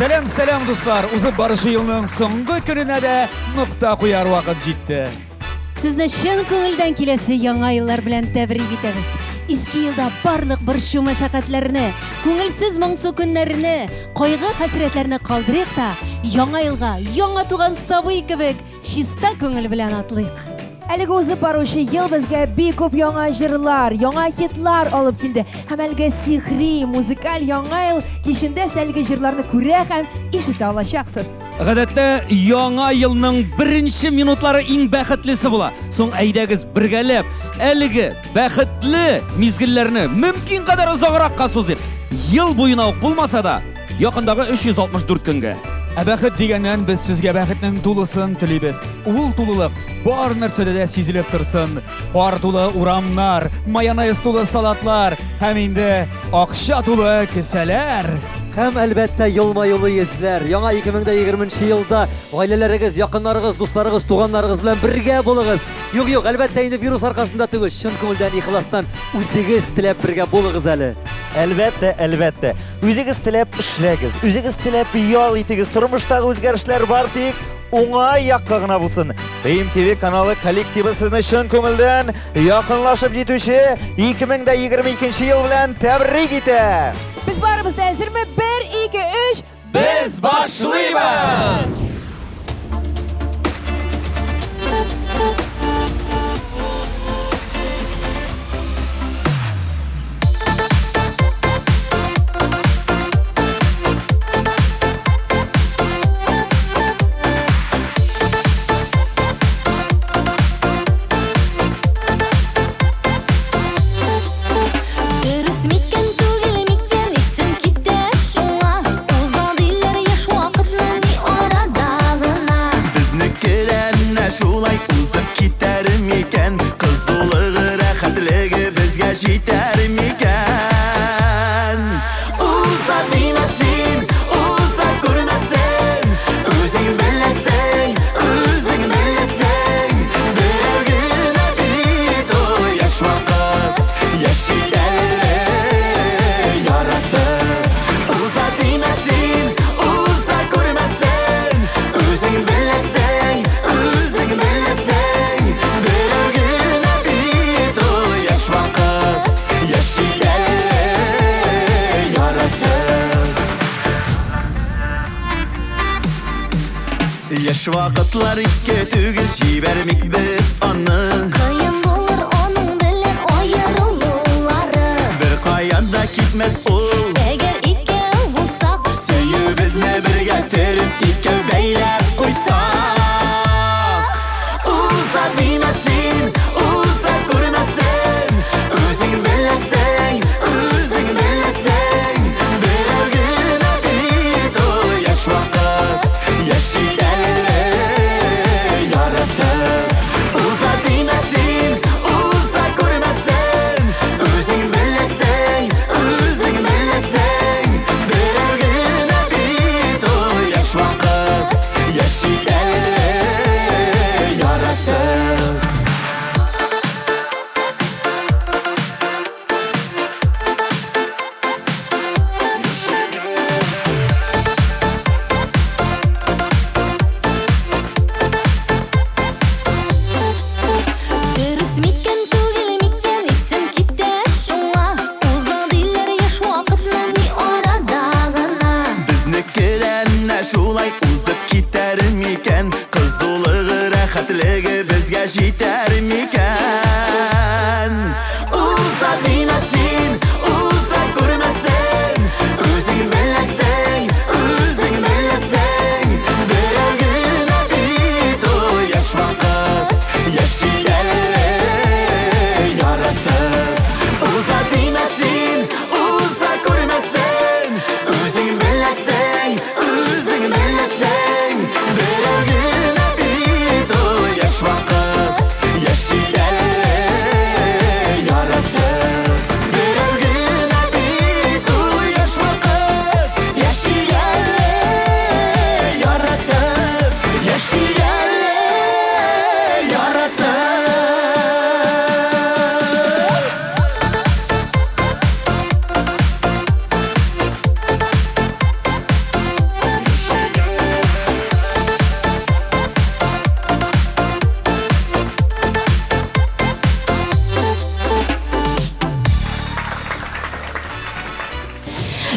Selam dostlar. Uzun barışı yılının soңгы gününe de nokta koyar vakit җитте. Sizni şın көңелдән киләсе яңа еллар белән тәбрик итәбез. Иске елда барлык борчу мәшәкатьләрне, күңелсез моңсу көннәрне, кайгы хәсрәтләрне калдырыйк та, яңа елга, яңа туган сабый кебек, чиста күңел белән атлыйк. Әлеге узып баручы ел безгә бик күп яңа җырлар, яңа хитлар алып килде. Һәм әлеге сихри, музыкаль яңа ел кичендә әлеге җырларны күрә һәм ишетә алачаксыз. Гадәттә, яңа елның беренче минутлары иң бәхетлесе була. Соң әйдәгез бергәләп, әлеге бәхетле мизгелләрне мөмкин кадәр озагракка сузып, ел буена ук булмаса да, якындагы 364 көнгә. Бәхет дигәннән без сезгә бәхетнең тулысын телибез. Ул тулылык бар нәрсәдә дә сизелеп торсын. Кар тулы урамнар, майонез тулы салатлар һәм инде акча тулы кесәләр. Һәм әлбәттә елма-юлы йөзләр. Яңа 2020 елда гаиләләрегез, якыннарыгыз, дусларыгыз, туганнарыгыз белән бергә булыгыз. Юк, әлбәттә инде вирус аркасында түгел, чын күңелдән ихластан үзегез теләп бергә булыгыз әле. Әлбәттә. Үзегез теләп эшләгез, үзегез теләп ял итегез. Тормыштагы үзгәрешләр бар тик уңай якка гына булсын. ТВ каналы коллективы сезне чын күңелдән якынлашып җитүче 2022 ел белән тәбрик итә. Без барыбыз да әзерме? 1, 2, 3. Без башлыйбыз! Яш вакытлар икке түгел җибәрмик без аны. Кыен булыр аның белән аерылулары. Бер каяда китмәс ул. Әгәр икәү булсак, Сөюбезне бергә төреп икәү бәйләп куйсак. Уза димәсен, уза күрмәсен. Үзең беләсең, берәү генә бит ул яшь вакыт. Яши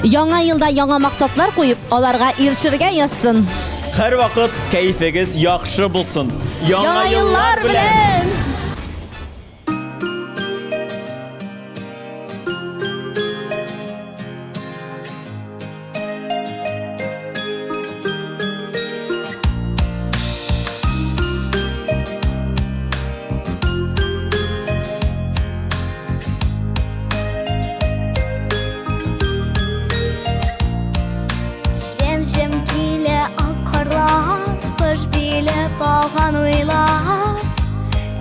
Яңа елда яңа максатлар куеп, аларга ирешергә язсын. Һәрвакыт кәйфегез яхшы булсын. Яңа еллар белән! Шем-шем килә ак карлар, кыш билеп алган уйлар.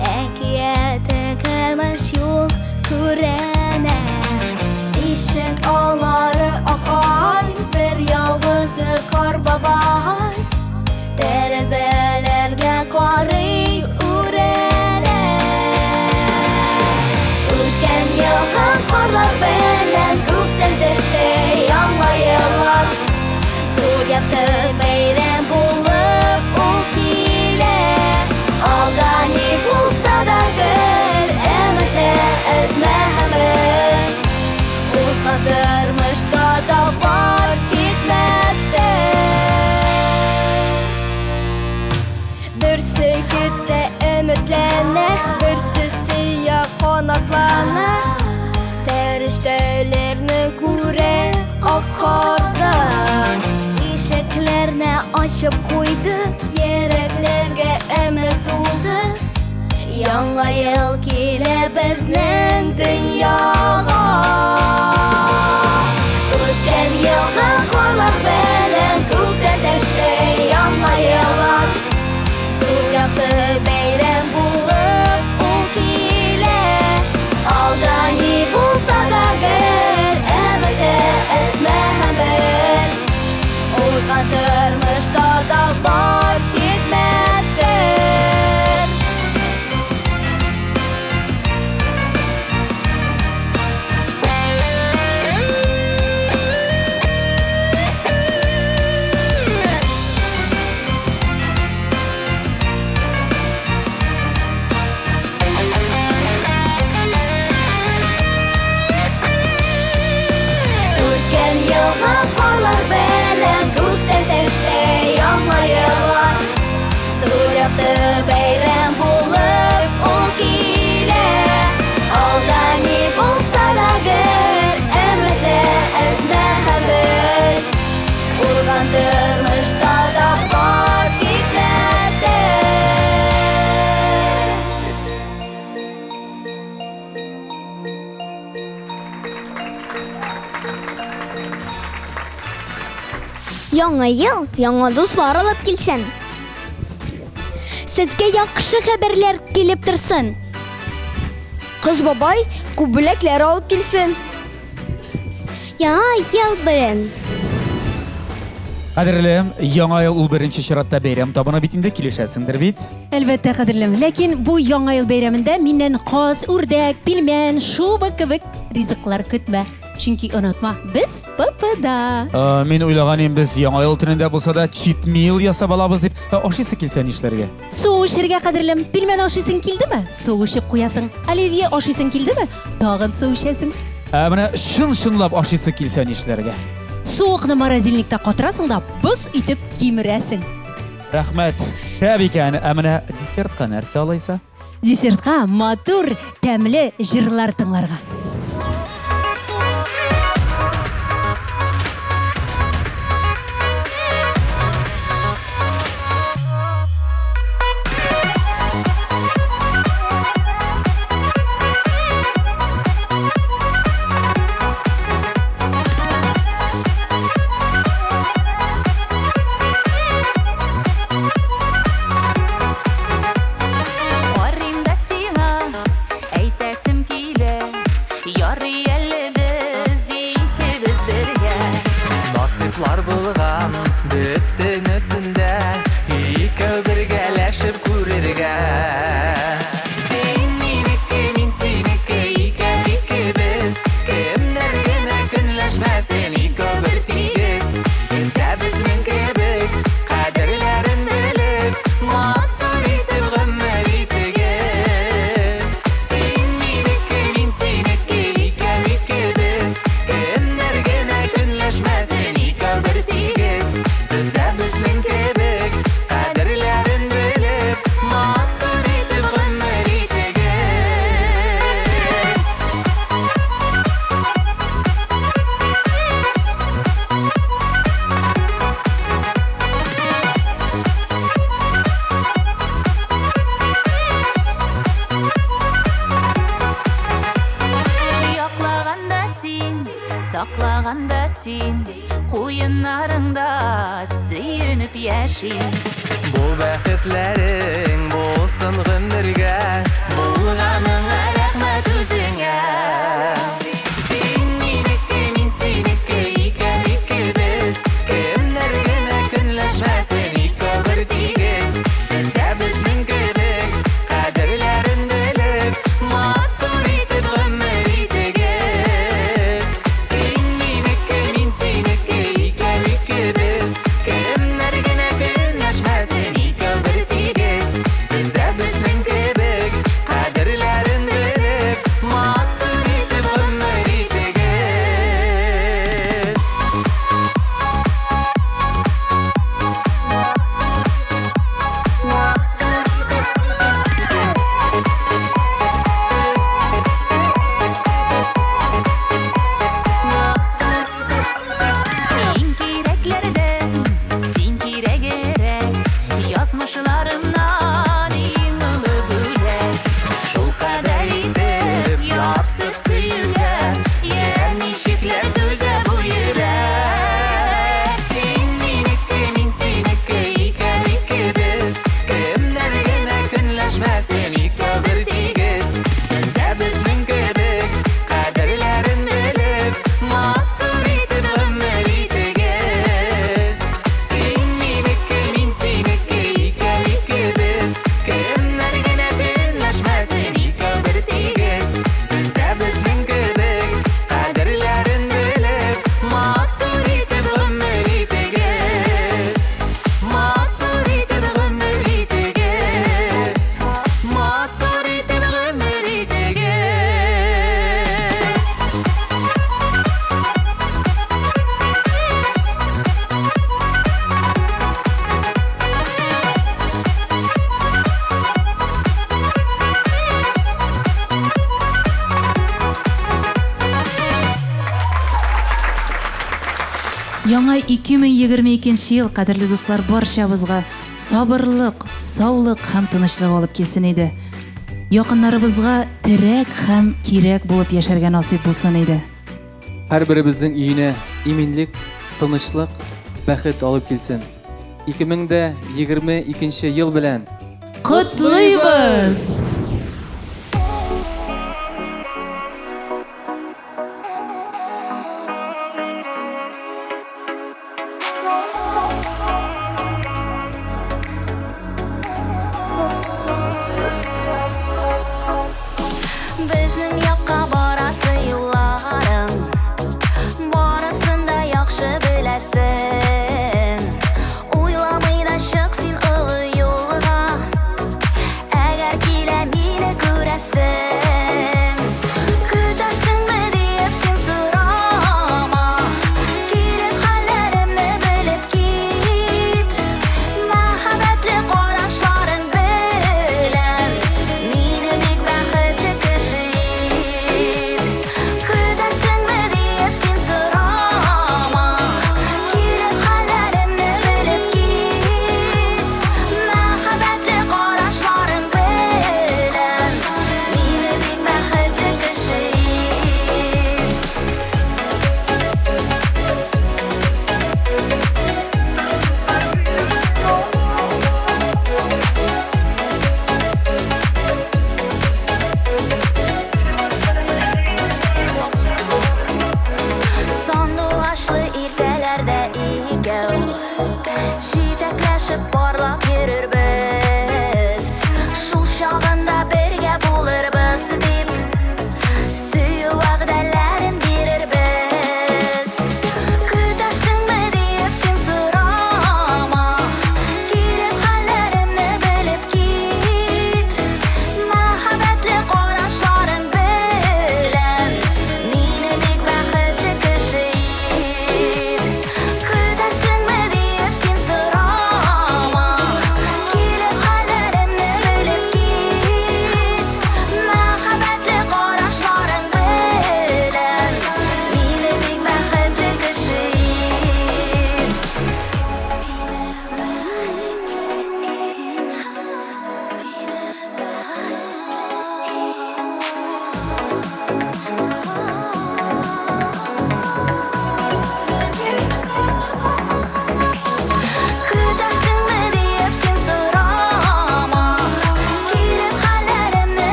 Әкияте көмеш юл күренә. Ишек алары акай, бер ялгызы кар бабай. Тәрәзәләргә карый үрәлә. Үткән елгы карлар белән күктән төште яңа еллар. Зур якты бәйрәм булып ул килә. Алда ни булса да гел, өметтә әзмәһәбен. Узган тормышта да бар хикмәттә. Берсе көтә өметләнә, берсе сөя канатлана. Фәрештәләрне күрә ак карда. Ишекләрне ачып куйды, йөрәкләргә өмет тулды. Яңа ел килә безнең дөньяга. Үткән елгы карлар белән күктән төште яңа еллар. Зур якты бәйрәм булып ул килә. Алда ни булса да гел, өметтә әзмәһәбен. Узган тормышта да бар хикмәттер. Үткән елгы карлар белән күктән төште яңа еллар. Зур якты бәйрәм булып ул килә. Алда ни булса да гел, өметтә әзмәһәбен. Узган тормышта да бар хикмәттер. Яңа ел, яңа дуслар алып килсен. Сезгә яхшы хәбәрләр килеп торсын. Кыш бабай күп бүләкләр алып килсен. Яңа ел белән. Кадерлем, яңа ел ул беренче чиратта бәйрәм табына бит инде килешәсеңдер бит. Әлбәттә, кадерлем, ләкин бу яңа ел бәйрәмендә миннән каз, үрдәк, пилмән, шуба кебек ризыклар көтмә. Чөнки онытма, без ППда. Мин уйлаган идем, без яңа ел төнендә булса да чит мил ясап алабыз дип. Ашыйсы килсә нишләргә? Су эшергә, кадерлем, пилмән ашыйсың килдеме? Су эшеп куясың. Оливье ашыйсың килдеме? Тагын су эчәсең. Менә чын-чынлап ашыйсы килсә нишләргә? Суыкны морозильникта катырасың да боз итеп кимерәсең. Рәхмәт. Шәп икән. Менә десертка нәрсә алайса? Десертка матур, тәмле җырлар тыңларга. Карыйм да сиңа, әйтәсем килә. Saklaganda sen Kuyunlarında Süyünüp yaşayın Bu bəxtlərin bolsun gümürgə Bulğanına rəhmət üzüngə Sen meniki, men seniki İkimiz Kimler gene künləşməsin İki bir tigiz Sizdə bizning kibik Qadirlərin bilib Mattur etib gümür itigiz Sen meniki, men seniki İkimiz Kimler gene künləşməsin İki bir tigiz Sizdə bizning kibik Qadirlərin bilib Mattur etib gümür itigiz Men keraklardan sen kerak Yazmışlarımdan en ulu bülek Şu kadar etib yarsıp suyuga Yer nişikler düze bu yürek Sen meniki, men seniki ikimiz Kimler gene künləşməsin İki bir tigiz Sizdə bizning kibik Qadirlərin bilib Mattur etib gümür itigiz Sen meniki, men seniki ikimiz Kimler gene künləşməsin İki bir tigiz Sizdə bizning kibik Qadirlərin bilib Mattur etib gümür itigiz Mattur etib gümür itigiz Mattur etib gümür itigiz Яңа 2022 ел кадерле дуслар барчабызга сабырлык, саулык һәм тынычлык алып килсен иде. Якыннарыбызга терәк һәм кирәк булып яшәргә насыйп булсын иде. Һәр беребезнең өенә иминлек, тынычлык, бәхет алып килсен. 2022 ел белән Котлыйбыз! Bizning yoqqa borasi yo'llaring Borasin da yaxshi bilasin O'ylamay da chiq sen o'g'il yo'lga Agar kela meni ko'rasin Kutarsinmi deb sen so'rama Kelib hallarimni bilib ket Mahabbatli qarashlaring bilan Meni bek baxtli kishi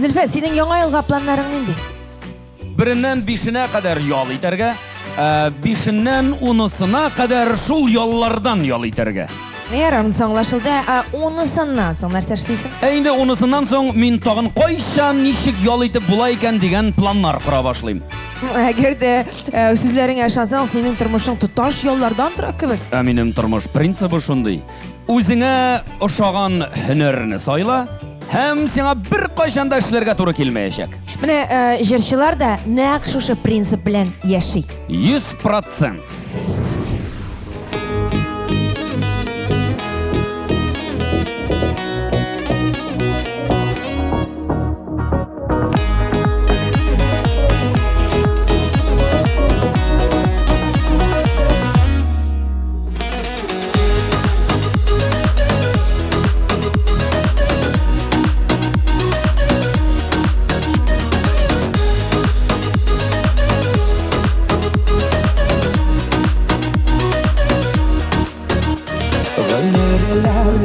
Зөлфәт, синең яңа елга планнарың нинди? Birinden 5'ine kadar yol iterge, 5'inden 10'sına kadar şul yollardan yol iterge. Ярым, соңлашылды. Онысыннан соң нәрсә эшлисең? Endi 10'sından soң min tagın koyşan nişik yol itip bulayken digen planlar kura başlayayım. Әгәр дә сүзләреңә ышансаң, синең тормышың тоташ яллардан тора кебек. Минем тормыш принципы шундый. Үзеңә ошаган һөнәрне сайла, һәм сиңа бер кайчан да эшләргә туры килмәячәк. Менә җырчылар да нәкъ шушы принцип белән яши. 100%.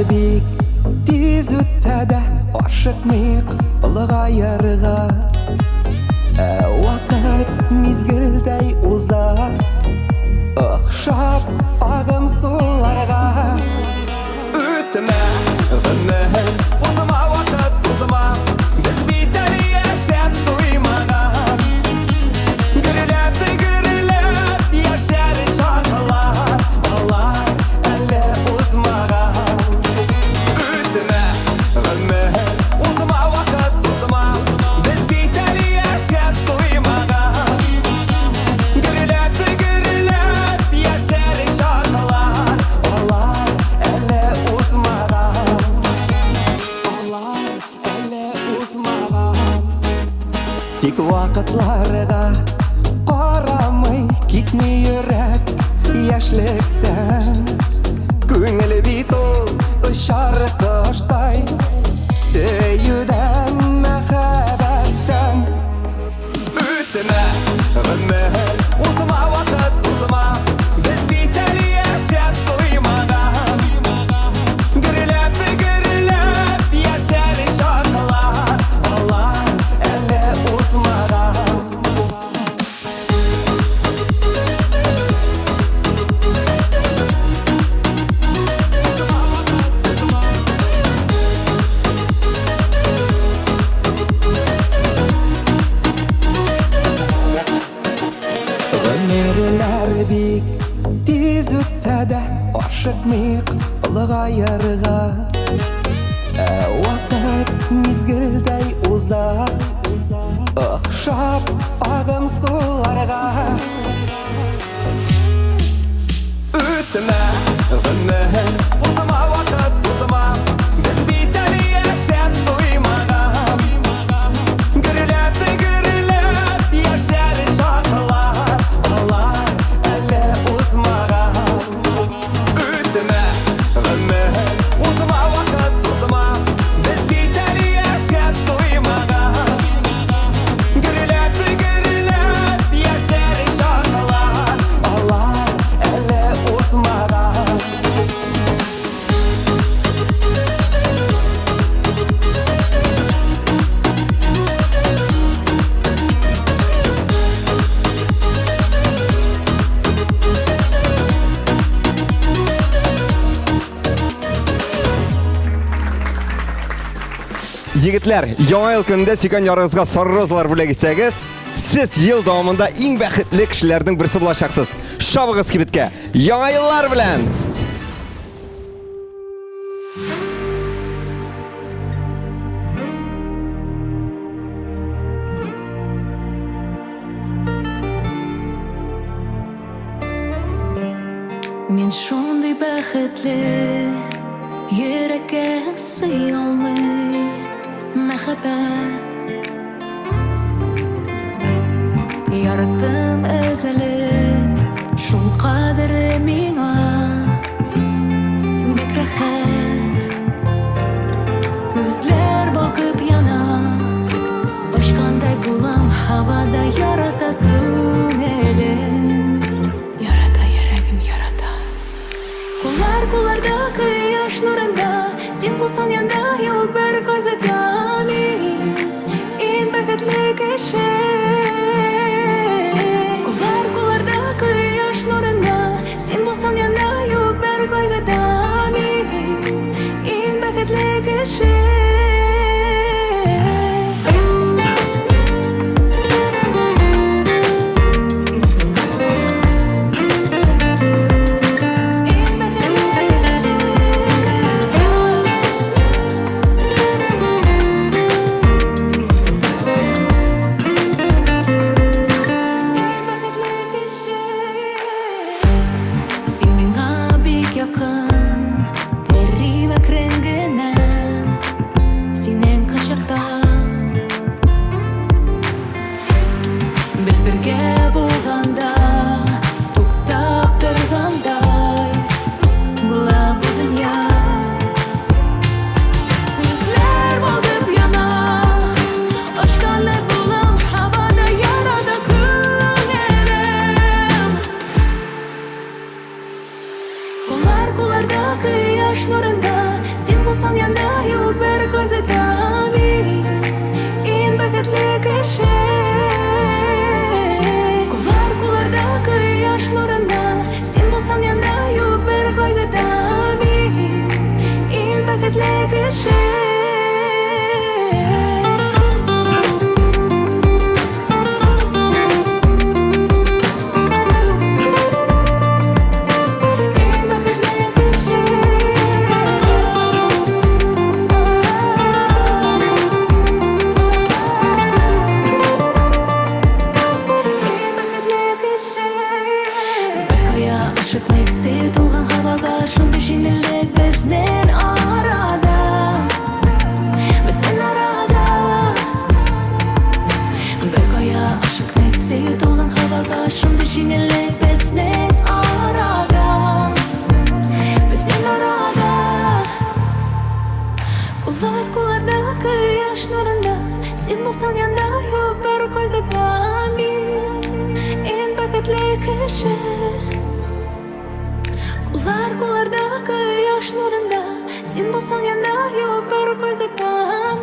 Бик тиз үтсә дә ашыкмыйк олыга ярыга. Вакыт мизгелдәй уза, охшап агым суларга. Үтмә гомер, узма вакыт узма, без бит әле яшәп туймаган. Гөрләп яшәр шартлар, балар әле узмаган. Үтмә гомер, узма вакыт узма, без бит әле яшәп туймаган. Гөрләп яшәр шартлар, балар әле узмаган. Балар әле узмаган. Тик вакытларга карамый китми йөрәк яшьлектән. Күңел бит ул очар коштай, сөюдән мәхәббәттән. Үтмә гомер, узма вакыт узма, без бит әле яшәп туймаган. Гөрләп яшәр шартлар, балар әле узмаган. Гомерләр бик тиз үтсә дә ашыкмыйк олыга ярыга. Вакыт мизгелдәй уза, охшап агым суларга. Үтмә гомер, узма вакыт узма, без бит әле яшәп туймаган. Гөрләп яшәр шартлар, балар әле узмаган. Үтмә гомер, узма вакыт узма, без бит әле яшәп туймаган. Гөрләп яшәр шартлар, балар әле узмаган. Егетләр, яңа ел көнендә сөйгән ярыгызга сары розалар бүләк итсәгез, сез ел дәвамында иң бәхетле кешеләрнең берсе булачаксыз. Шабыгыз кибеткә. Яңа еллар белән! Мен шундый бәхетле, йөрәккә сый алмый мәхәббәт. Яраттым өзелеп, шул кадере миңа бик рәхәт. Күзләр бакып яна, очкандай булам һавада, ярата күңелем. Ярата йөрәгем, ярата. Кулларда кояш нурында, син булсаң янда, юк бер кайгыда мин. Solan havaga şunday jingillik bizning arada Bizning arada Kullardagi yosh nurida Sen bo'lsan yonda yo'q bir qayg'uda Men eng baxtli kishi Kullardagi yosh nurida Sen bo'lsan yonda yo'q bir qayg'uda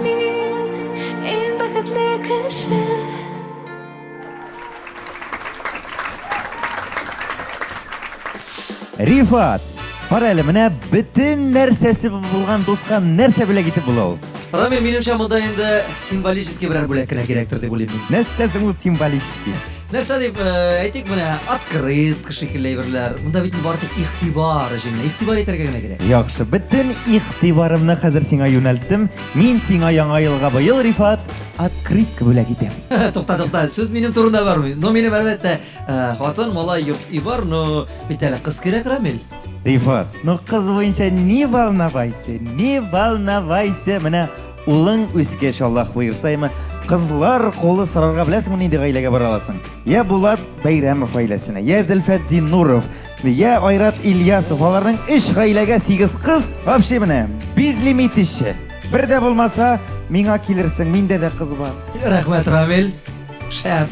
Men eng baxtli kishi Rifat, qarayli, mana bütün narsasi bo'lgan do'stga narsa bilan yetib bo'ladi. Рамил, менимчә, монда инде символический берәр бүләккә кирәктер дип уйлыйм. Нәрсәсе ул символический? Нәрсә дип әйтик, менә открытка шикелле әйберләр. Монда бит бары тик игътибар өчен, игътибар итәргә генә кирәк. Яхшы, bütün игътибарымны хәзер сиңа юнәлттем. Мин сиңа яңа елга быел, Рифат, открытка бүләк итәм. Тукта, сөз минем турында бармый. Но минем әлбәттә хатын, малай, йорт ибар, но бит әле кыз кирәк, Рамил. Рифат, ну кыз буенча не волновайся, менә улың үскәч Аллаһ буйырса, кызлар колы сырарга беләсеңме нинди гаиләгә бара аласың? Я Булат Бәйрәмов гаиләсенә, я Зөлфәт Зиннуров, я Айрат Ильясов, аларның 3 гаиләгә 8 кыз. Вообще менә безлимит ише. Бер дә булмаса, миңа килерсең, миндә дә кыз бар. Рәхмәт, Рамил. Шәп.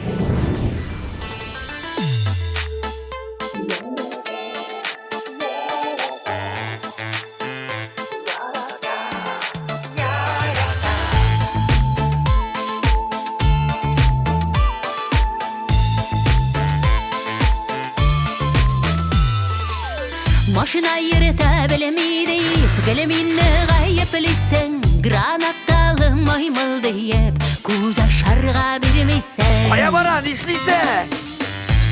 Машина йөртә белмиде, гелеминне гаеп лисең, гранаталы маймыл диеп, күз ашарга бирмисең. Кая бара, нишлисең?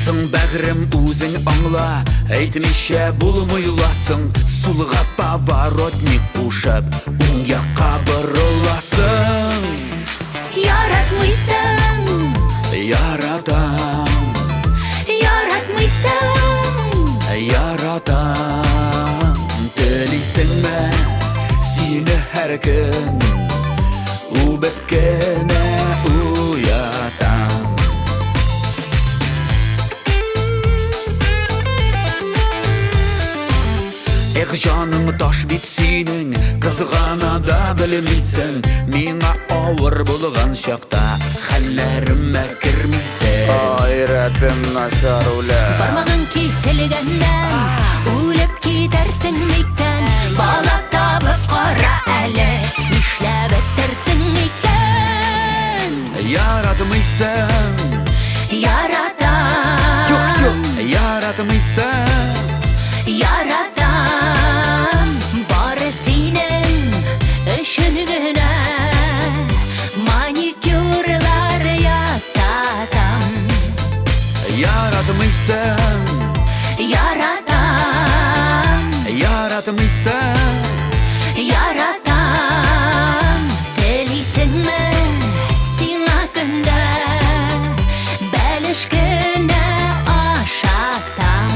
Соң бәгърем үзең аңла, әйтмичә булмыйласың, сулга поворотник кушып, уң якка борыласың. Яратмыйсың, Яратам, яратмыйсың, яратам. Телисеңме сине һәр көн, үбеп кенә уятам. Эх, җаным таш бит синең, кызгана да белмисең, миңа авыр булган чакта хәлләремә кермисең. Айратым начар үлә. бармагың киселгәндән, үлеп китәрсең микән, бала табып кара әле, нишләп бетерсең икән? Яратмыйсың, Яратам, яратмыйсың. Яратам, бары синең өчен генә маникюрлар ясатам. Яратмыйсың, Яратам, яратмыйсың. яратам, телисеңме сиңа көндә бәлеш кенә ашатам.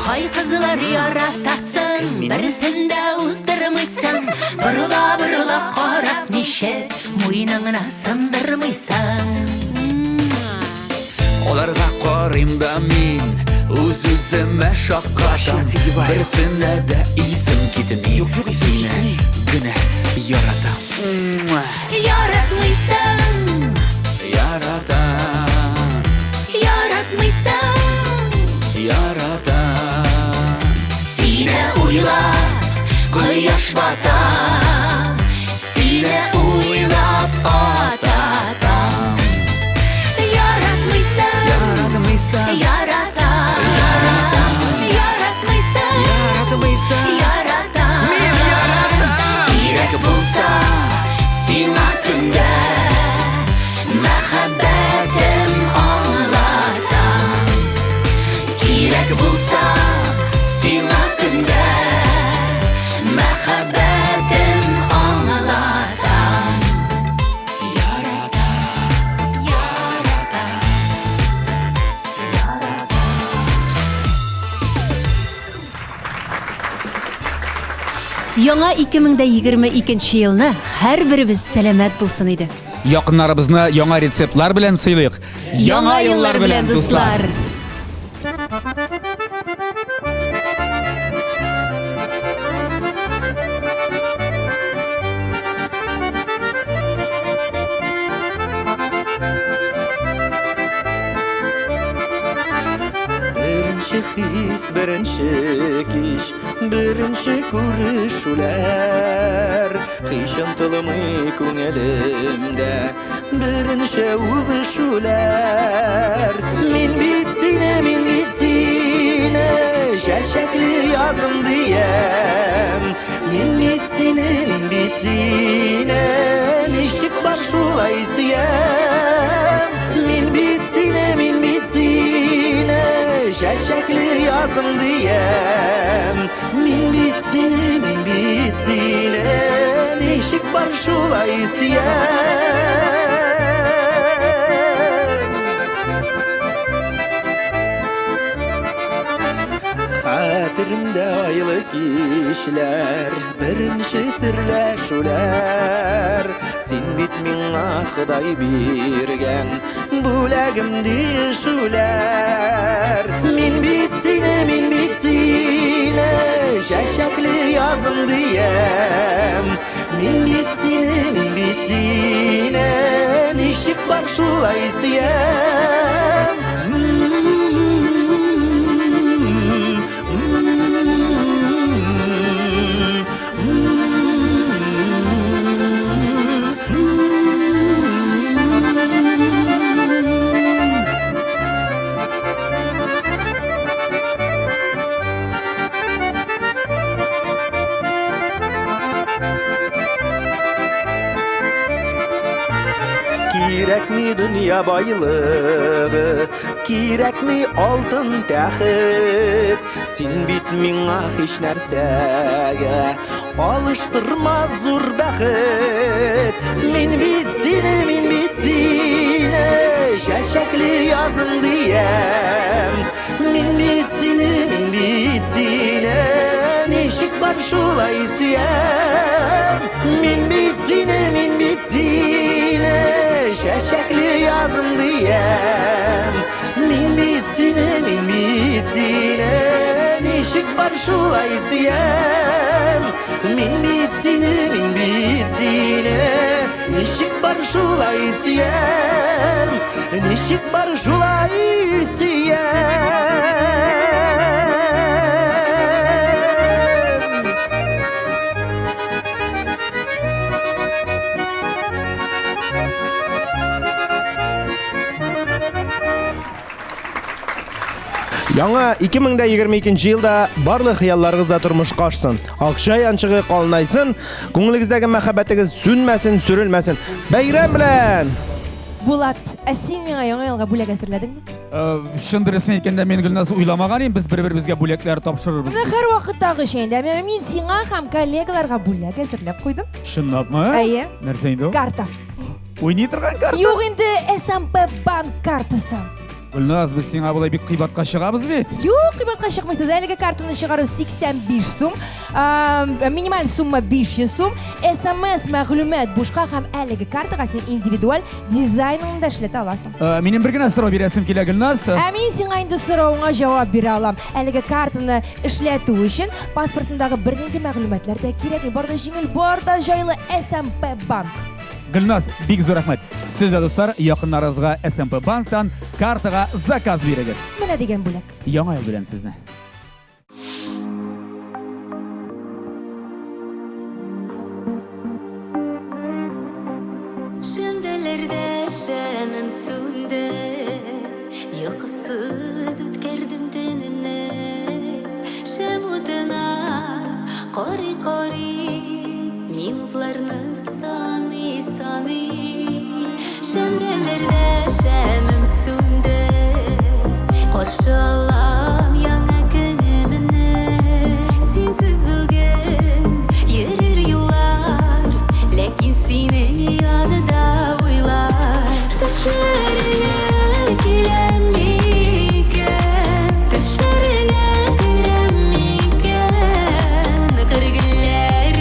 Hay kızlar yaratasın, birisinde uzdırmıysan, bırıla karap nişe, muyununa sındırmıysan. Olarga qarayım da min, üz-üzümə şaqqatam. Birisine de izim gitmey, sine gine yaratam. Yaratmıysan, Yaratam, yaratmıysan, yaratam. sine uylap koyaş bata, sine uylap atatam. Yaratmıysan, Yaratmıysan, yaratam, yaratmıysan, yaratmıysan. yaratam. Min yaratam. Kirek bulsa sina künde, məxəbbətim anlatam. Kirek bulsa sina künde, məxəbbətim anlatam. Яңа 2022 елны һәр беребез сәламәт булсын иде. Якыннарыбызны яңа рецептлар белән сыйлыйк. Яңа еллар белән дуслар. Birinchi his, birinchi kish, birinchi ko'rishuvlar qiyshintılmay ko'nglimda birinchi uvishuvlar men bitsini shashakli yozim diyam men bitsini nishik bor shulay suyam men bitsini shashakli yozim diyam men bitsini nishik bor shulay suyam Xatirimda aylı kishlar birinchi sirlashular sen bit menga Xudoy bergan bo'lagim deshular men bitsini shashakli yozim diyam men bitsini nishik bor shulay suyam Kerakmi dünya baylığı, kerakmi altın taxit sen bit menga hech narsaga alıştırmaz zur baxit men bitsini shashakli yozim diyam men bitsini nishik bor shulay suyam men bitsini shashakli yozim diyam men bitsini nishik bor shulay suyam men bitsini nishik bor shulay suyam nishik bor shulay suyam Яңа 2022 елда барлык хыялларыгызда тормышка ашсын. Акча янчыгы калынайсын, күңелегездәге мәхәббәтегез сүнмәсен, сүрелмәсен. Бәйрәм белән! Булат, син миңа яңа елга бүләк әзерләдеңме? Шын дөресен әйткәндә мен Гөлназ уйламаган идем, без бер-беребезгә бүләкләр тапшырырбыз. Менә һәр вакыттагы шәйдә мин сиңа һәм коллегаларга бүләк әзерләп куйдым. Чынлапмы? Әйе. Нәрсә инде ул? Карта. Уйный торган карта? Юк инде, SMP банк картасы. Гөлназ, без сиңа булай бик кыйбатка чыгабыз бит. Юк, кыйбатка чыкмыйсыз. Әлеге картаны чыгару 85 сум, минималь сумма 500 сум, SMS мәгълүмат бушка һәм әлеге картага син индивидуаль дизайныңда эшләтә аласың. Минем бер генә сорау бирәсем килә, Гөлназ. Мин сиңа инде сорауыңа җавап бирә алам. Әлеге картаны эшләтү өчен паспортындагы бернинди мәгълүматлар да кирәк. Бар да җиңел, бар да җайлы SMP банк. Гөлназ, бик зур рәхмәт. Сез дә дуслар, якыннарыгызга SMP банктан картага заказ бирегез. Менә дигән бүләк. Яңа ел белән сезне. Şimdilerde şemim söndü, yokısız ütkərdim tenimni. Şem utınar, qori minutlarını sani. Şimdilerde şemim söndü, qarşı alam yana günümni. Sensiz bugün yürür yollar, lakin senin yanında uylar. Düşlerine giremiken, düşlerine giremiken, kırgılar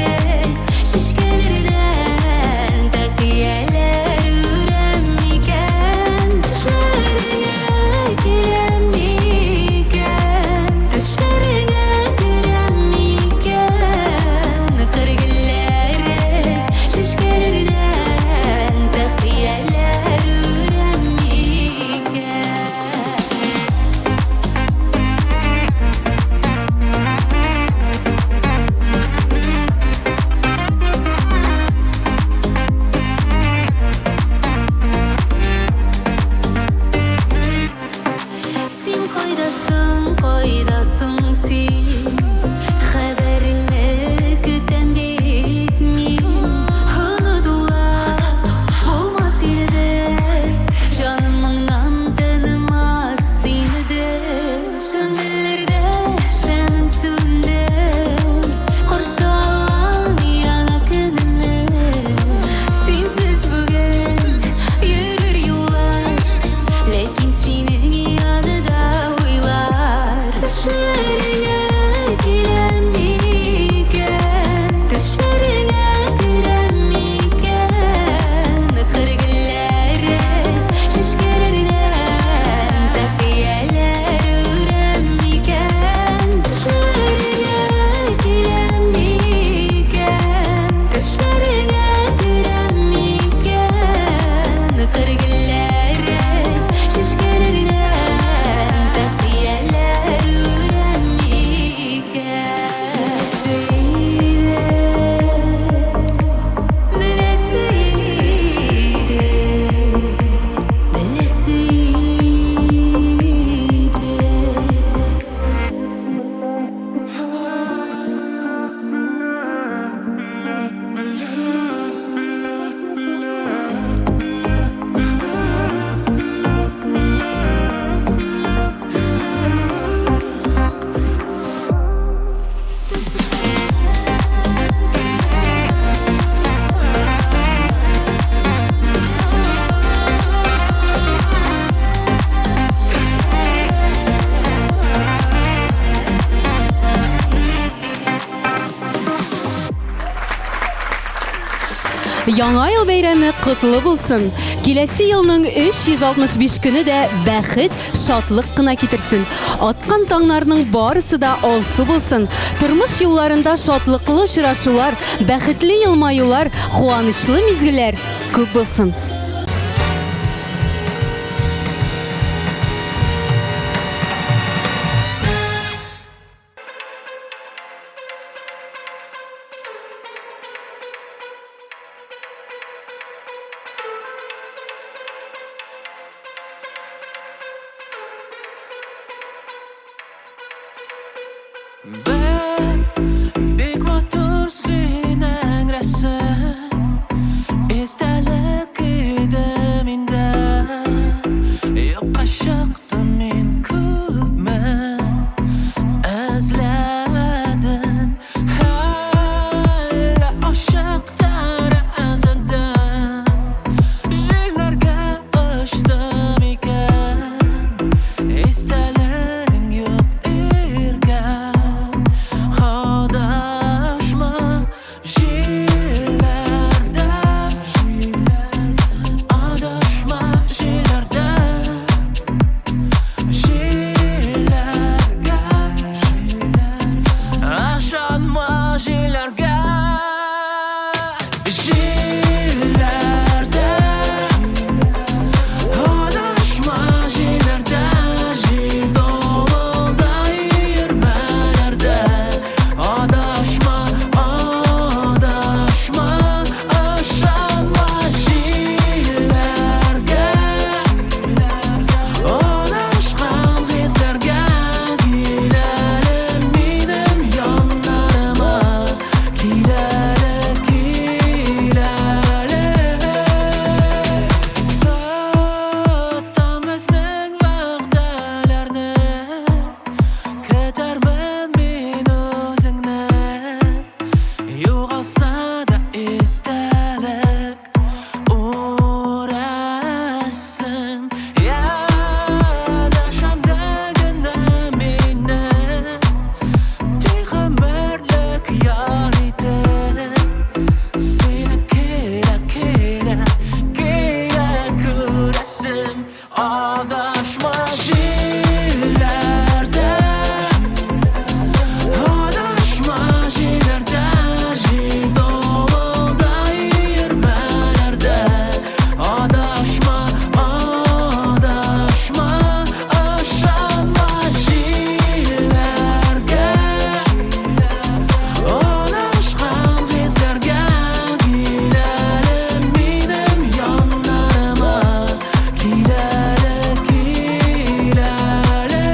Яңа ел бәйрәме котлы булсын. Киләсе елның 365 көне дә бәхет, шатлык кына китерсен. Аткан таңнарның барысы да алсу булсын. Тормыш юлларында шатлыклы очрашулар, бәхетле елмаюлар, куанычлы мизгелләр күп булсын. Bek motor sening rasm Esdalik edi menda Yo'qqa shaqdim men ko'pman Azladim Halla oshiq tarazadan Jillarga ochdim ekan Esdaliging yo'q ergan Adashma jillarda Adashma jillarda Jillarga Ashonma jillarga Jillarda Adashma jillarda Jil dovulda yurmalarda Adashma, adashma Ashonma jillarga Adashgan hislarga Kelalim menim yonlarima Kelali, kelali Sotamizning va'dalarni Kutarman men o'zingni Yo'g'olsa da esdalik o'rasin Yadashamdagina meni Texmirlik yoriti Seni kela ko'rasim Adashma jillarda Adashma jillarda Jil dovulda yurmalarda Adashma, adashma Ashonma jillarga Adashgan hislarga Kelalim menim yonlarima Kelali, kelali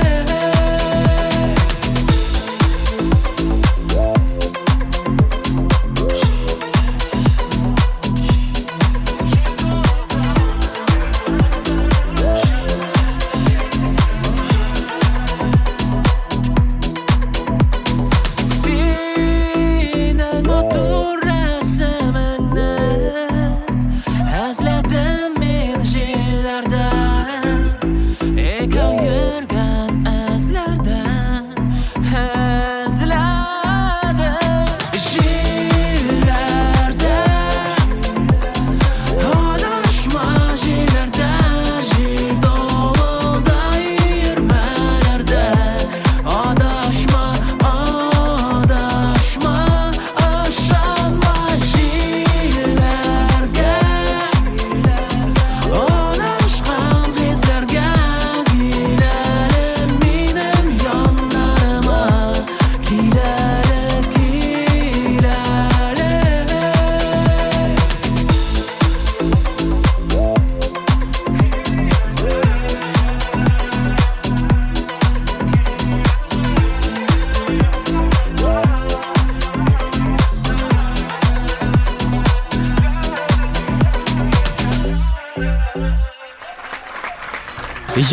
Sening otur rasmingni Azladim men jillardan Ekov yurgan azlardan Azladim Jillarda Adashma jillarda Jil dovulda yurmalarda Adashma, adashma Ashonma jillarga Adashgan hislarga Kelalim menim yonlarima Kelali, kelali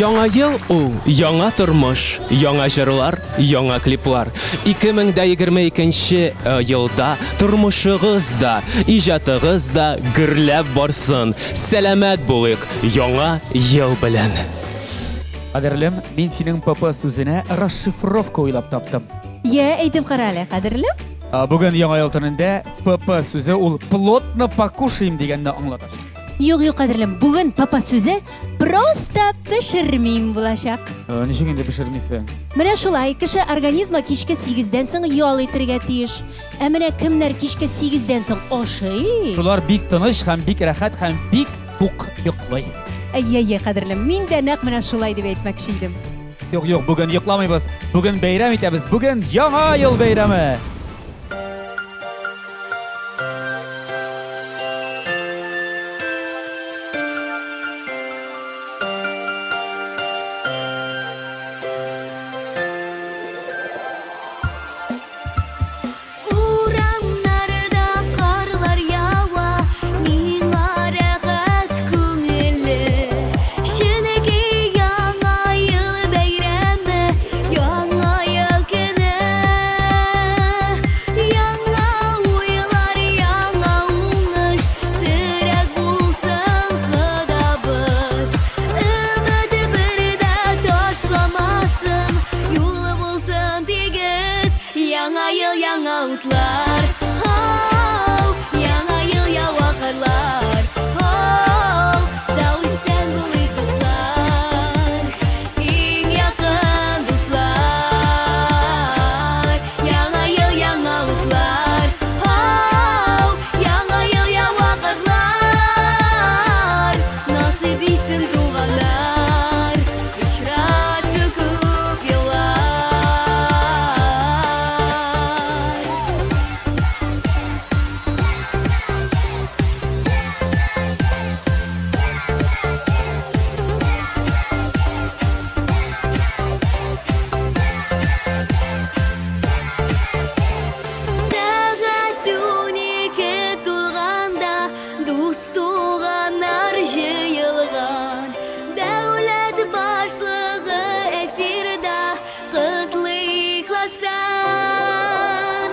Яңа ел ул яңа тормыш, яңа җырлар, яңа клиплар. 2022 елда тормышыгыз да, иҗатыгыз да гөрләп барсын. Сәламәт булыйк яңа ел белән. Кадерлем, мин синең ПП сүзенә расшифровка уйлап таптым. Я әйтеп кара әле, кадерлем. Bugün Яңа ел төнендә PP сүзе ул плотно покушаем дигәнне аңлатачак. Юк, кадерлем, бүген папа сүзе просто пешермим булачак. Ничек инде пешермисең? Менә шулай, кеше организмы кичке 8-дән соң ял итәргә тиеш. Ә менә кемнәр кичке 8-дән соң ашый? Шулар бик тыныч һәм бик рәхәт һәм бик тук йоклый. Әйе, кадерлем, мин дә нәкъ менә шулай дип әйтмәкче идем. Юк, бүген йокламыйбыз. Бүген бәйрәм итәбез. Бүген Яңа ел бәйрәме. Урамнарда карлар ява, миңа рәхәт күңелле. Шөнеке яңа ел бәйрәме, яңа ел көне. Яңа уйлар, яңа уңыш, терәк булсын Ходабыз. Өмет бердә ташламасын, юлы булсын тигез. Яңа ел, яңа утлар, яңа ел, яңа кырлар. Сау исән булыйк дуслар, иң якын дуслар. Яңа ел, яңа утлар, яңа ел, яңа кырлар. Насыйп итсен туганнар, очрашып күп еллар. Сәгать 12 тулганда дус туганнар җыелган. Дәүләт башлыгы эфирда котлый ихластан.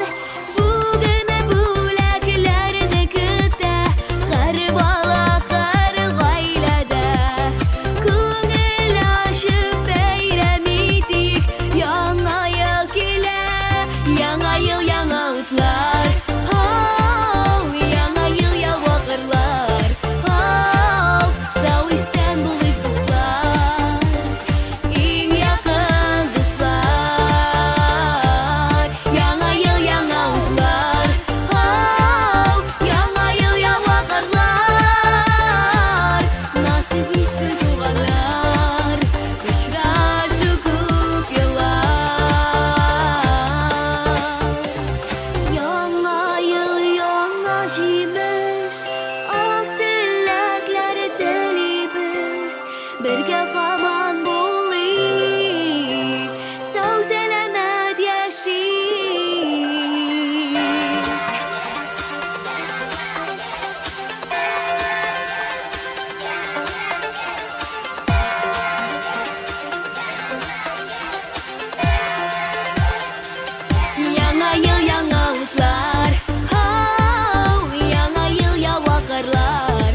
Бүген бүләкләрне көтә һәр бала, һәр гаиләдә. Күңел ачып бәйрәм итик, яңа ел килә. Яңа ел, яңа утлар, яңа ел, яңа кырлар. Сау исән булыйк дуслар, иң якын дуслар. Яңа ел, яңа утлар, яңа ел, яңа кырлар. Насыйп итсен туганнар, очрашып күп еллар. Яңа ел, яңа җимеш, ак теләкләр телибез. Бергә һаман булыйк, сау сәламәт яшик. Яңа ел, яңа утлар, яңа ел, яңа кырлар.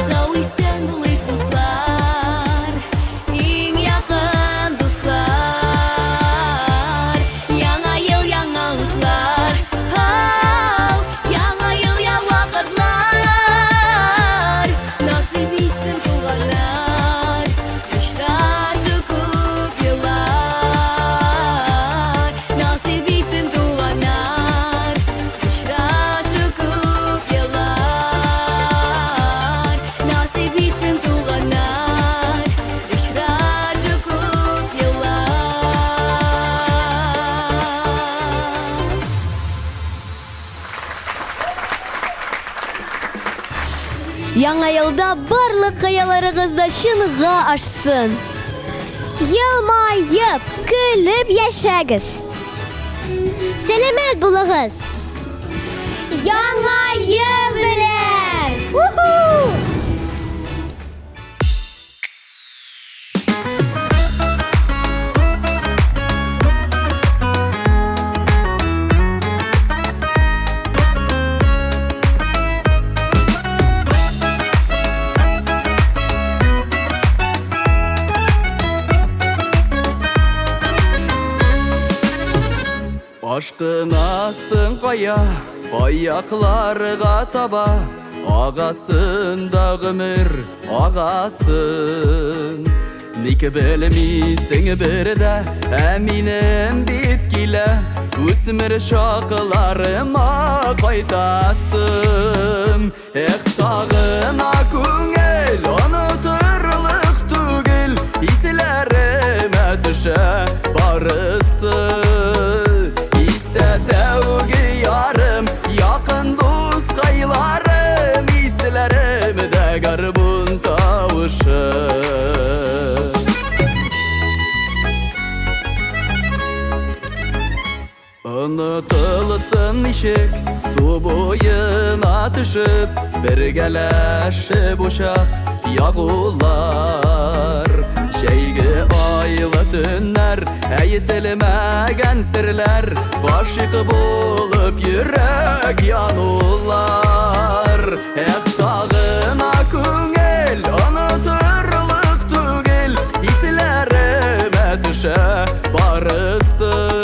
Сау исән булыйк дуслар, иң якын дуслар. Яңа ел, яңа утлар, яңа ел, яңа кырлар. Насыйп итсен туганнар, очрашып күп еллар. Насыйп итсен туганнар, очрашып күп еллар. Насыйп итсен туганнар, очрашып күп еллар. Яңа елда барлык хаялларыгыз да чынга ашсын. Елмаеп, көлеп яшәгез. Сәламәт булыгыз. Яңа ел белән! Aşkınasın kaya, ayaklarga taba. Ağasın da ömür, ağasın. Nik bilmisin bir de, eminim bitkile. Üsmür şaklarıma kaytasın. Sağına küngel, unuturluk tügül. İzlerime düşe barısı. İste tevgi yarım, yakın dost kaylarım. İzlerimde garbun tavışı. Unutulsın işik, su boyuna düşüp. Bir geleşi boşak yağular. Şeygi aylı tünler, eğitilmegen sirler. Aşık bulup yürek yanular. Hep sağına küngel, unuturluk tügül. İzlerime düşe barısı.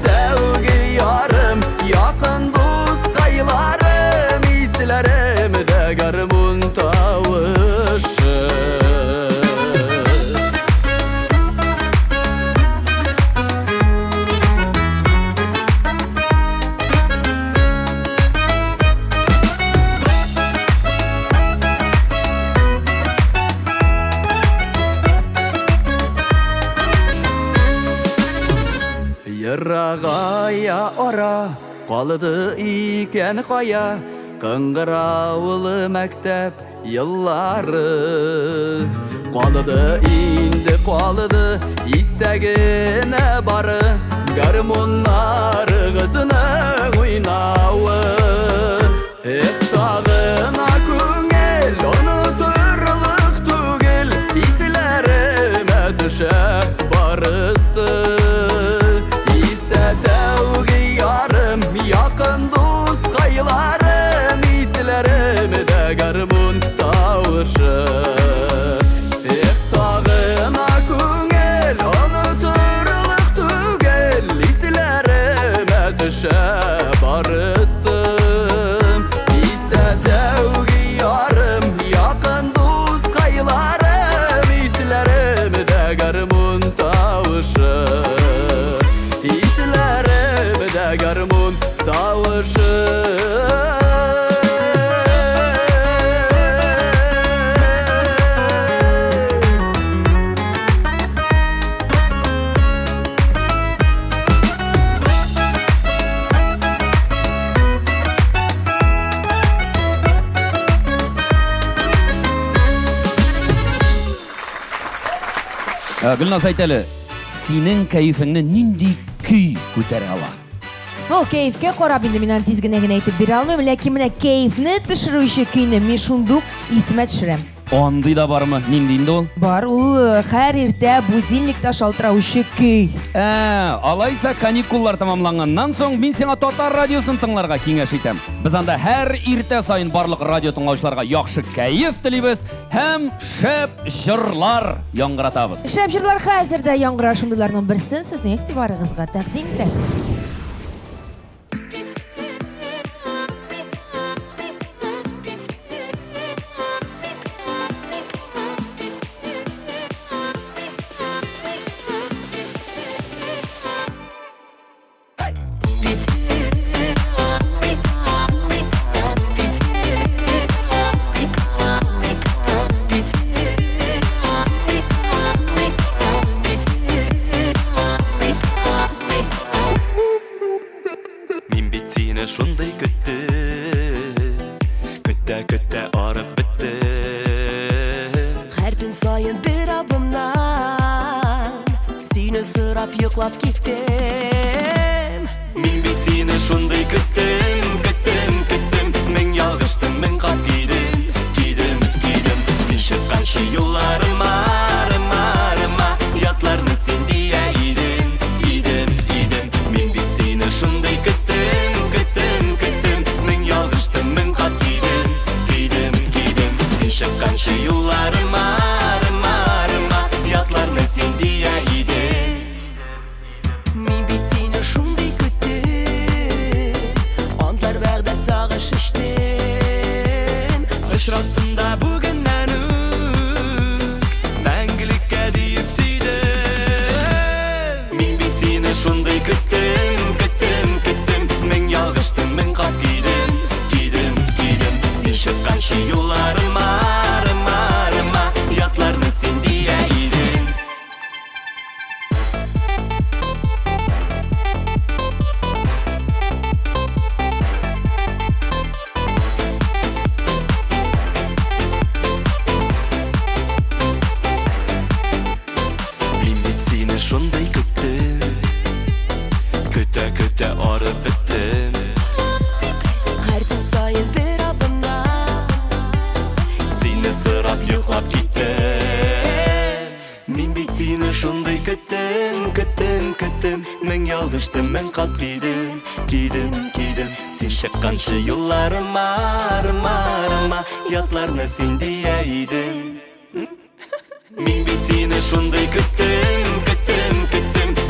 Tevgi yarım, yakın dost kaylarım. İzlerimde garmun tavışı. Yırağaya ora, kalıdı iken kaya. Kıngıravılı mektep yılları. Kalıdı indi kalıdı, istegine barı. Garmunlar kızının oynavı. Sağına küngel, unuturluk tügül. İzlerime düşe barısı. Tevgi yarım, yakın dost kaylarım. İzlerimde garmun tavışı. Sağına küngel, unuturluk tügül. İzlerime düşe barısı. Tevgi yarım, yakın dost kaylarım. İzlerimde garmun tavışı. Garmun tavışı. Gülnaz aytali, senin keyfingni nindi kuy ko'tara ola? Ну, keyifga qarab endi men tezginagina aytib bera olmayman, lekin mana keyfni tushiruvchi kuyni men shundoq esime tushiraman. Onday da barmi? Nindindi ol? Bor, u har erta budilnikda shaltirovchi kuy. Alaysa kanikullar tamamlangandan so'ng men senga Tatar radiosini tinglarga kengash aytaman. Biz anda har erta sayin barliq radio tinglovchilarga yaxshi kayf tilaymiz ham shab shirlar yangratamiz. Shab shirlar hozirda yangirar shundalarning birisini sizning e'tiboringizga taqdim etamiz. Şunday kötte arıp bitti. Her gün sayın bir abımdan seni sırap yıklap gittim. Min bit seni şunday küttüm. Men yalgıştım, men kap giydim. Sen çıkan şey yollarıma, yatlarını sen diye idim. Min bit seni şunday küttüm. Men yalgıştım, men kap giydim. Sen çıkan şey yollarıma, yatlarını sen diye idim. Min bit seni şunda bugünden Мәңгілікке дейіп сүйдім Мен бит сені шундай күттім Мен ялғыштым, мен қап кидім Сен шыққанша юларыма Ятларны сен дия идің Шундай күттім Көтә арып біттім Her gün sayın bir adımda Сені сұрап йоқлап кеттім Мен бит сені шундай күттім Мен ялғыштым, мен қат кидім Сен шыққанша юлларыма Ятларны сен дия идің Мен бит сені шундай күттім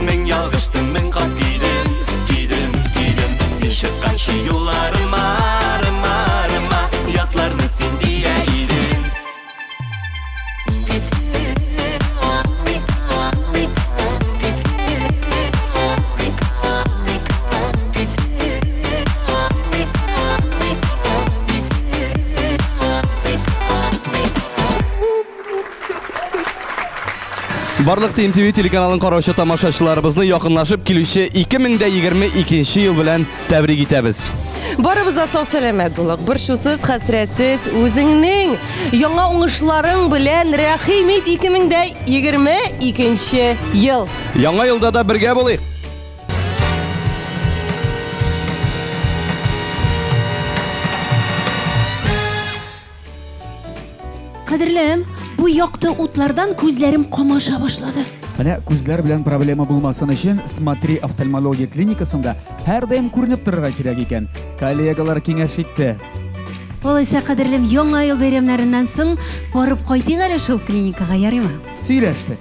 Мен ялғыштым, мен қап кидім Сен шыққанша юлларыма Ятларны сен дия идің Барлык ТМТV телеканалын караучы тамашачыларыбызны якынлашып килүче 2022 ел белән тәбрик итәбез. Барыбыз да сау сәламәт булык. Борчусыз, хәсрәтсез, үзеңнең яңа уңышларың белән рәхим ит 2022 ел. Яңа елда да бергә булыйк. Кадерлем, бу якты утлардан күзләрем камаша башлады. Менә күзләр белән проблема булмасын өчен Смотри офтальмология клиникасында һәрдаим күренеп торырга кирәк икән. Коллегалар киңәш итте. Алайса, кадерлем, яңа ел бәйрәмнәреннән соң барып кайтыйк әле шул клиникага, ярыймы? Сөйләштек.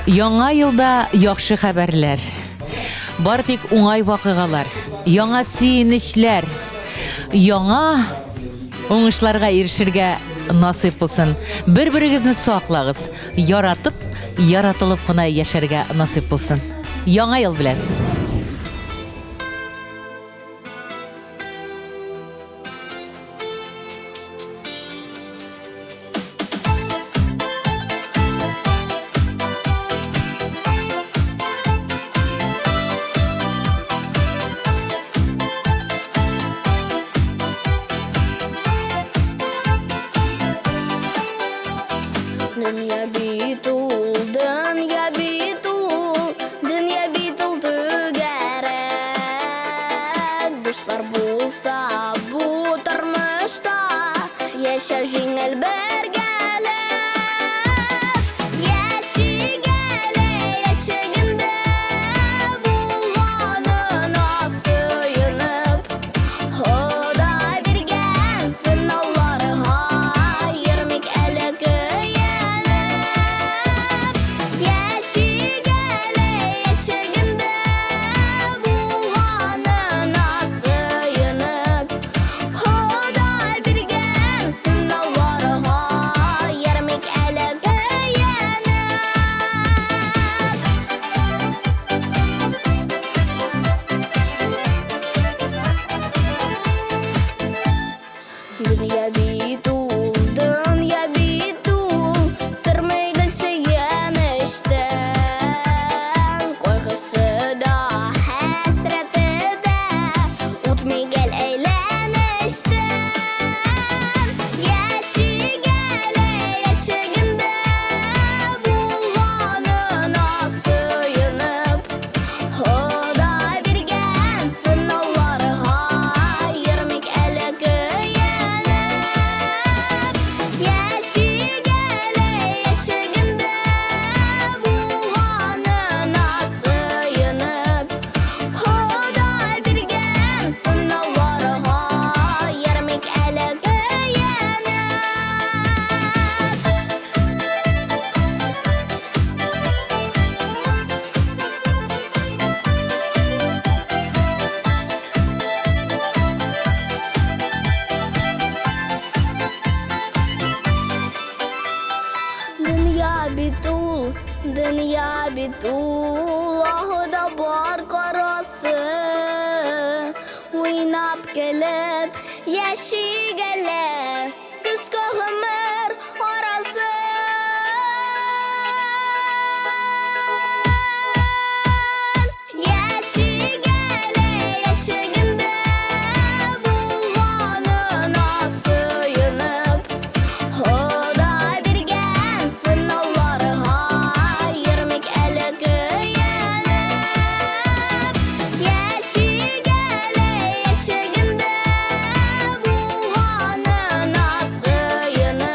Яңа елда яхшы хәбәрләр. Бар тик уңай вакыйгалар. Яңа сөенечләр. Яңа уңышларга ирешергә насыйп булсын. Бер-берегезне саклагыз. Яратып, яратылып кына яшәргә насыйп булсын. Яңа ел белән. Dünya bit ul, dünya bit ul, dünya bit ul tügerek. Dostlar bulsa bu tırmışta, yaşa jingel bergelek. Yaşigele yaşagında, bulganına suyunub. Huday bergen sınavlarına, yirmik elek Dünya bitul, dünya bitul, tırmaydı seyenişten. Koygusu da, hasreti de, utmay gel eğlenişten. Yaşı gele yaşagında, bulganına suyunub. Huday bergen sınavlarına, yirmik elek Yaşigele yaşagında, bulganına suyunub. Huday bergen sınavlarına, yirmik elek Dünya bitul, ahıda bar karası. Oynap gelip, yaşigele, küskü ömür arası. Yaşigele yaşagında, bulganına suyunub. Huday bergen sınavlarına, yirmik elek Yaşigele yaşagında, bulganına suyunub.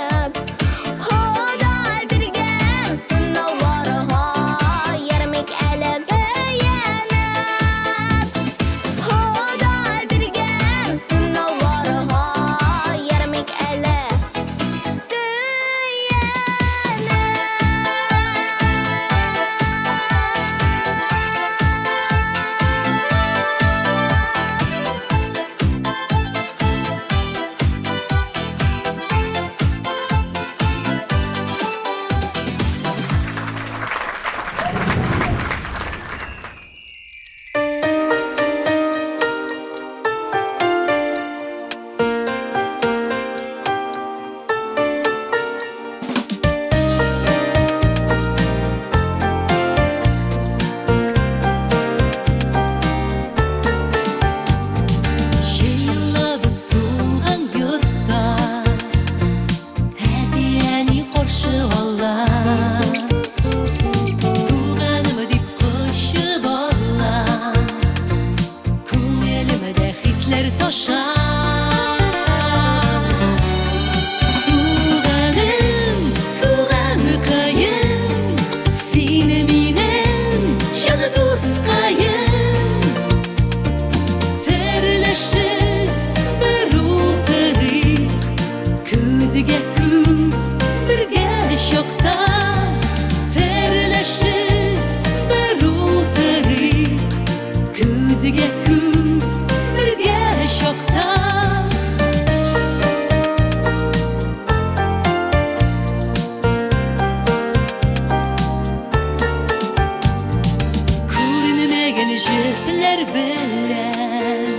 Кешеләр белән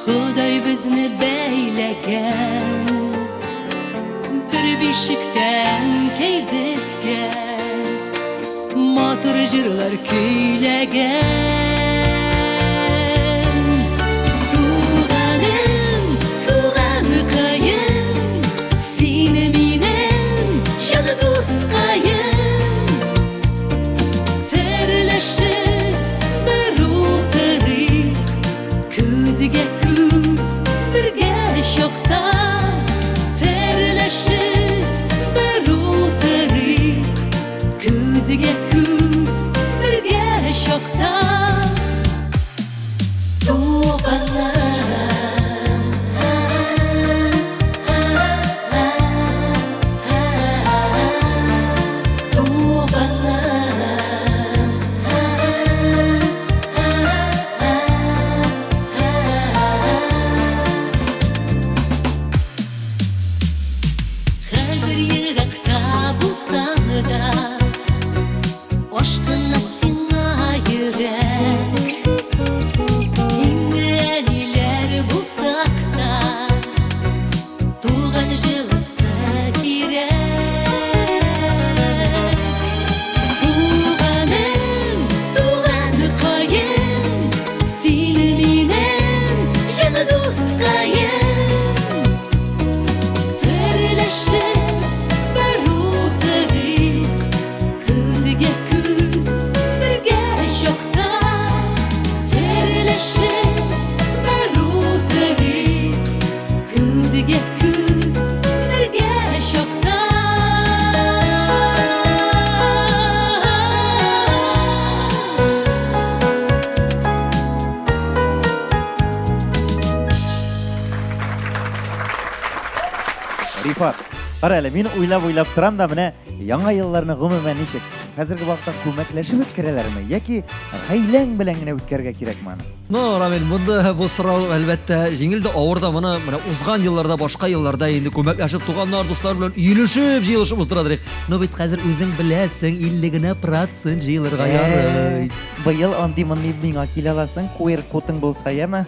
Ходай безне бәйләгән Бер бишектән кәйбезгән Матур җырлар көйләгән Туганым, туганыкаем Сине минем җаны дускаем Серләшеп бер утырыйк Күзгә күз бергә чакта Серләшеп бер утырыйк Күзгә күз бергә чакта Хәзер еракта булсаң да Ашкына сиңа йөрәк Инде әниләр булсак та Туган җылысы кирәк Туганым, туганыкаем Сине минем җаны дускаем Серләшеп бер утырыйк Күзгә күз бергә чакта Серләшеп бер утырыйк Күзгә күз бергә чакта Рифат, қара әле, мен уйлап тұрам да менә яңа елларны гомумән ничек? Хәзерге вакытта күмәкләшеп үткәрәләрме яки гаиләң белән генә үткәргә кирәкме аны? Ну, Рамил, монда бу сорау әлбәттә җиңел дә авыр да моны менә узган елларда, башка елларда инде күмәкләшеп туганнар, дуслар белән өйләшеп, җыелышып уздырадыр. Ну бит хәзер үзең беләсең, 50% җыелырга ярый. Быел андый-мондый миңа килә аласың, куер котың булса яме?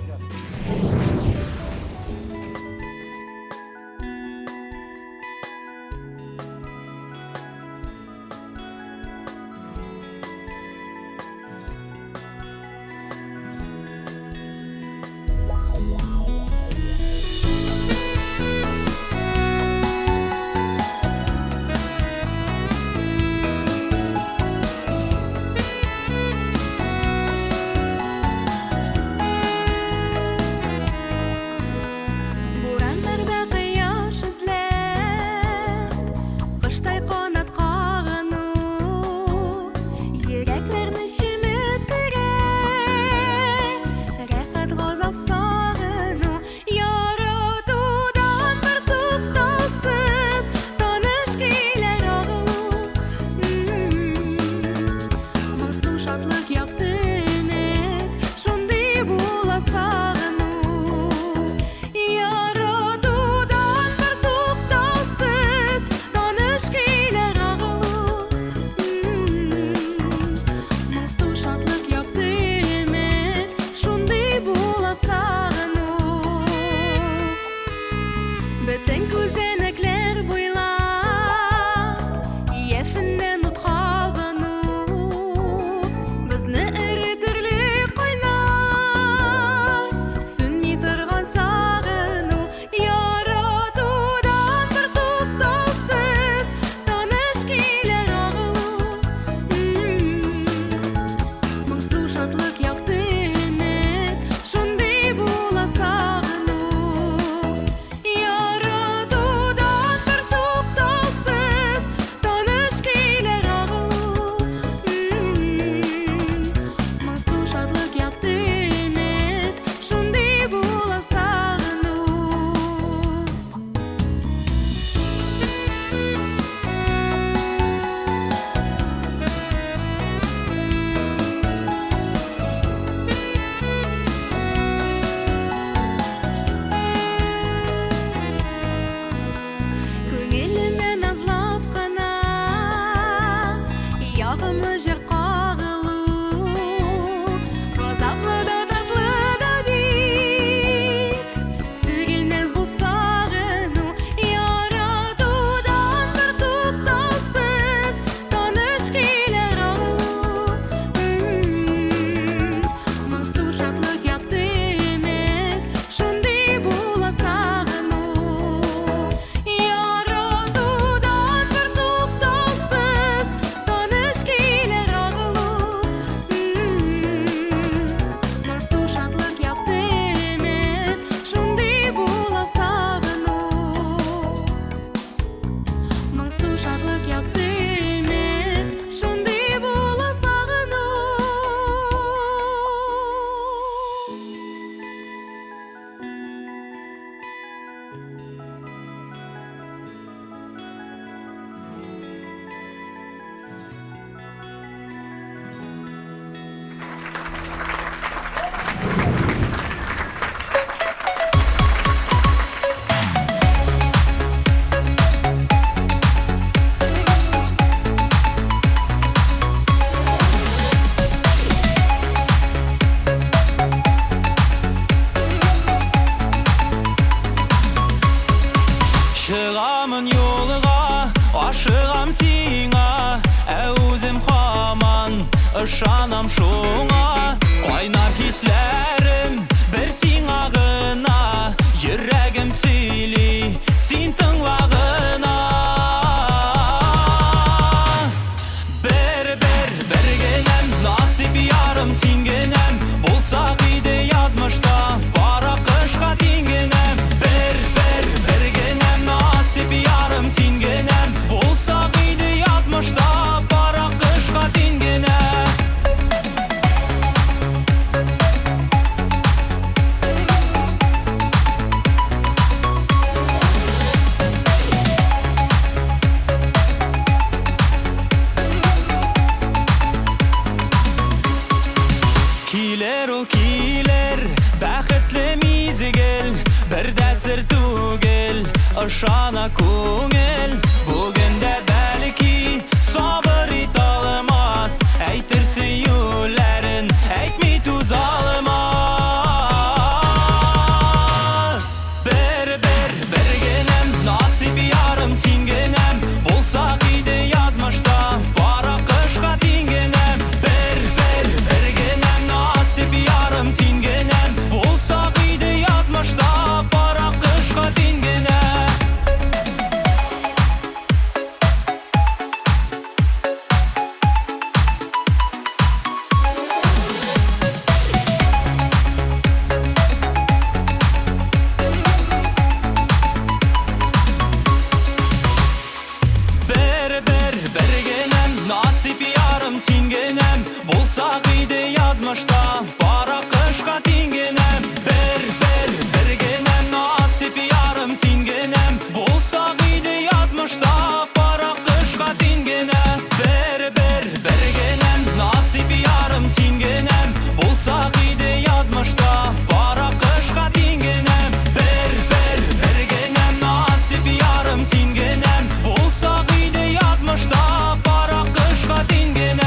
ышанам шуңа. Кайнар хисләрем бер сиңа гына, йөрәгем сөйли син тыңлагына. Бер генәм насип ярым син генәм, булсак иде язмышта бара кышка тиңгенәм. Бер генәм насип ярым син генәм, булсак иде язмышта бара кышка тиңгенәм. Килер, бәхетле мизгел, бер дә сер түгел, ышана күңел. Бүген дә бәлки сабыр ит алмас, әйтер сөюләрен әйтми түз алмас. Бер генәм насип ярым син генәм, булсак иде язмышта бара кышка тиңгенәм. Бер генәм насип ярым син генәм, булсак иде язмышта бара кышка тиңгенәм. Бер генәм насип ярым син генәм, булсак иде язмышта бара кышка тиңгенәм. Бер генәм насип ярым син генәм, булсак иде язмышта бара кышка тиңгенәм. Бер генәм насип ярым син генәм, булсак иде язмышта бара кышка тиңгенәм. Бер генәм насип ярым син генәм, булсак иде язмышта бара кышка тиңгенәм.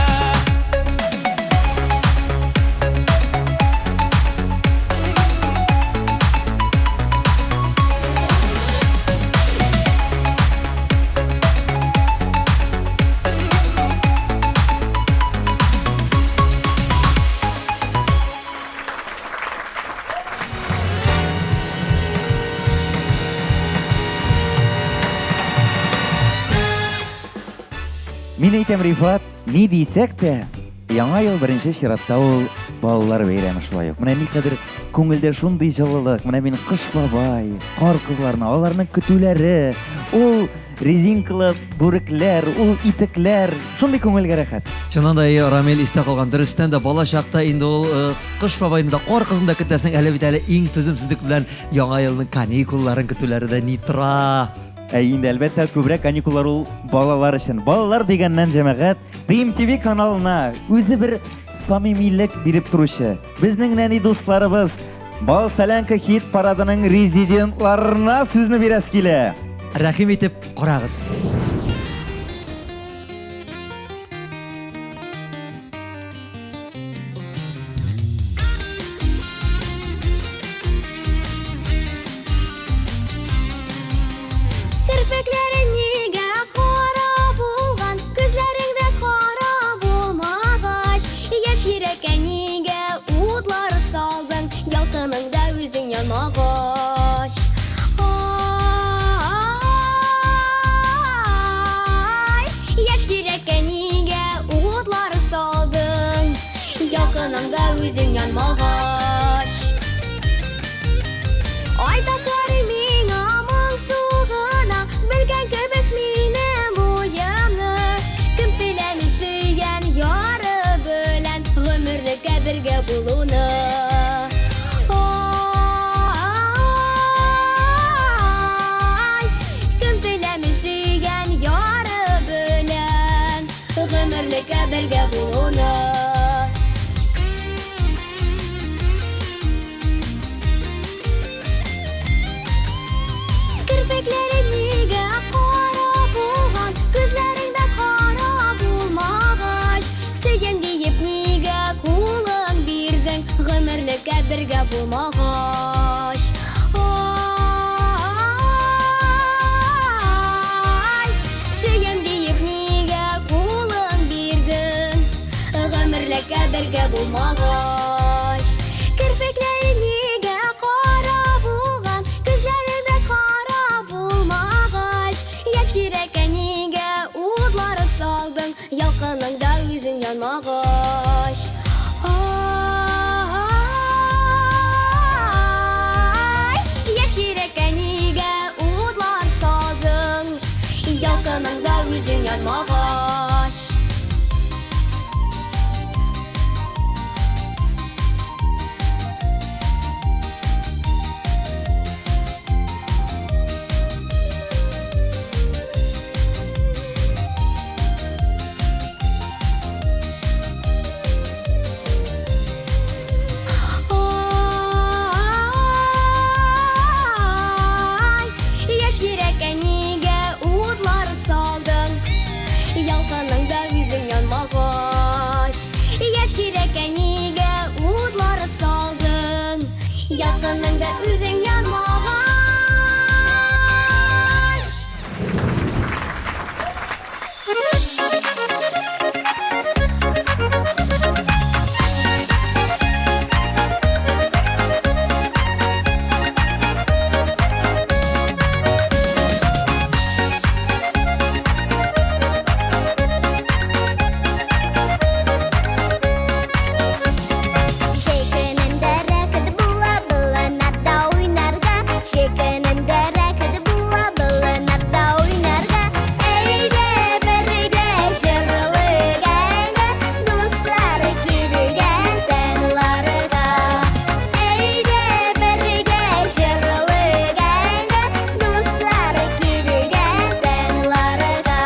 Мин әйтәм, Рифат, ни дисәк тә, яңа ел беренче чиратта ул балалар бәйрәме шулай ук. Менә никадәр күңелдә шундый җылылык, менә мин Кыш бабай, кар кызларына, аларның көтүләре, ул резинкалы бүрекләр, ул итекләр, шундый күңелгә рәхәт. Чыннан да Рамил истә калган. Дөрестән дә бала чакта инде ул Кыш бабайны да, кар кызын да көтәсең, әле бит әле иң түземсезлек белән яңа елның каникулларын көтүләре дә ни тора. Инде әлбәттә күбрәк каникуллар ул балалар өчен. Балалар дигәннән җәмәгать ТМТV каналына үзе бер самимилек биреп торучы. Безнең нәни дусларыбыз Бал Сәләнке хит парадының резидентларына сүзне бирәс килә. Рәхим итеп карагыз. Kirpiklerin nigə qara bulğan, gözlərində qara bulmağaç. Yaş yürəkə nigə udları saldın, yaltınında üzün yanmağaç. Yaş yürəkə nigə udları saldın, yaltınında üzün yanmağaç. Ayda karımın amın suğuna, bilgən köbük minem uyamı. Kim tilemi süygən yarı bölən, ömürlükə birgə bulunu. Kim tilemi süygən yarı bölən, ömürlükə birgə bulunu. Kirpiklerin nigə qara bulğan, gözlərində qara bulmağaç. Söyən deyib nigə qulun birdin, ömürlükə birgə bulmağaç. Söyən deyib nigə qulun birdin, ömürlükə birge bulmamış. Kirpikleri niye kara bulgan, gözleri de kara bulmamış. Yaş kireke niye udları saldın, yakınında yüzün yanmamış. Yaş kireke niye udlar saldın, yakınında yüzün yanmamış. Yaş kireke niye udları saldın, yalkanında yüzün yanmamış. Yaş kireke niye udları saldın, yakınında yüzün yanmamış. Şekenin derek bula bula nerede oynarga, şekenin derek bula bula nerede oynarga. Eyde birge şırlı genge, dostlar kilgen tenlarga. Eyde birge şırlı genge, dostlar kilgen tenlarga.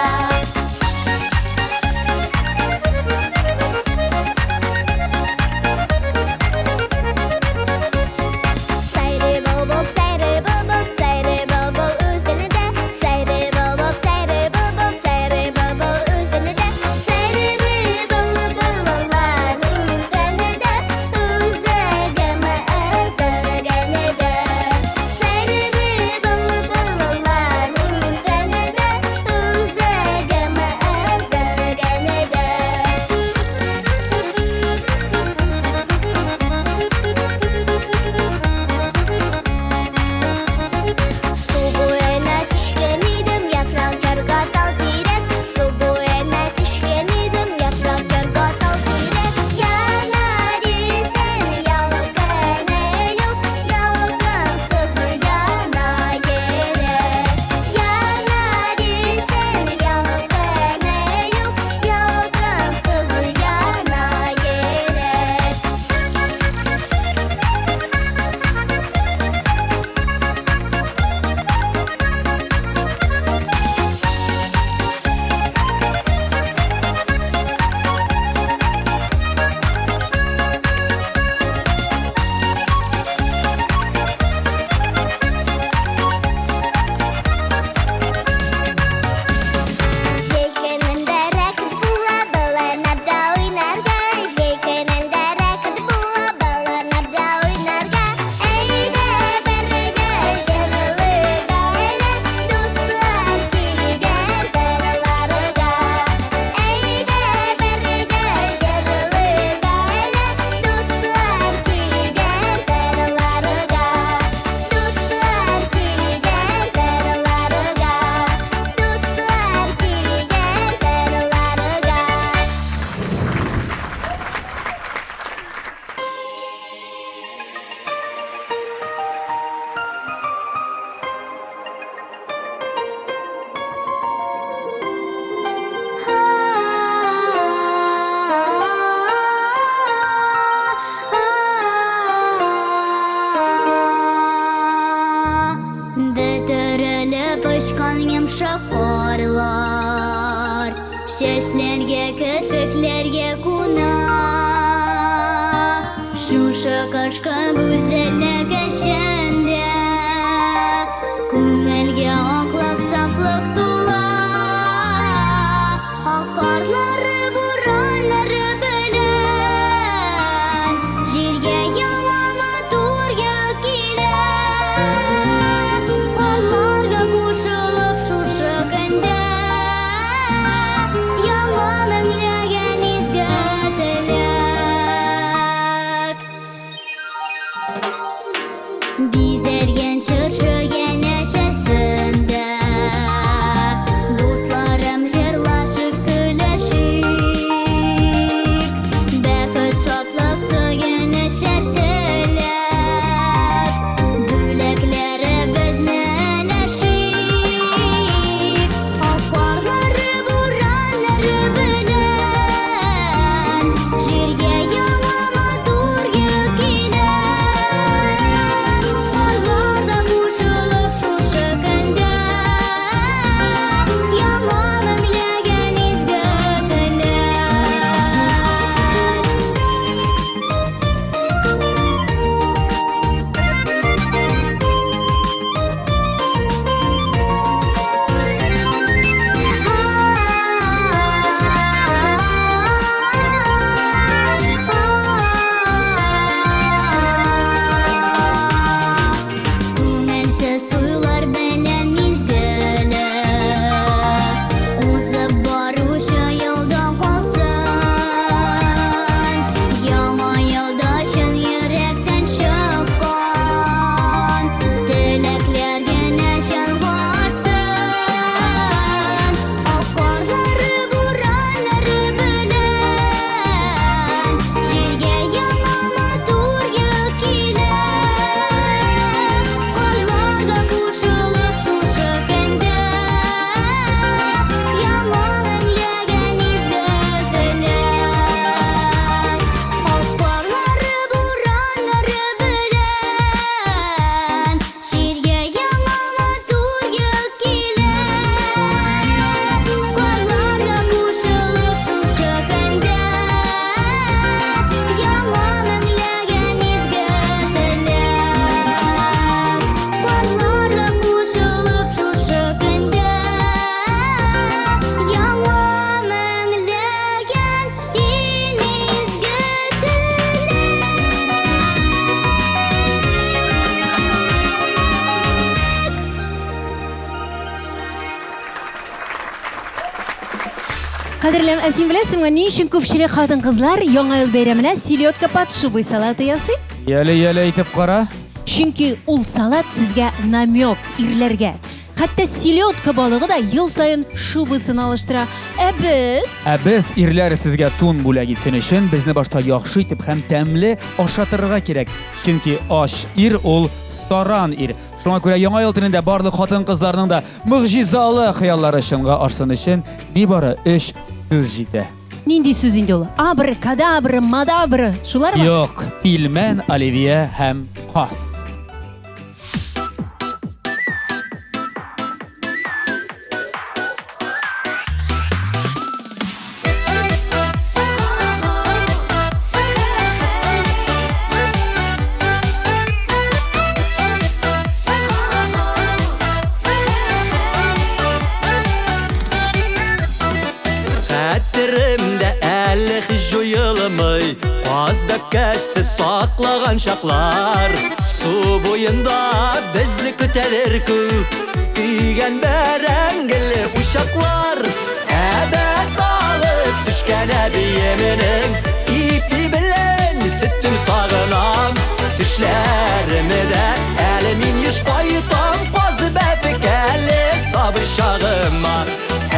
Sayri bul bul, sayri bul bul, sayri bul bul üzerinde. Sayri bul bul, sayri bul bul, sayri bul bul üzerinde. Sayri bul bullar üzerinde, üzerime özlerine de. Sayri bul bullar üzerinde, üzerime özlerine de. Su buena düşken idim, yaprak kargatal direk. Su buena düşken idim, yaprak kargatal direk. Yana desen yalgana yok, yalgansız yana gerek. Yana desen yalgana yok, yalgansız yana gerek. Şekenin derek bula bula nerede oynarga, şekenin derek bula bula nerede oynarga. Eyde birge şırlı genge, dostlar kilgen tenlarga. Eyde birge şırlı genge, dostlar kilgen tenlarga. Dostlar kilgen tenlarga. Dostlar kilgen tenlarga. Bitirilip uçkan yumuşak karlar, seslerge kirpiklerge kuna. Şuşa kaşka güzellik eşende, көңілге ақлық сафлық тула. Аққарлары буранлары білін, жерге ялама турге келі. Қарларға қошылып шушы күнде, ялма мінлеген изгі тілі. Кадерлем, син беләсеңме, ни өчен күпчелек хатын-кызлар Яңа ел бәйрәменә селедка под шубой салаты ясый? Яле әйтеп кара. Чөнки ул салат сезгә намек ирләргә. Хәтта селедка балыгы да ел сайын шубысын алыштыра. Без ирләр сезгә тун бүләк итсен өчен безне башта яхшы итеп һәм тәмле ашатырга кирәк. Чөнки аш ир ул саран ир. Шуңа күрә Яңа ел төнендә барлык хатын-кызларның да мөгъҗизалы хыяллары чынга ашсын өчен нибары 3 сүз җитә. Нинди сүз инде ул? Абр-кадабр, мадабр. Шулармы? Юк, пилмән, оливье һәм хас. Бәккәсе саклаған шаклар Су буенда безне көтәлер күп Тигән бәрәңгеле ушаклар Әбәт алып төшкән әбиеменең Ипи белән сөттен сагынам Төшләремә дә әле мин еш кайтам Казы бәфекәле сабыр чагыма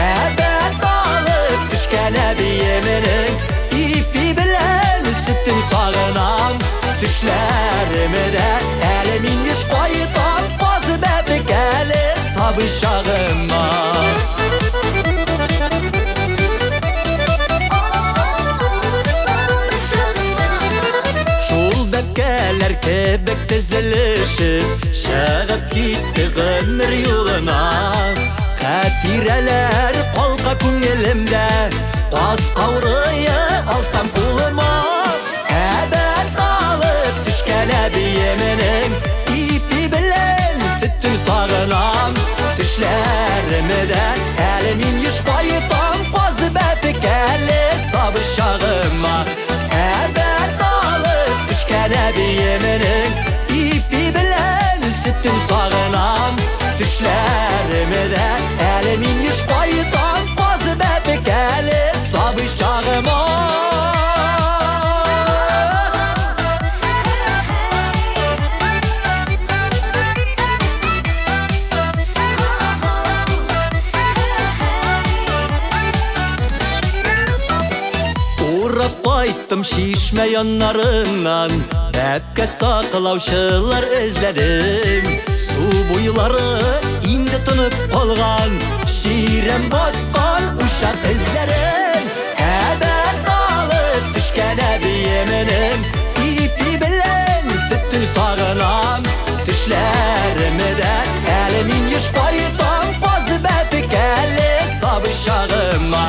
Әбәт алып төшкән әбиеменең Ипи белән sütten sağınam Düşlerime de elimin yüz kayıtam Bazı bebek eli sabır şağıma Şul bekkeler kebek tezilişi Şağıp gitti gönür yoluna Hatireler kolka küngelimde Taz kavrıyı alsam kuluma Əbiyemenin ipi bilen süttün sağınam Düşlerime de elimin yüz kayıtam Qazı bəfik əli sabır şağıma Əbət alıp düşkən əbiyemenin ipi bilen süttün sağınam Düşlerime de elimin yüz kayıtam Qazı bəfik əli sabır şağıma Qayıttım şişme yanlarından Bəbkə saqlauçılar özlədim Su boyları indi tınıb qalğan Şirəm basqan uşaq izlərim Əbət alıb düşkən əbiyemenin İpi bilən süttün sağınam Düşlərimi də əlimin yüz qayıtam Qazı bəfik əli sabır şağıma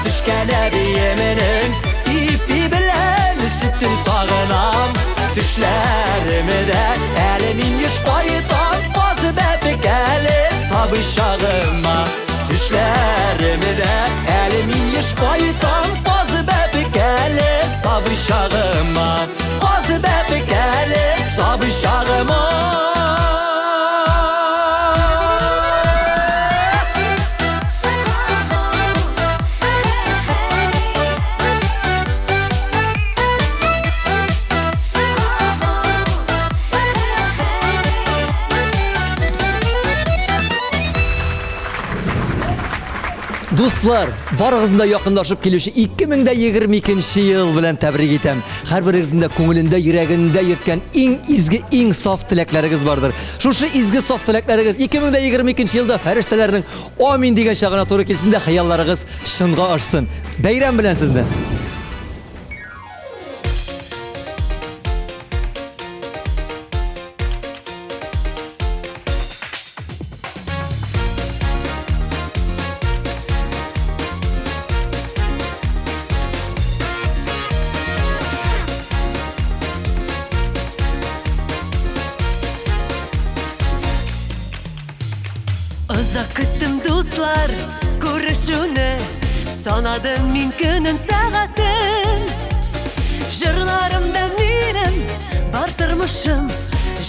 Düşkən əbiyemenin ipi bilən süttün sağınam Düşlərimi də əlimin yüz qayıtam Qazı bəfik əli sabır şağıma Düşlərimi də əlimin yüz qayıtam Qazı bəfik əli sabır şağıma Qazı bəfik əli sabır şağıma Dostlar, barыгызны да якынлашып килүче 2022 ел белән тәбрик итәм. Һәрберегезнең дә күңелендә, йөрәгендә йөрткән иң изге, иң саф теләкләрегез бардыр. Шушы изге саф теләкләрегез 2022 елда фәрештәләрнең амин дигән чагына туры килсен дә хыялларыгыз чынга ашсын. Бәйрәм белән сезне. Uzak küttüm dostlar, görüşünü Sanadım min günün saatin Jırlarımda benim bartırmışım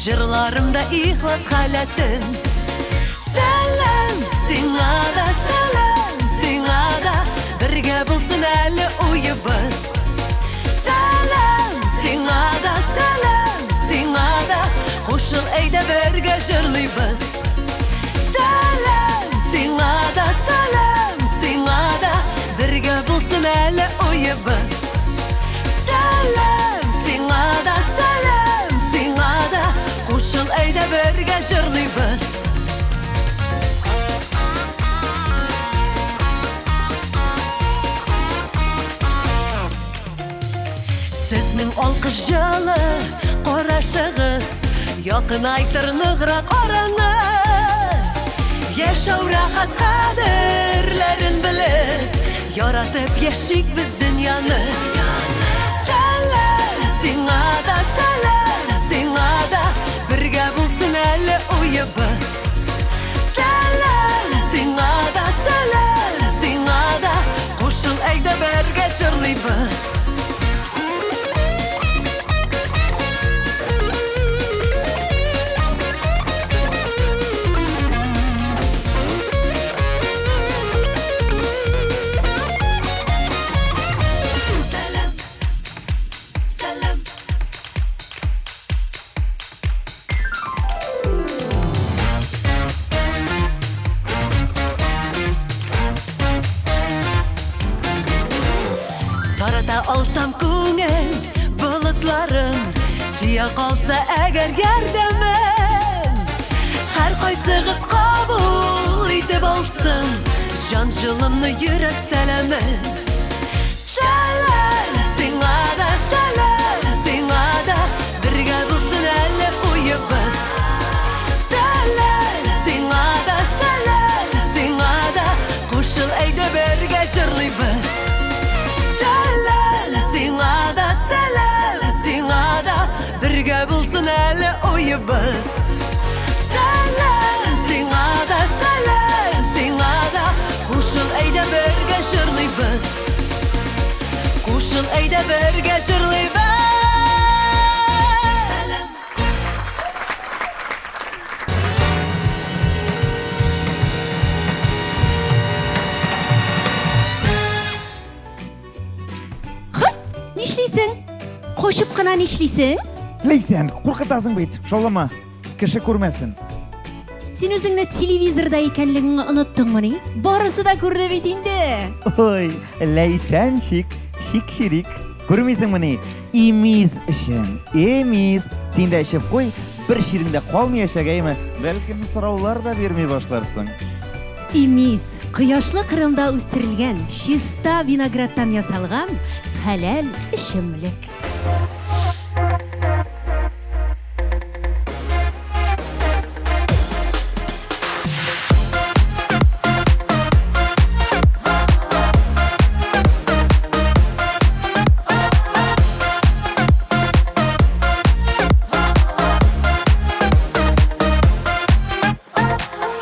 Jırlarımda ihlas halatim Selam, sana da selam bulsun әлі ойыбыз. Сәлем, сиңа да, сәлем, сиңа да, қошыл әйді бірге жырлайбыз. Сәлем, сиңа да, сәлем, сиңа да, бірге bulsun әлі ойыбыз. Сәлем, сиңа да, сәлем, сиңа да, қошыл әйді бірге жырлайбыз. Сезнең алкыш жылы карашыгыз якын айтыр ныграк араны. Яшәү рәхәт кадерләрен белеп, яратып яшик без дөньяны. Сәлем, сиңа да, сәлем, сиңа да, бергә булсын әле уебыз. Сәлем, сиңа да, сәлем, сиңа да, кушыл әйдә бергә җырлыйбыз. Alsam күңел bulutların, diye kalsa eğer yardımım, her kaysığız kabul edip alsın can жылымны yürek selamı. Selam, сиңа да, selam, сиңа да, birge bulsun әлі uyubuz. Selam, сиңа да, selam, сиңа да, koşul eyde birge жырлыйбыз. Сиңа да, сәлем, сиңа да, бірге булсын әлі ойыбыз. Сәлем, сиңа да, сәлем, сиңа да, қушыл әйді бірге жырлыйбыз. Қушыл әйді бірге жырлыйбыз. Нишлисең? Қошып қана нишлисең? Лейсен, қорқытасың бейт, жолыма, кіші көрмесін. Сен өзіңді телевизорда екенлігіңі ұныттың мұны? Барысы да көрді бейт енді. Ой, Лейсен шик-ширик. Көрмесің мұны? Еміз ішін, еміз. Сен де ішіп қой, бір ширіңде қалмай яшагайма, бәлкім сұраулар да бермей башларсың. Имис, құяшлы Қырымда өстірілген, чиста виноградтан ясалған халал ішімлік.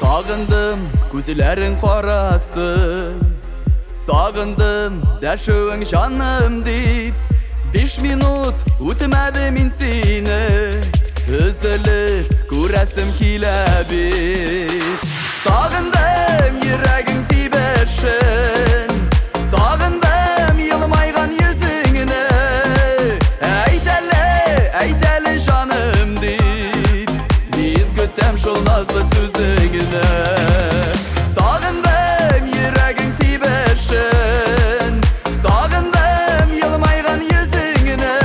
Sağındım gözlerin qarasın, sağındım dəşöğün canım deyip 5 minut ötmedi min seni, üzülüp göresim kile bir. Sağındım yüreğin tibeşin, sağındım yılmaygan yüzüngünü, eyteli canım deyip min götem şol nazlı sözüngünü. Sağındım yüreğin tibeşin, sağındım yılmaygan yüzüngünü,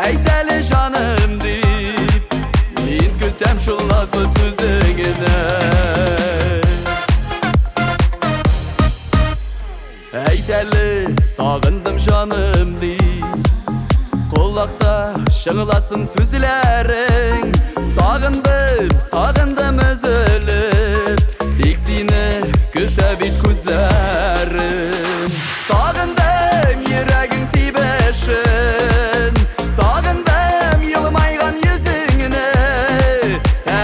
eyteli canım deyip min götem şol nazlı sözüngünü. Eyteli sağındım canım deyip kulakta şığılasın sözlerin. Sağındım özülüp tek seni küte bit gözlerim. Sağındım yüreğin tibeşin, sağındım yılmaygan yüzüngünü,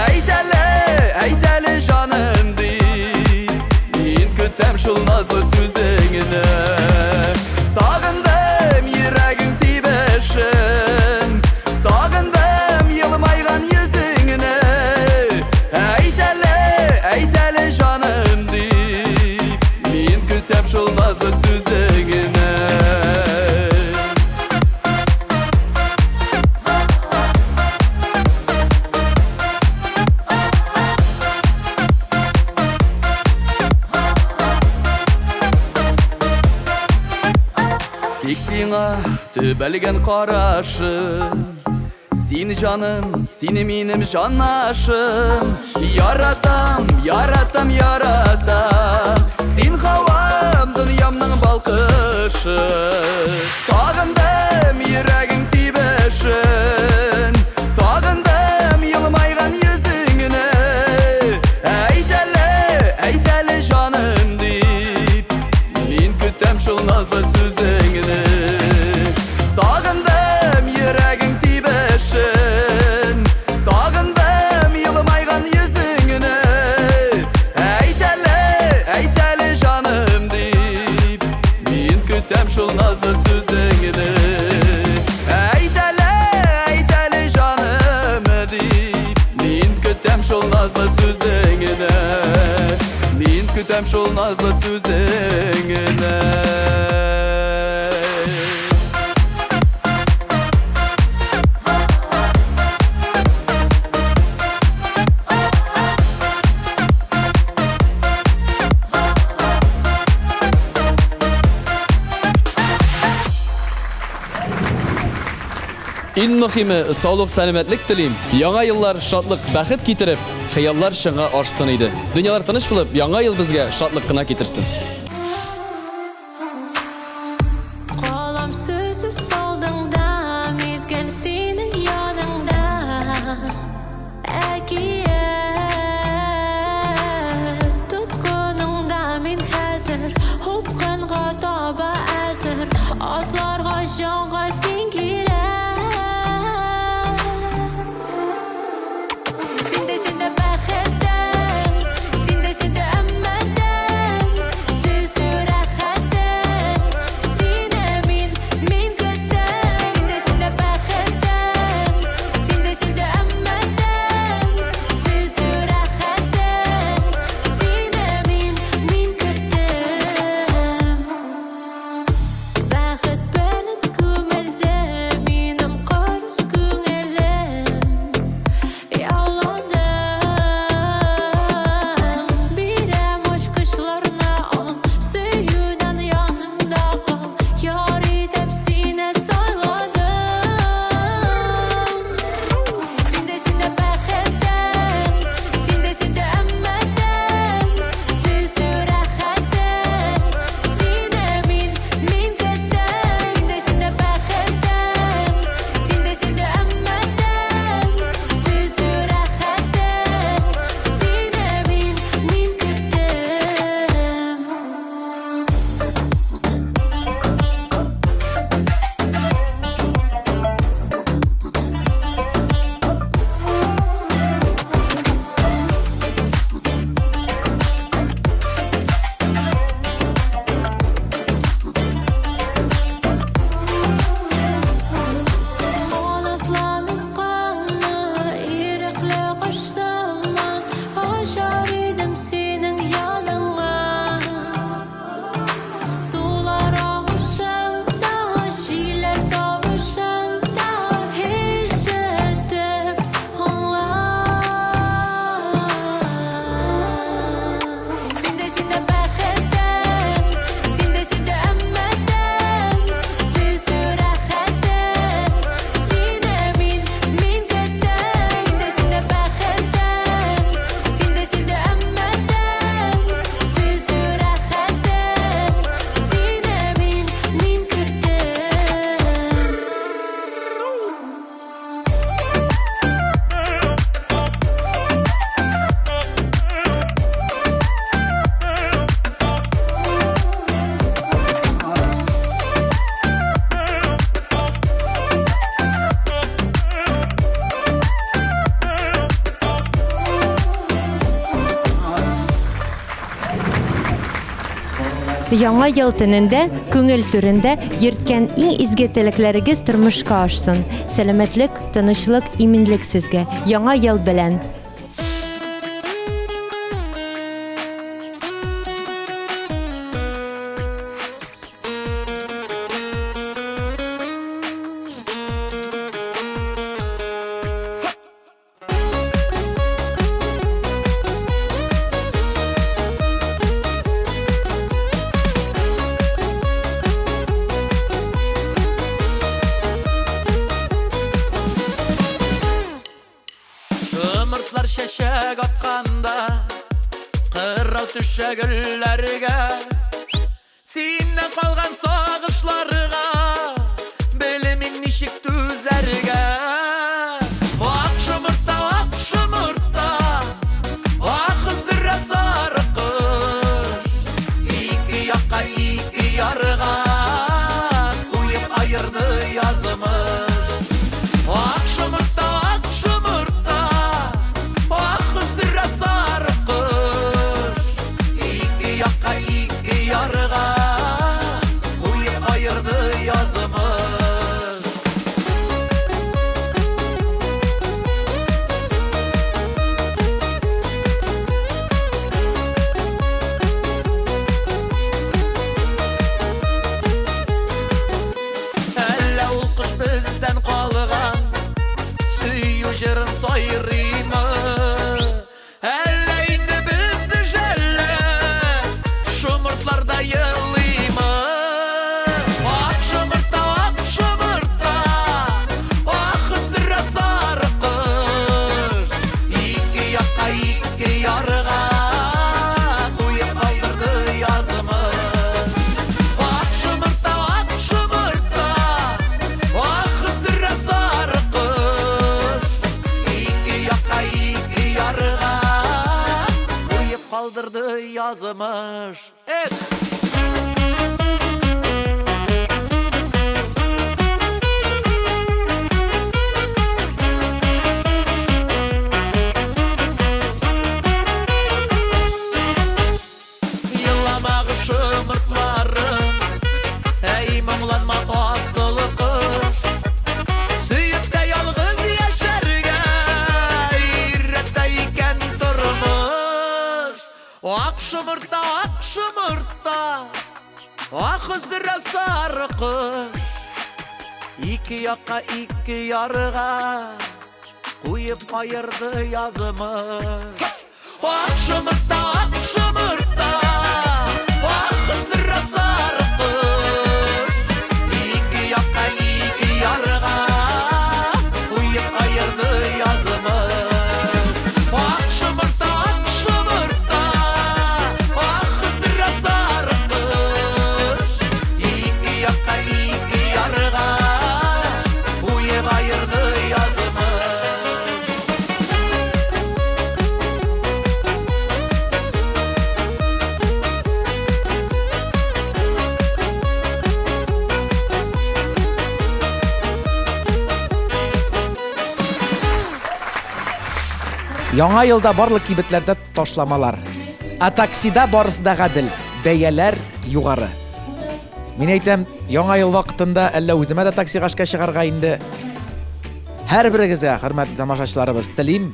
eyteli canım deyip min kütem şol nazlı sözüngünü. Sağındım yüreğin tibeşin, sağındım yılmaygan yüzüngünü, eyteli canım deyip min kütem şol şol nazlı sözüngene. Tek sina töbelgen qarashım, seni canım, seni benim cannaşım. Yaratam, yaratam, yaratam, sen havam dünyamның balqışı. Sağındım yüreğin tibişin, sağındım yılmaygan yüzüngüne. Eytele canım deyip, men kütem şol nazlı sözüngüne. Sağındım yüreğin tibişin, sağındım yılmaygan yüzüngüne. Eytele canım deyip, men kütem şol nazlı sözüngüne. Eytele canım deyip, men kütem şol nazlı sözüngüne. Men kütem şol nazlı sözüngüne. En mühimi sağlık selametlik dileyim. Яңа yıllar şatlık, бәхет getirip, hayallar şыңа aşsın idi. Dünyalar tanış bulup, яңа yıl bizge şatlık kına getirsin. Qalam sözü soldingda, mezgil sening yoningda. Әкият tutquningda men hazır, hubqinga toba azir, otlarga jonga sen kerak. Sende baxtdan, sende ammadan, sözü rahatdan, seni men kutdim. Sende baxtdan, sende ammadan, sözü rahatdan, seni men kutdim. Baxt bilan ko'mildi menim qorus ko'nglim. Yalandan birem oşkışlarına alın, söyüden yanımda kal. Yar edip seni sayladım. Sende baxtdan, sende ammadan, sözü rahatdan, seni men kutdim. Sende baxtdan, sende ammadan, sözü rahatdan, seni men Qanatlaning qanlı, iriqli qushsingma, oshar edim sening yoningga. Sular og'ushingda, shilar tovushingda, eshitib angla. Sende baxtdan, sende ammadan, sözü rahatdan, seni men kutdim. Sende baxtdan, sende ammadan, sözü rahatdan, seni men kutdim. Яңа ел төнендә, күңел түрендә йөрткән иң изге теләкләрегез тормышка ашсын. Сәламәтлек, тынычлык, иминлек сезгә. Яңа ел белән. düşe güllerge Sinne kalgan sağışlarga Bilimin nişik düzerge Akşımırta Akızdırra sarı kış İki yaka iki yarga Kuyup ayırdı yazımız Akşımırta Akızdırra sarı kış İki yaka iki yarga Kuyup ayırdı yazımız Әллә ул кыш бездән калган Сөю җырын сайрыймы Әллә инде безне жәлләп Шомыртларда йылыймы Ак шомырта Акыздыра сары кыш Ике якка ике ярга Куеп калдырды язымыз Ак шомырта Акыздыра сары кыш Ике якка ике ярга Куеп калдырды язымыз Yılamagı şımırtlarım Ey muңlanma asılı kış Süyüp de yalğız yaşarga İrretте iken turmuş Ak şımırta Akızdırra sarı kış İki yakka iki yarga Kuyup ayırdı yazımız Ak şımırta Akızdırra sarı kış İki yakka iki yarga Kuyup ayırdı yazımız Ak şımırta Akızdırra sarı kış İki yakka iki yarga Kuyup ayırdı yazımız Яңа елда барлык кибетләрдә ташламалар. Ә таксида барысы да гадел, бәяләр югары. Мин әйтәм, яңа ел вакытында әллә үземә дә таксига эшкә чыгарга инде. Һәр берегезгә, хөрмәтле тамашачыларыбыз, телим,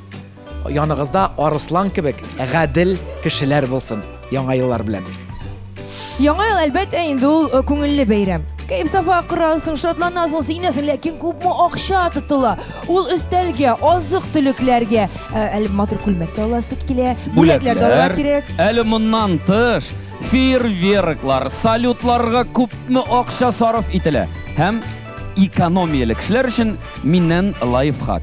яныгызда арыслан кебек гадел кешеләр булсын яңа еллар белән. Яңа ел әлбәттә инде ул күңелле бәйрәм. Кайып сафа кырасың, шатланасың, сөйнәсең, ләкин күпме акча тотыла. Ул өстәлгә, азык-төлекләргә, әле матур күлмәккә аласы килә, бүләкләр дә алырга кирәк. Әле моннан тыш фейерверклар, салютларга күпме акча сарыф ителә. Һәм экономияле кешеләр өчен миннән лайфхак.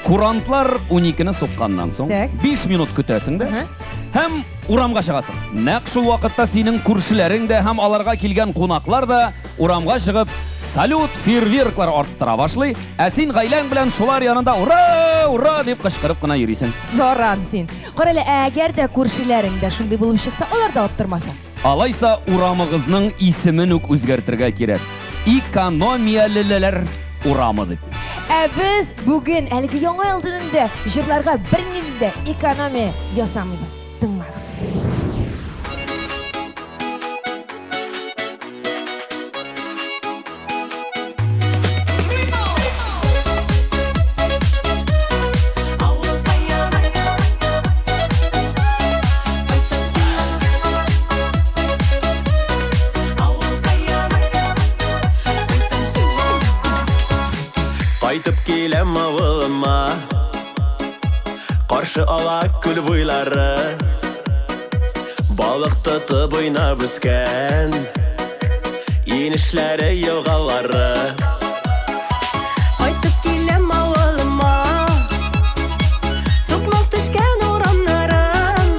Курантлар 12-не сукканнан соң 5 минут көтәсең дә. Һәм урамга чыгасың. Нәкъ шул вакытта синең күршеләрең дә һәм аларга килгән кунаклар да урамга чыгып салют, фейерверклар арттыра башлый. Ә син гаиләң белән шулар янында ура, ура дип кычкырып кына йөрисең. Заран син. Кара әле, әгәр дә күршеләрең дә шундый булып чыкса, алар да аттырмаса. Алайса урамыгызның исемен үк үзгәртергә кирәк. Экономиялеләр урамы дип. Ә без бүген әлеге яңа ел төнендә җырларга бернинди дә экономия ясамыйбыз. Тыңлагыз. Кайтып киләм авылыма, каршы ала күл буйлары, балык тотып уйнап үскән, инешләре елгалары. Кайтып киләм авылыма, сукмак төшкән урамнарым,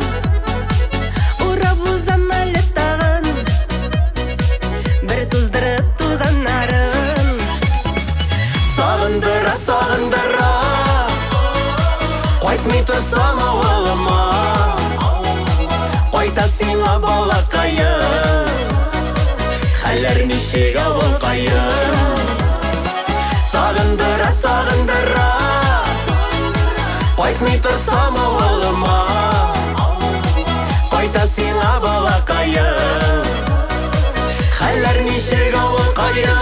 торсам авылыма, кайта сиңа балакайым, хәлләр ничек авылкайым. Сагындыра, сагындыра, кайтмый торсам авылыма, кайта сиңа балакайым, хәлләр ничек авылкайым.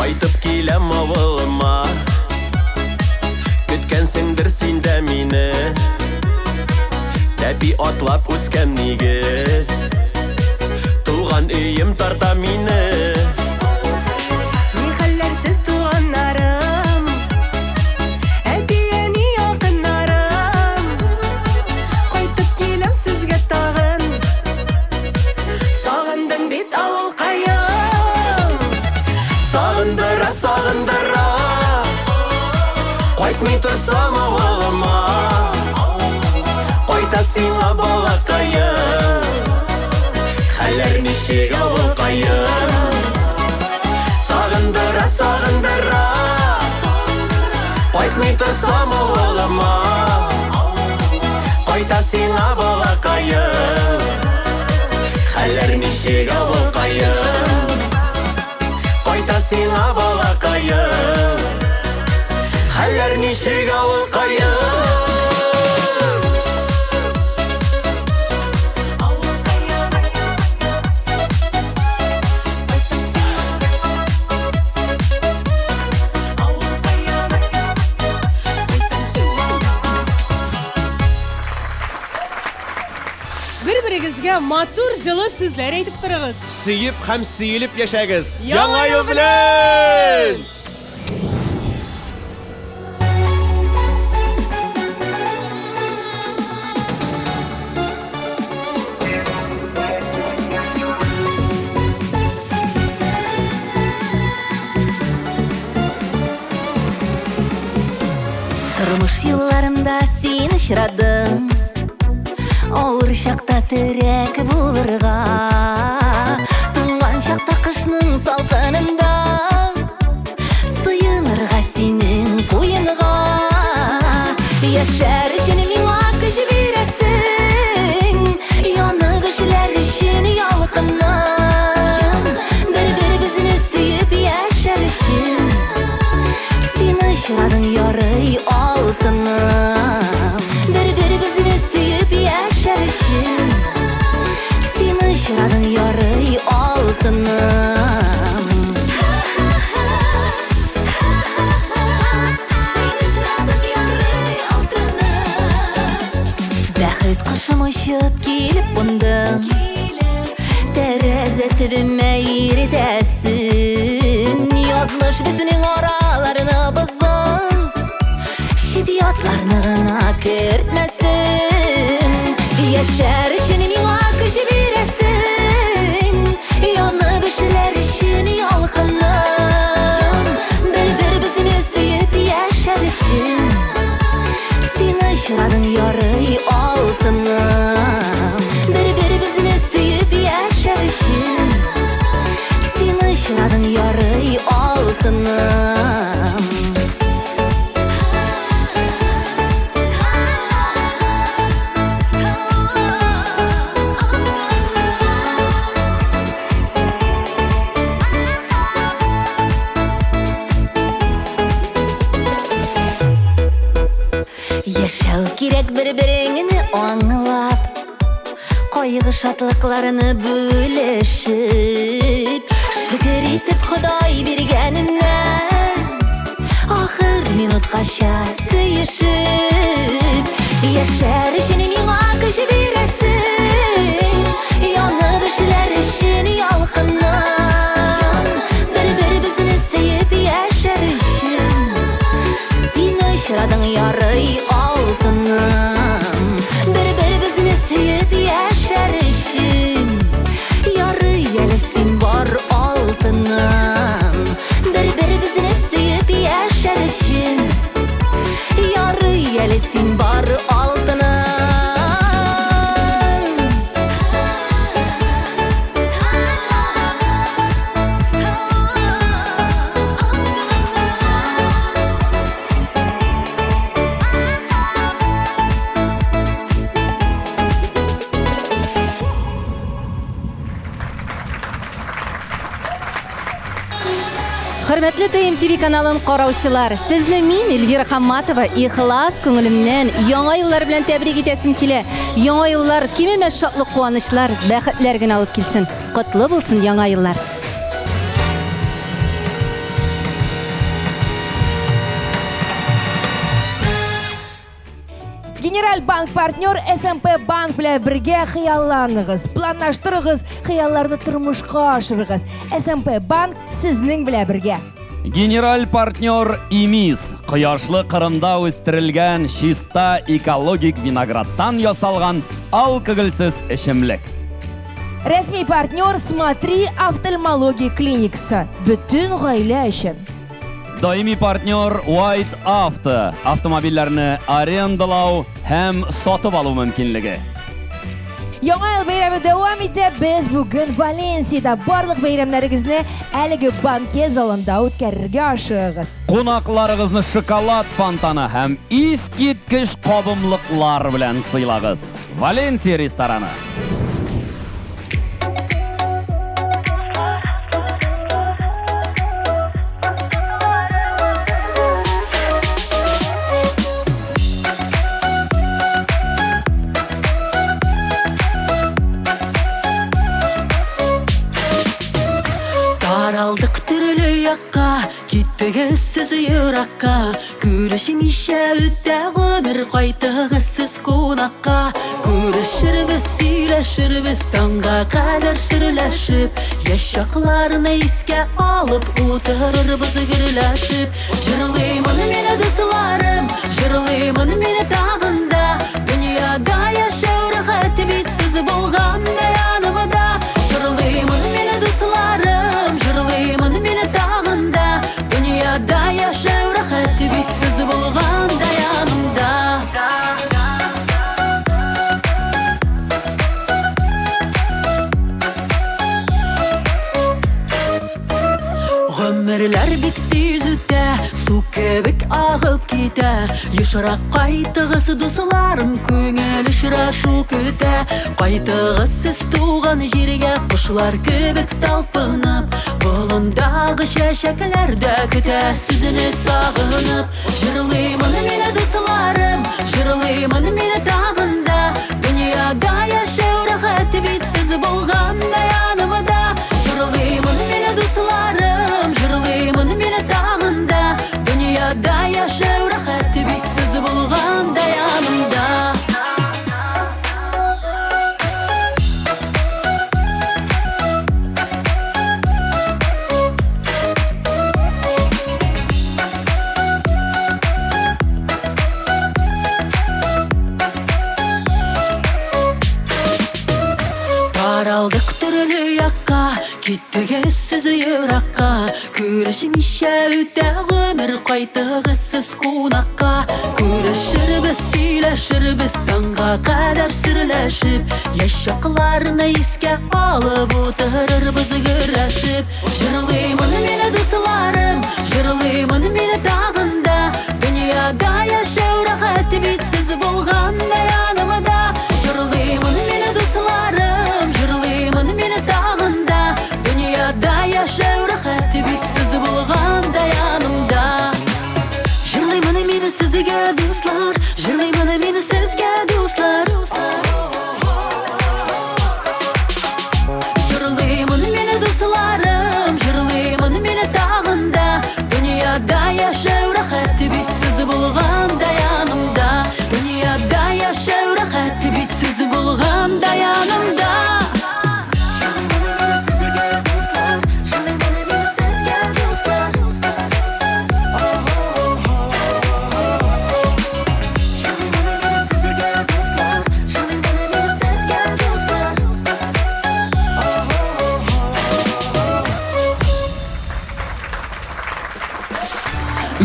Кайтып киләм авылыма, көткәнсеңдер син дә мине, тәпи атлап үскән нигез, туган өем тарта мине. Ни хәлләрсез туганнарым, әти-әни якыннарым, кайтып киләм сезгә тагын, сагындым бит авылкайым. Сагындыра, сагындыра, кайтмый торсам авылыма, кайта сиңа балакайым, хәлләр ничек авылкайым. Сагындыра, сагындыра, кайтмый торсам авылыма, кайта сиңа балакайым, хәлләр ничек авылкайым. Кайта сиңа балакайым, хәлләр ничек авылкайым. Бір-бірігізге матур жылы сүзләр әйтеп торыгыз. Сөйіп һәм сөйіліп яшәгіз. Яңа ел белән! Тормыш елларымда син очрадым, авыр чакта терәк булырга, туңган чакта кышның салкынында, сыенырга синең куенга. Яшәр өчен миңа көч бирәсең, янып эшләр өчен ялкынным, бер-беребезне сөеп яшәр өчен, син очрадың ярый алтыным, бер-беребезне сөеп яшәр өчен, син очрадың ярый алтыным. Бәхет кошым очып килеп кундың, тәрәзә төбемә иретәсен, язмыш безнең араларны бозып, шидиятларны гына кертмәсен. Яшәр өчен миңа көч бирәсең, янып эшләр өчен ялкынным, бер-беребезне сөеп яшәр өчен, син очрадың ярый алтыным, бер-беребезне сөеп яшәр өчен, син очрадың ярый алтыным. Яшәү кирәк бер-береңне аңлап, кайгы шатлыкларны бүлешеп, шөкер итеп Ходай биргәненә, ахыр минуткача сөешеп. Яшәр өчен миңа көч бирәсең, янып эшләр өчен ялкынным, бер-беребезне сөеп яшәр өчен, син очрадың ярый алтыным, бер-беребезне сөеп яшәр өчен, ярый әле син бар алтыным, бер-беребезне сөеп яшәр өчен, ярый әле син Hürmetli TMTV kanalın qaraучылар, sizni min Elvira Hammatova ihlas көңелемнән яңа еллар белән тәбрик итәсем килә. Яңа еллар кимемә шатлык, куанычлар, бәхетләр генә алып килсен. Котлы булсын яңа еллар. Генераль банк партнер СМП банк белән бергә хыялланыгыз, планлаштырыгыз, хыялларны тормышка ашырыгыз. СМП банк сезнең белән бергә. Генераль партнер ИМИС, кояшлы Кырымда үстерелгән чиста экологик виноградтан ясалган алкогольсез эчемлек. Рәсми партнер Смотри офтальмология клиникасы. Бүтән гаилә өчен. Даими партнер White Auto, автомобильләрне арендалау һәм сатып алу мөмкинлеге. Яңа ел бәйрәме дәвам итә. Без бүген Валенсиядә барлык бәйрәмнәрегезне әлеге банкет залында үткәрергә ашыгыз. Кунакларыгызны шоколад фонтаны һәм искиткеч кабымлыклар белән сыйлагыз. Валенсия рестораны. Таралдык төрле якка, киттегез сез еракка. Күрешмичә үтә гомер, кайтыгыз сез кунакка. Күрешербез, сөйләшербез, таңга кадәр сөрләшеп. Яшь чакларны искә алып утырырбыз гөрләшеп. Җырлыймын мине дусларым, җырлыймын мине тагында. Дөньяда яшәү рәхәт бит сез булганда янымда. Җырлыймын мине дусларым, җырлыймын мине тагында. Дөньяда яшәү рәхәт бит сез булганда янымда. Гомерләр бик тиз үтә, су кебек агып китә. Ешрак кайтыгыз дусларым, күңел очрашу көтә. Кайтыгыз сез туган җиргә, кошлар кебек талпынып. Болындагы чәчәкләрдә көтә сезне сагынып. Җырлыймын мине дусларым, җырлыймын мине тагында. Дөньяда яшәү рәхәт бит сез булганда янымда. Җырлыймын мине дусларым, җырлыймын мине тагында. Дөньяда яшәү рәхәт бит сез булганда янымда. Таралдык төрле якка, киттегез сез еракка. Күрешмичә үтә гомер, кайтыгыз сез кунакка. Күрешербез, сөйләшербез, таңга кадәр сөрләшеп. Яшь чакларны искә алып утырырбыз гөрләшеп. Җырлыймын мине дусларым, җырлыймын мине тагында. Дөньяда яшәү рәхәт бит сез булганда янымда. Җырлыймын мине дусларым, җырлыймын мине тагында. Дөньяда яшәү рәхәт бит сез булганда янымда. Җырлыймын мине сезгә дуслар, җырлыймын мине сезгә дуслар. Җырлыймын мине дусларым, җырлыймын мине тагында. Дөньяда яшәү рәхәт бит сез булганда янымда. Дөньяда яшәү рәхәт бит сез булганда янымда.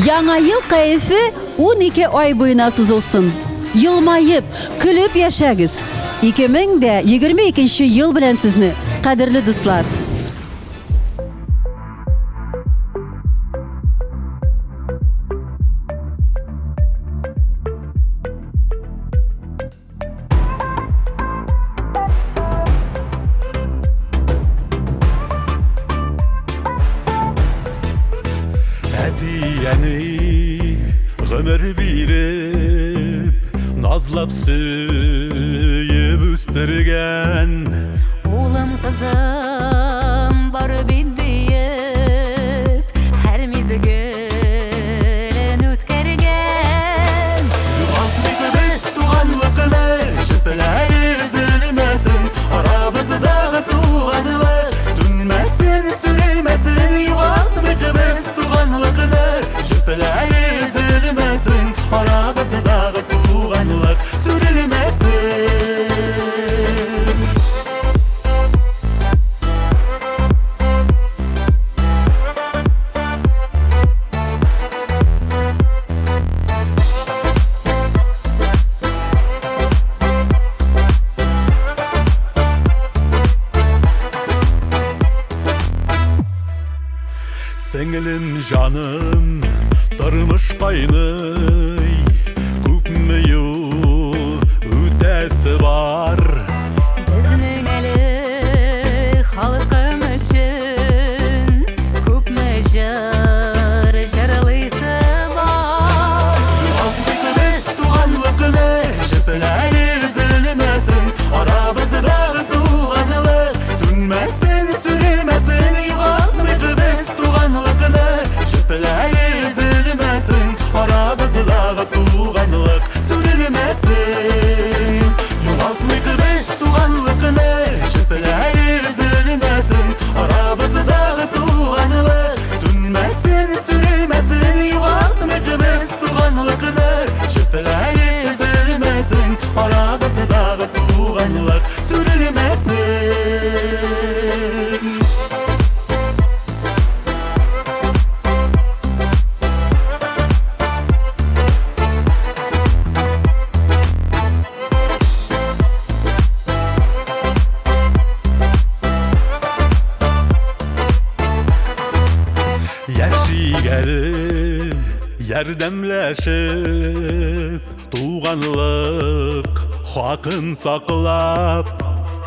Яңа ел кайфы 12 ай буена сузылсын. Йылмайып, көлеп яшәгез. 2022 ел белән сезне, кадерле дуслар. Asiye'ni ömür birip nazlap süyüp üstürgen Улым кызым бары бит диеп һәр мизгелен үткәргән Югалтмыйбыз туганлыкны шөпеләр өзелмәсен арабыздағы туганлык сүнмәсен сүрелмәсен югалтмыйбыз туганлыкны шөпеләр өзелмәсен арабыздағы туганлык сүрелмәсен Senglim canım darmış kaynay Күпме yıl ötesi var Безнең әле халкым өчен күпме җыр җырлыйсы бар Югалтмыйбыз туганлыкны шөпеләр өзелмәсен арабыздағы туганлык сүнмәсен сүрелмәсен югалтмыйбыз туганлыкны шөпеләр өзелмәсен арабыздағы туганлык сүрелмәсен югалтмыйбыз туганлыкны шөпеләр өзелмәсен арабыздағы туганлык сүнмәсен сүрелмәсен югалтмыйбыз туганлыкны шөпеләр өзелмәсен арабыздағы туганлык сүрелмәсен Яшигәле ярдәмләшеп туганлык хакын саклап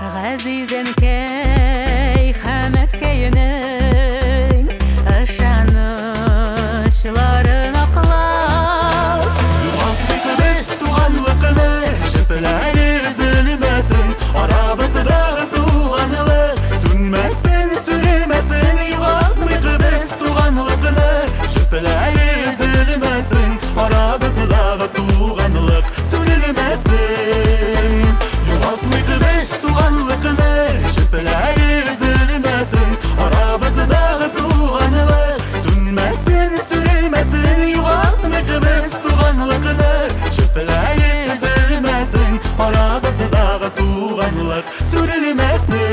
Газизенкәй Хәмәткәйнең ышанычларын аклап Югалтмыйбыз туганлыкны шөпеләр өзелмәсен арабыздағы туганлык сүнмәсен сүрелмәсен югалтмыйбыз туганлыкны шөпеләр өзелмәсен арабыздағы туганлык сүрелмәсен югалтмыйбыз туганлыкны шөпеләр өзелмәсен арабыздағы туганлык сүнмәсен сүрелмәсен югалтмыйбыз туганлыкны шөпеләр өзелмәсен арабыздағы туганлык сүрелмәсен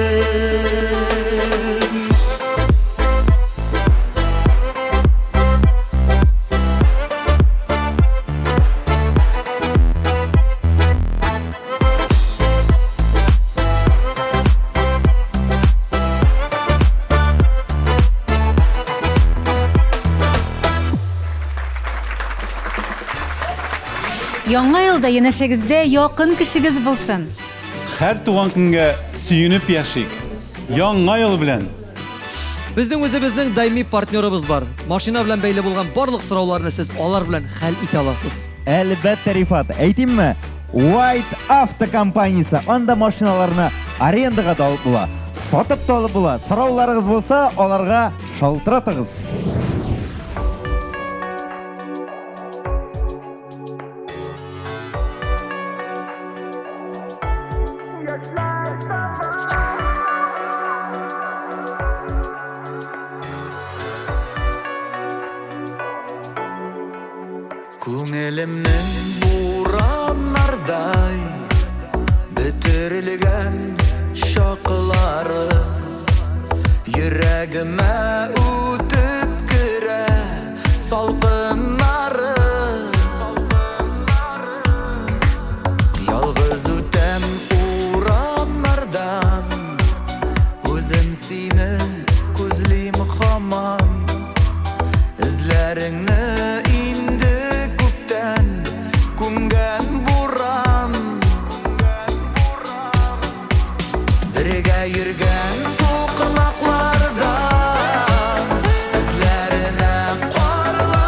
Яңа елда янәшәгездә якын кешегез булсын. Һәр туган көнгә сөенеп яшик. Яңа ел белән. Безнең үзебезнең даими партнерыбыз бар. Машина белән бәйле булган барлык сорауларны сез алар белән хәл итә аласыз. Әлбәттә, Рифат, әйтимме? White Auto компаниясе анда машиналарны арендага да алып була. Сатып та алып була. Сорауларыгыз булса, аларга шалтыратыгыз. Күңелемнең бураннардай бөтерелгән шакылары йөрәгемә үтеп керә салкыннары ялгыз үтәм урамнардан үзем сине күзлим һаман эзләреңне күмгән буран Бергә йөргән сукмакларда эзләренә карлар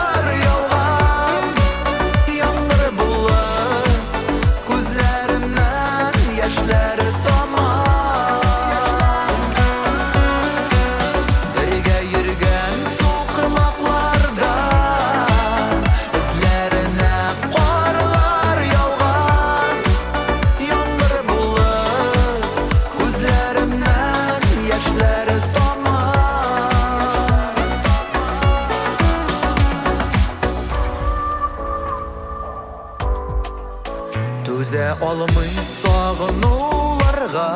almay sağınularga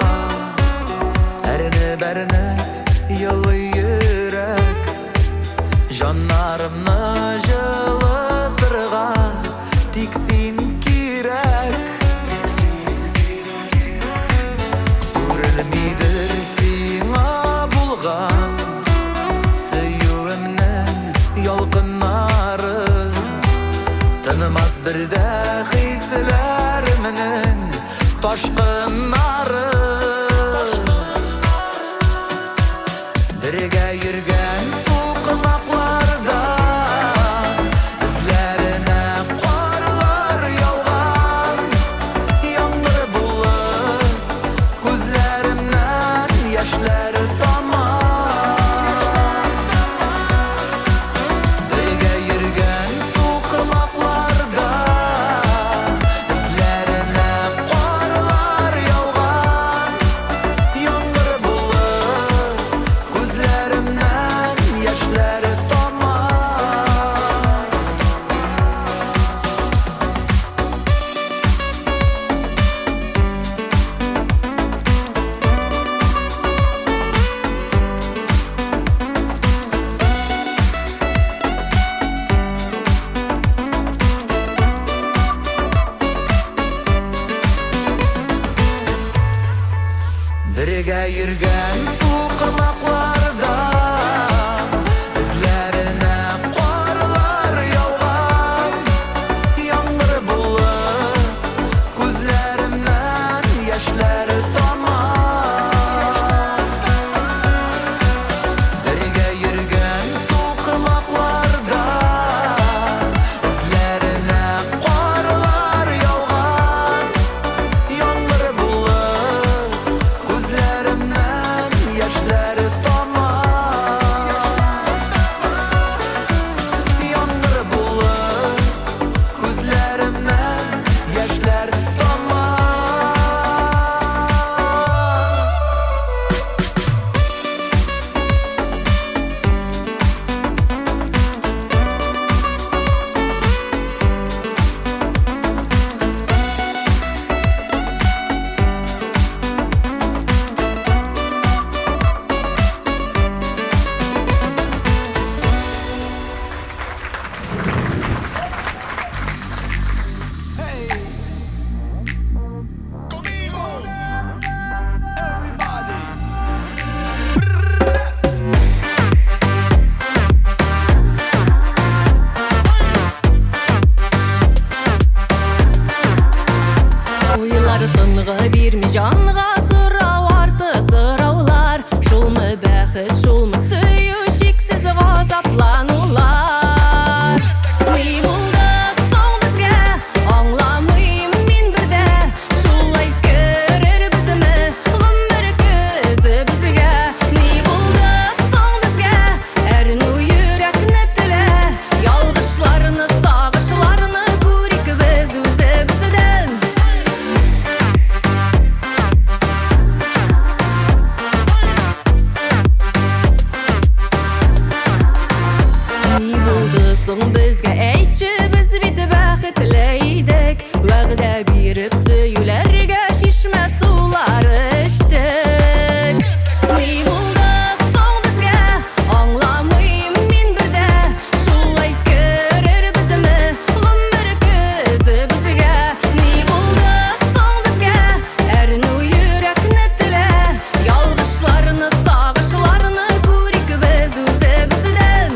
Erine yılı yürek Janlarımны жылытырга Tiksin kirek Сүрелмейдір сиңа булган Сөюімнің ялқыннары Тынымас бірдә хисләремнең ташкыннары Бірге йөргән сукмакларда Эзләренә карлар яуган Яңгыр булып күзләремнән яшьләр тамар Бірге йөргән сукмакларда Эзләренә карлар яуган Яңгыр булып күзләремнән яшьләр тамар Бірге йөргән сукмакларда Эзләренә карлар яуган Яңгыр булып күзләремнән яшьләр тамар Бірге йөргән сукмакларда Эзләренә карлар яуган Яңгыр булып күзләремнән яшьләр тамар Яңгыр булып күзләремнән яшьләр Уйлар тынғы берме жанға сұрау арты сұраулар Шулмы бәхет, шулмы сөю шексіз ғазапланулар Ми болды соң бізге, аңламайым мен бірде Шулай көрер бізімі, ғұмыр көзі бізге Ми болды соң бізге, әріну юрекні тіле Ялғышларыны, сағышларыны көрік біз өзі бізден Ни болды соң бізге әйтші біз бейті бәхетлі едік Уәғдә беріп сөйләргә шишмә сулары іштік Ни болды соң бізге аңламайым мен бірде Шулай көрер бізімі ғұмыр көзі бізге Ни болды соң бізге әріну юрекні тіле Ялғышларыны, сағышларыны көрік біз өзі бізден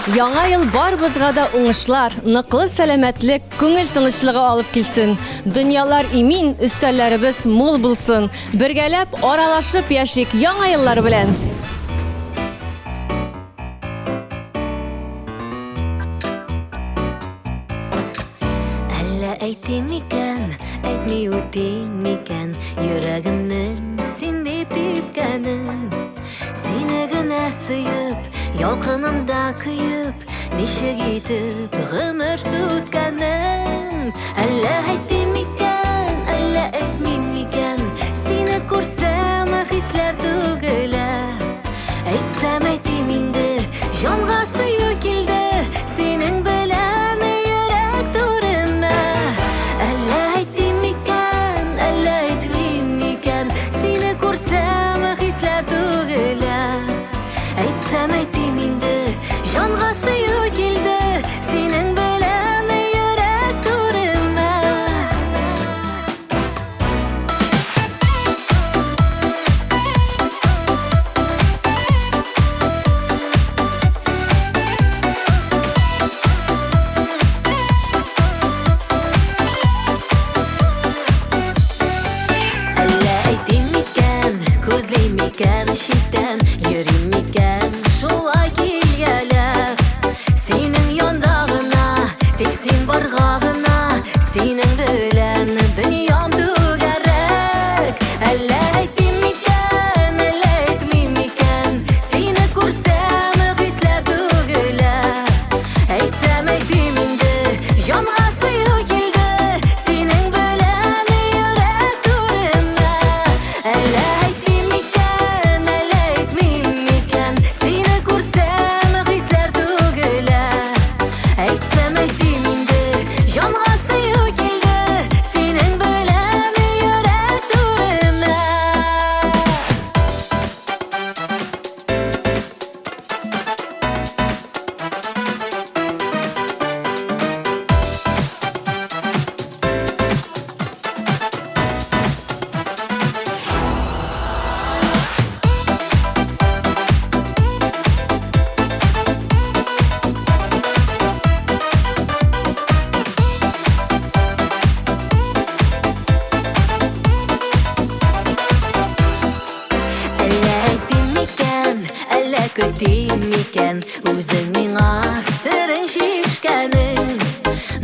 Яңа ел барыбызга да уңышлар, ныклы сәламәтлек, күңел тынычлыгы алып килсен. Дөньялар имин, өстәлләребез мул булсын. Бергәләп аралашып яшик яңа еллар белән. Әллә әйтим икән, әйтми үтим икән, йөрәгемнең син дип типкәнен. Сине генә сөеп, ялкынымда көеп, ничек итеп гомер сүткәнен. Әллә әйтим икән, әллә әйтмим икән, сине күрсәм хисләр түгелә. Әйтсәм әйтим инде, җанга сөю килде, синең белән йөрәк түремә. Әллә әйтим икән, әллә әйтмим икән, сине күрсәм хисләр түгелә. Әйтсәм әйтим инде, җанга сөю килде, синең белән йөрәк түремә. Әллә әйтим икән, күзлим икән читтән, йөрим икән шулай килгәлә. Синең янда гына, тик син барга гына, синең белән дөньям түгәрәк. Әллә әйтим икән, әллә әйтмим икән, сине күрсәм хисләр түгелә. Әйтсәм әйтим инде, җанга сөю килде, синең белән йөрәк түремә. Әллә әйтим икән, әллә әйтмим икән, сине күрсәм хисләр түгелә. Әйтсәм әйтим инде, җанга сөю килде, синең белән йөрәк түремә. Әллә әйтим икән, әллә көтим икән, үзең миңа серең шишкәнең.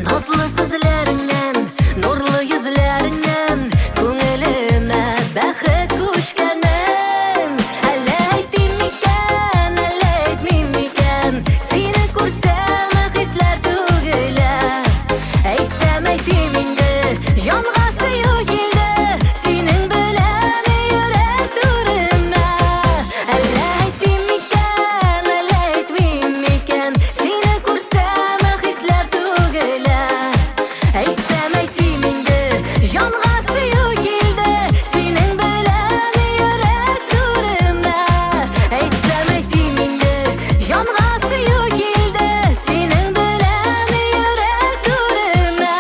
Назлы сүзләреңнән, нурлы йөзләреңнән, күңелемә бәхет күчкәнең. Әллә әйтим икән, әллә әйтмим икән, сине күрсәм хисләр түгелә. Әйтсәм әйтим инде, җанга сөю килде, синең белән йөрәк түремә. Әллә әйтим икән, әллә әйтмим икән, сине күрсәм хисләр түгелә. Әйтсәм әйтим инде, җанга сөю килде, синең белән йөрәк түремә. Әйтсәм әйтим инде, җанга сөю килде, синең белән йөрәк түремә.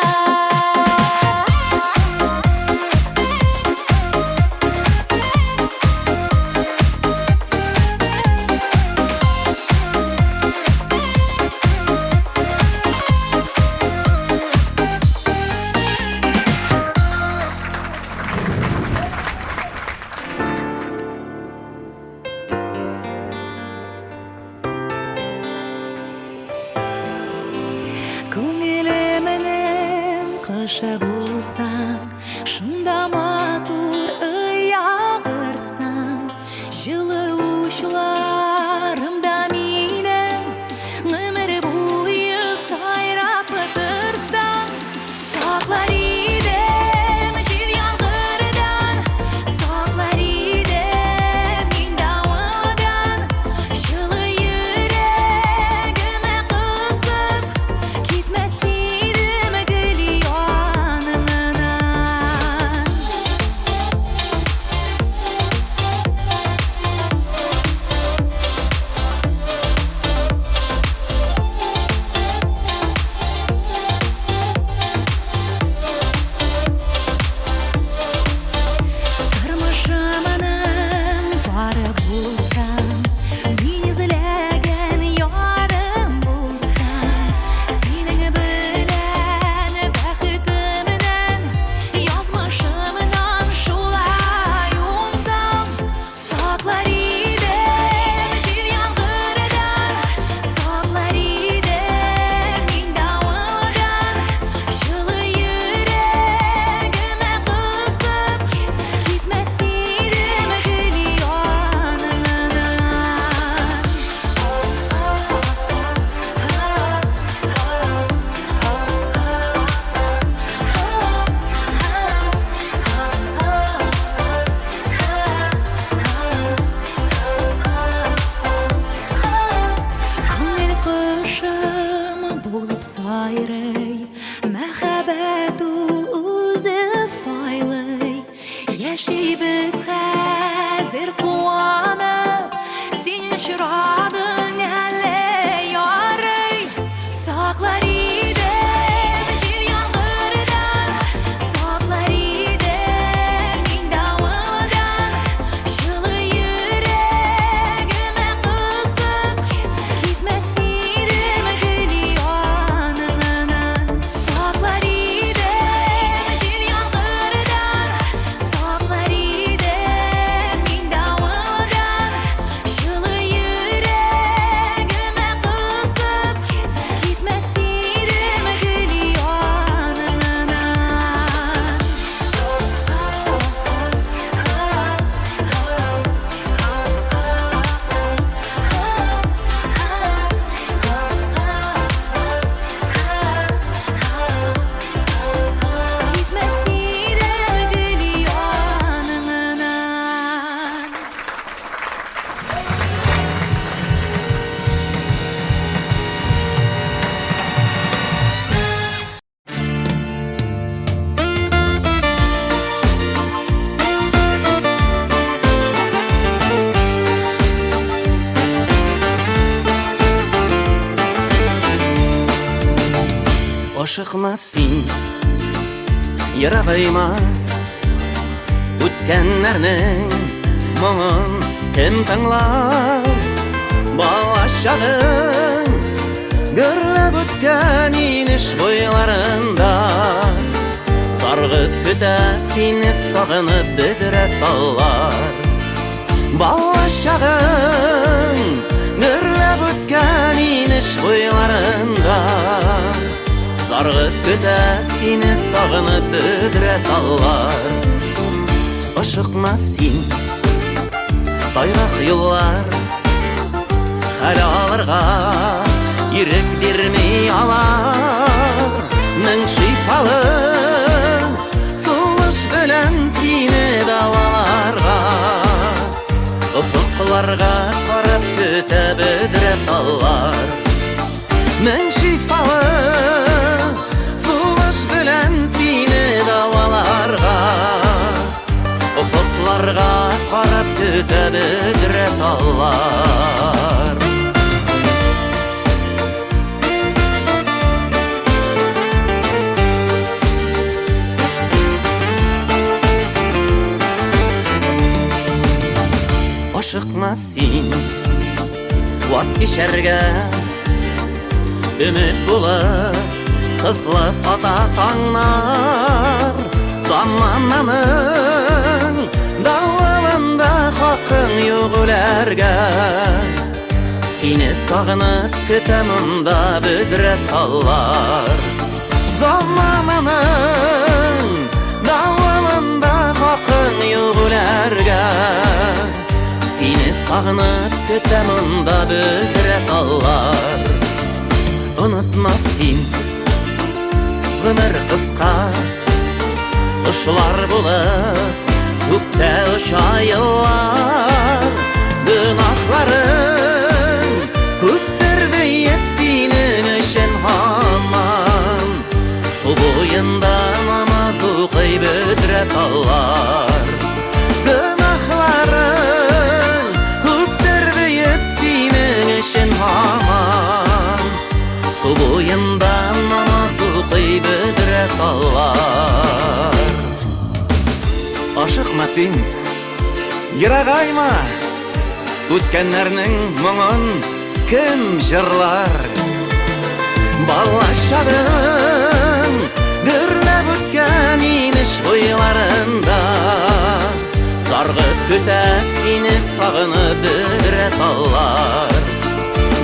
Күңелемнең кышы булсаң, шунда матур ыягырсаң, җылы учларымда минем гомер буе сайрап торсаң, саклар идем җил яңгырдан, саклар идем мин давадан, җылы йөрәгемә кысып, китмәс идем гөл яныңнан. булып сайрый, мәхәббәт ул үзе сайлый. Яшибез хәзер куанып, син очрадың әле ярый. Саклар идем җил яңгырдан, саклар идем мин давылдан. Җылы йөрәгемә кысып, китмәс идем гөл яныңнан. Саклар идем җил яңгырдан, саклар идем мин давылдан. Җылы йөрәгемә кысып, китмәс идем гөл яныңнан. Китмәс идем гөл яныңнан. Ашыкма син, ерагайма, үткәннәрнең моңын кем тыңлар? Балачагың гөрләп үткән инеш буйларында, саргып көтә сине сагынып бөдрә таллар. Балачагың гөрләп үткән инеш буйларында, саргып көтә сине сагынып бөдрә таллар. Ашыкма син, тайгак юллар, хәл алырга ирек бирми алар. Мең шифалы сулыш белән сине даваларга, офыкларга карап көтә бөдрә таллар. Мең шифалы сулыш белән сине даваларга, офыкларга карап көтә бөдрә таллар. Ашыкма син, ваз кичәргә өмет булып, сызлып ата таңнар. Замананың давылында хакың юк үләргә, сине сагынып көтә монда бөдрә таллар. Замананың давылында хакың юк үләргә, сине сагынып көтә монда бөдрә таллар. Онытма син, гомер кыска, Кышлар булып, күктә оча йыллар. Гөнаһларың күптер диеп синең өчен һаман. Су буенда намаз укый бөдрә таллар. Гөнаһларың күптер диеп синең өчен һаман. Су буенда намаз укый бөдрә таллар. Ашыкма син, ерагайма, үткәннәрнең моңын кем җырлар? Балачагың гөрләп үткән инеш буйларында, саргып көтә сине сагынып бөдрә таллар.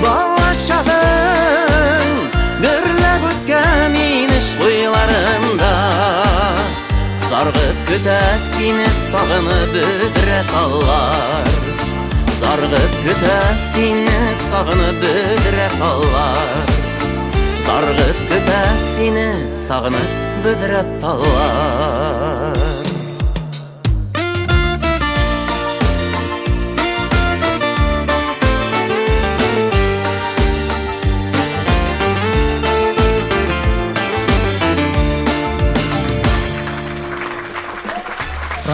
Балачагың гөрләп үткән инеш буйларында, саргып көтә сине сагынып бөдрә таллар. Саргып көтә сине сагынып бөдрә таллар. Саргып көтә сине сагынып бөдрә таллар.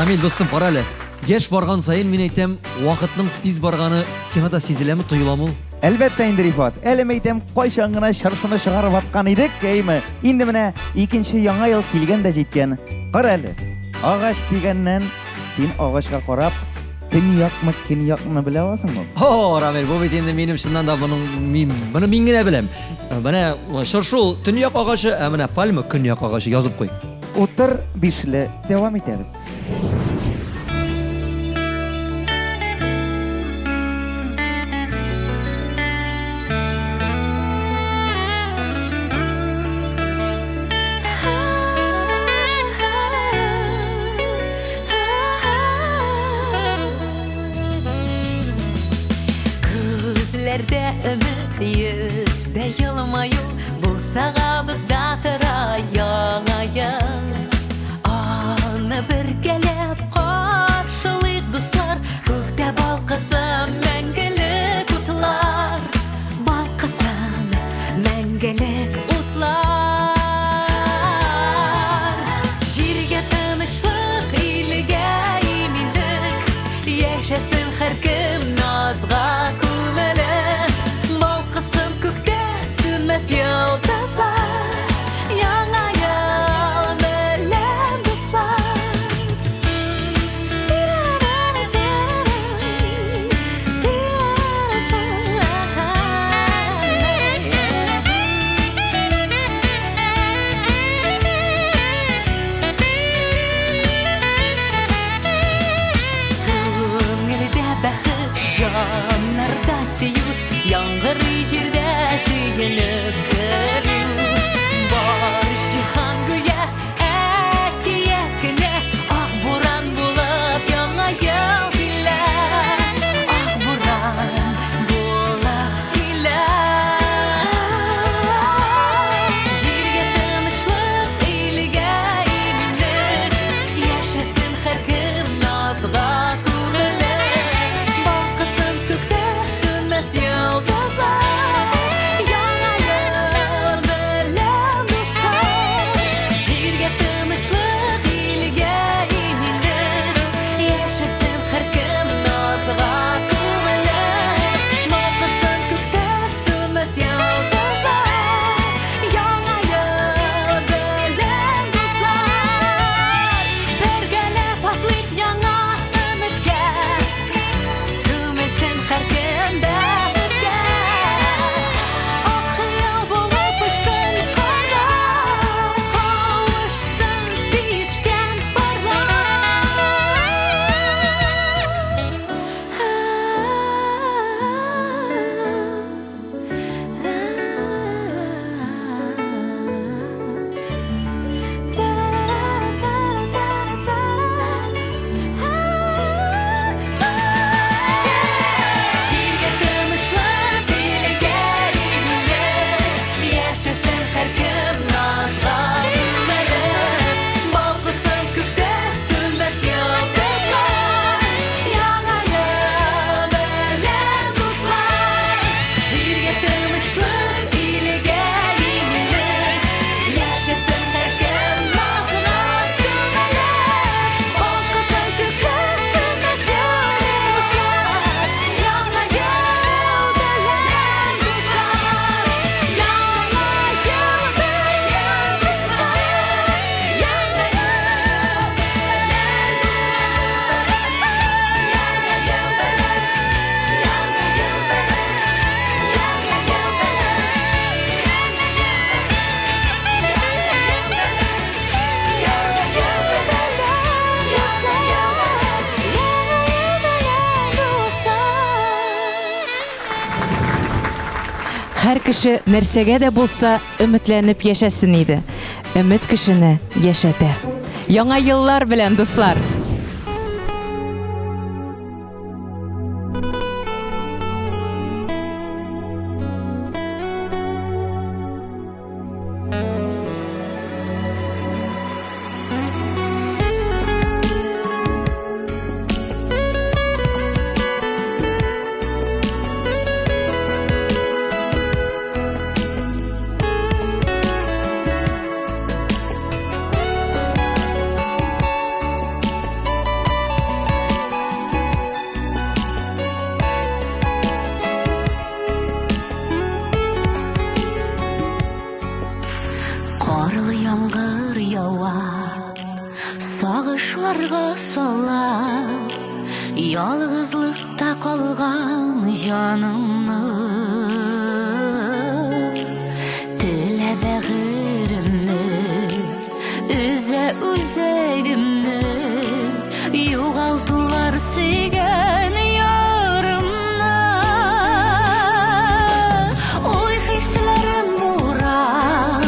Рамил достым кара әле. Яш барган сайын мин әйтәм, вакытның тиз барганы сиңа да сизеләме, тоеламы ул? Әлбәттә инде Рифат. Әле әйтәм, кайчан гына чыршыны чыгарып аткан идек, әйме? Инде менә икенче яңа ел килгән дә җиткән. Кара әле. Агач дигәннән син агачка карап, төньякмы, көньякмы белә аласыңмы? О, Рамил, бу бит инде минем чыннан да моны мин генә беләм. Менә шул төньяк агачы, менә пальма көньяк агачы язып куй. Утыр бишле, дәвам итәбез. Күзләрдә өмет, йөздә елмаю, бу сагабызда тора яңа ел. Аны бергәләп каршылыйк дуслар, күктә балкысын мәңгелек утлар. Балкысын мәңгелек утлар. Җиргә тынычлык, илгә иминлек, яшәсен һәркем назга күмеле. Балкысын күктә сүнмәс йолдызлар, яңа ел белән дуслар. Күңелдә бәхет, җаннарда сөю, яңгыр җирдә сөенеп көлү. Бар җиһан гүя әкият кенә, ак буран булып яңа ел килә. Ак буран булып килә. Җиргә тынычлык, илгә иминлек, яшәсен һәркем назга күмеле. Балкысын күктә сүнмәс йолдызлар, яңа ел белән дуслар. Җиргә тынычлык, илгә иминлек, яшәсен һәркем назга күмеле. Балкысын күктә сүнмәс йолдызлар, яңа ел белән дуслар. Бергәләп атлыйк яңа өметкә, күмелсен һәркем бәхеткә. Ак хыял булып очсын карда, кавышсын сөешкән Җиргә тынычлык, илгә иминлек, яшәсен һәркем назга күмеле. Балкысын күктә сүнмәс йолдызлар, яңа ел белән дуслар. Җиргә тынычлык, илгә иминлек, яшәсен һәркем назга күмеле. Балкысын күктә сүнмәс йолдызлар, яңа ел белән дуслар. Яңа ел белән дуслар, яңа ел Һәр кеше нәрсәгә дә булса өметләнеп яшәсен иде. Өмет кешене яшәтә. Яңа еллар белән дуслар. Karlı yağmur yağar, sağışlarga salar, yalgızlıkta kalgan canımı. Dile bağrımni, üze üzegimni, yoğaltılar sigen yarımni. Oy hislerim buran,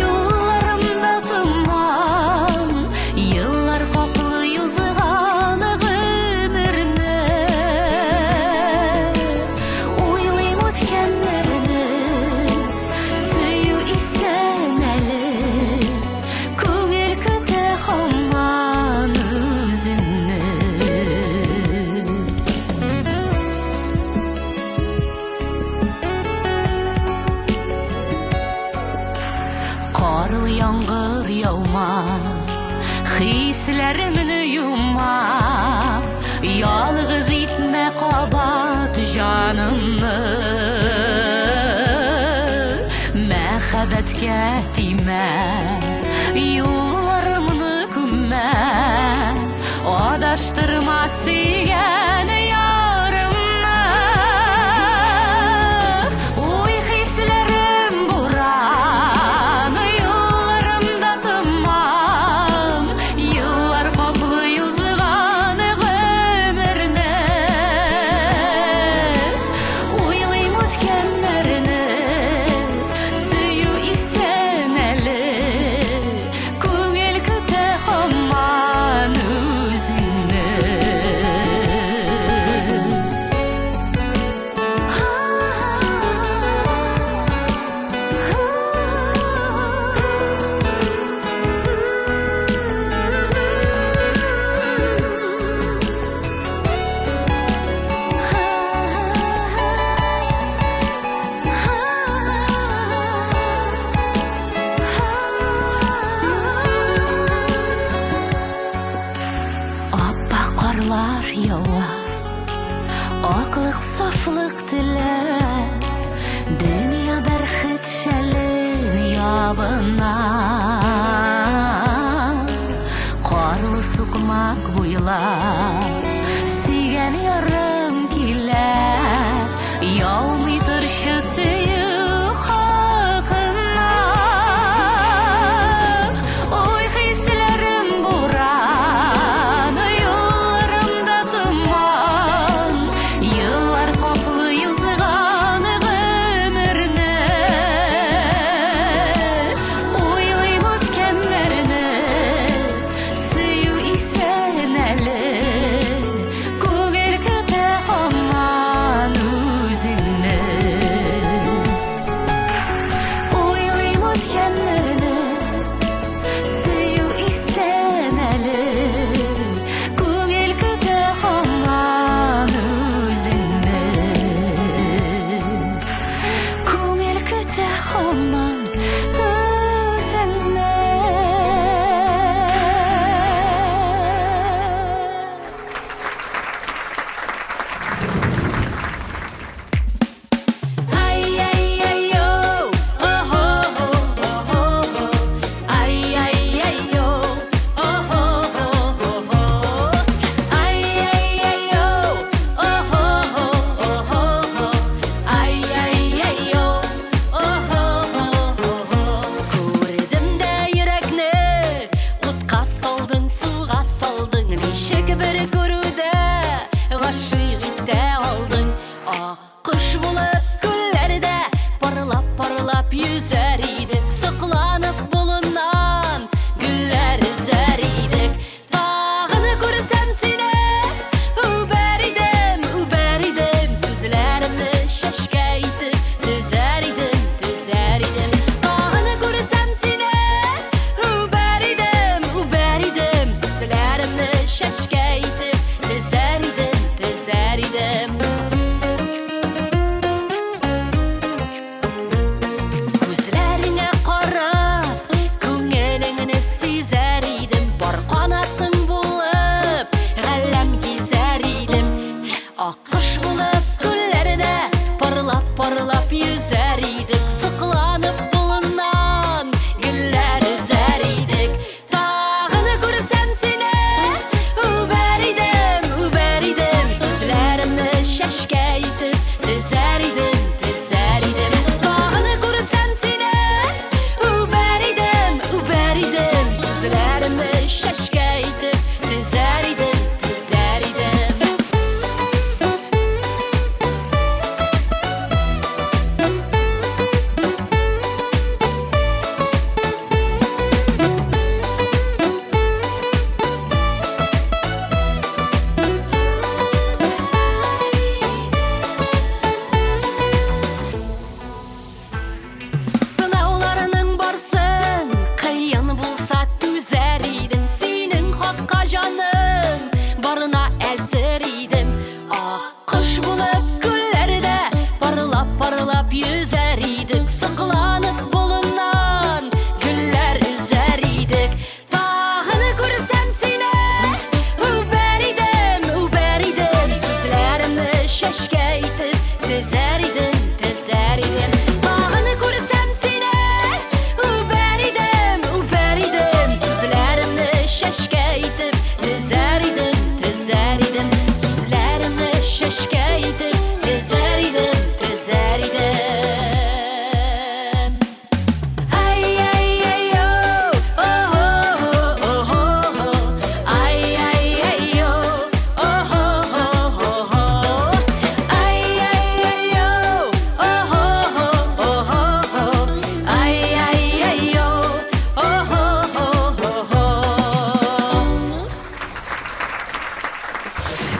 yollarımda duman, yıllar koklu yüzüğan ömürne. Uylayım ötkenlerini, suyu isen eli, köngül küte hamman özünni. Karlı yağmur yağma, hislerimni yuma, yalgız itme kabat canımni. Mehabetke tiyme, yollarımni kümme, adaştırma sigen yarımni. Oy hislerim buran, yollarımda duman, yıllar koklu yüzüğan ömürne. Uylayım ötkenlerini, suyu isen eli, köngül küte hamman özünni.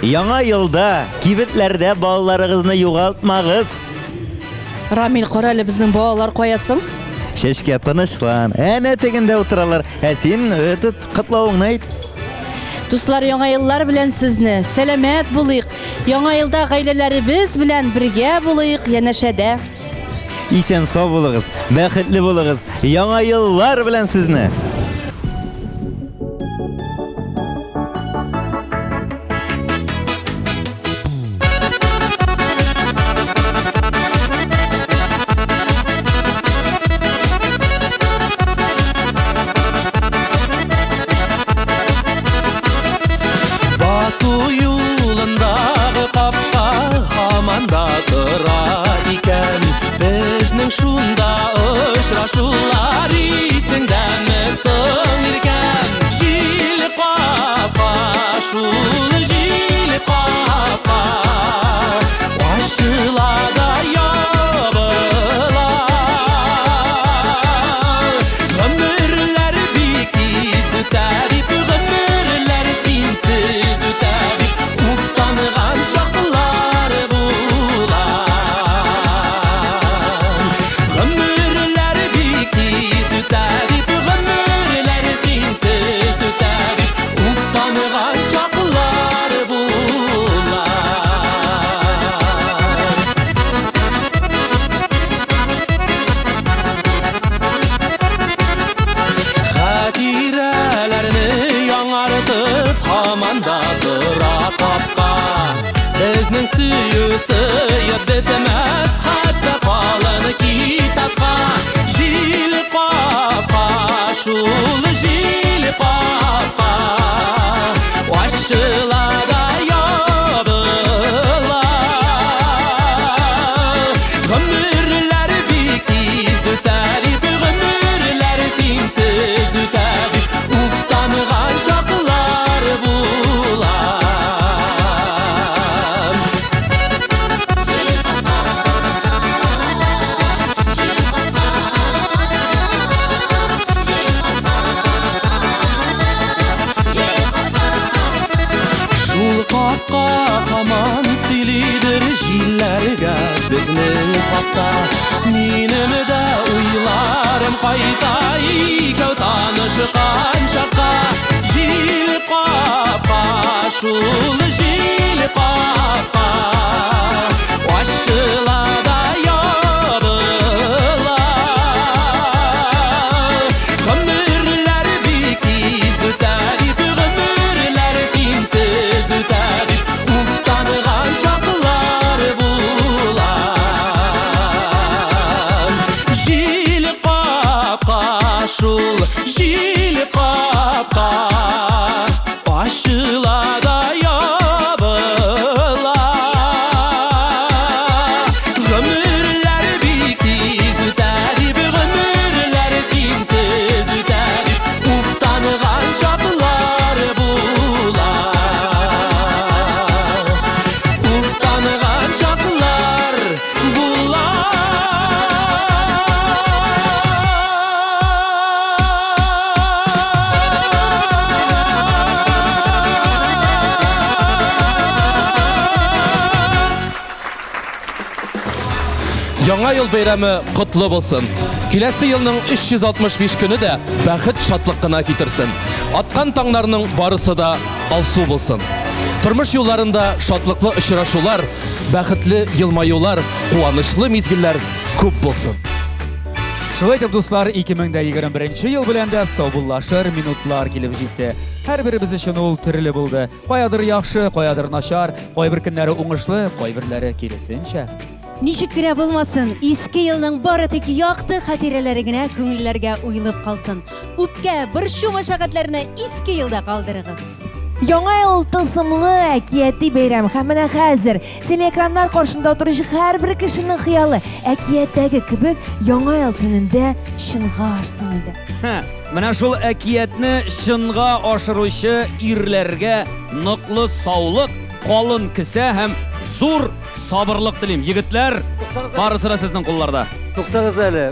Яңа елда кибетләрдә балаларыгызны югалтмагыз. Рамил кара әле безнең балалар каясың? Чәчкә тынычлан. Әнә тегендә утыралар. Син котлавыңны әйт. Дуслар, яңа еллар белән сезне сәламәт булыйк. Яңа елда гаиләләребез белән бергә булыйк янәшәдә. Исән сау булыгыз, бәхетле булыгыз. Яңа еллар белән сезне. Басу юлындағы қапқа хаманда тұра екен. Біздің шунда ұшырашулар есіңдәме соң еркен. Жил қапқа, шул жил қапқа, ашылада ябыла. Ғұмырлер бик тиз өтәді, ғұмырлер сенсіз өтәді. Уфтанған шақлар була. Ғұмырлер бик тиз өтәді, ғұмырлер сенсіз өтәді. Уфтанған шақлар була. Хатирәләрне яңартып һаманда тора капка. Безнең сөю сыйып бетмәс, хәтта калын китапка. Җил капка, шул җил капка, ачылада ябыла. Гомерләр бик тиз үтәди, гомерләр синсез үтәди. Уфтанган чаклар була. Шул капка һаман сөйлидер җилләргә безнең хаста. Минем дә уйларым кайта икәү танышкан чакка. Җил капка, шул җил капка, ачылада ябыла. Гомерләр бик тиз үтәди, гомерләр синсез үтәди. Уфтанган чаклар була. Җил капка, шул җил капка, ачылада ябыла. Гомерләр бик тиз үтәди, гомерләр синсез үтәди. Уфтанган чаклар була. Уфтанган чаклар була. Яңа ел бәйрәме котлы булсын. Киләсе елның 365 көне дә бәхет, шатлык кына китерсен. Аткан таңнарның барысы да алсу булсын. Тормыш юлларында шатлыклы очрашулар, бәхетле елмаюлар, куанычлы мизгелләр күп булсын. Шулай итеп, дуслар, 2021 ел белән дә саубуллашыр минутлар килеп җитте. Һәрберебез өчен ул төрле булды. Каядыр яхшы, каядыр начар, кайбер көннәре уңышлы, кайберләре киресенчә. Ничек кенә булмасын, иске елның бары тик якты хатирәләре генә күңелләргә уелып калсын. Үпкә, борчу мәшәкатьләрне иске елда калдырыгыз. Яңа ел тылсымлы әкияти бәйрәм һәм менә хәзер телеэкраннар каршында утыручы һәрбер кешенең хыялы әкияттәге кебек яңа ел төнендә чынга ашсын иде. Менә шул әкиятне чынга ашыручы ирләргә ныклы саулык, калын кесә һәм зур сабырлык телим. Егетләр, барысы да сезнең кулларда. Туктагыз әле.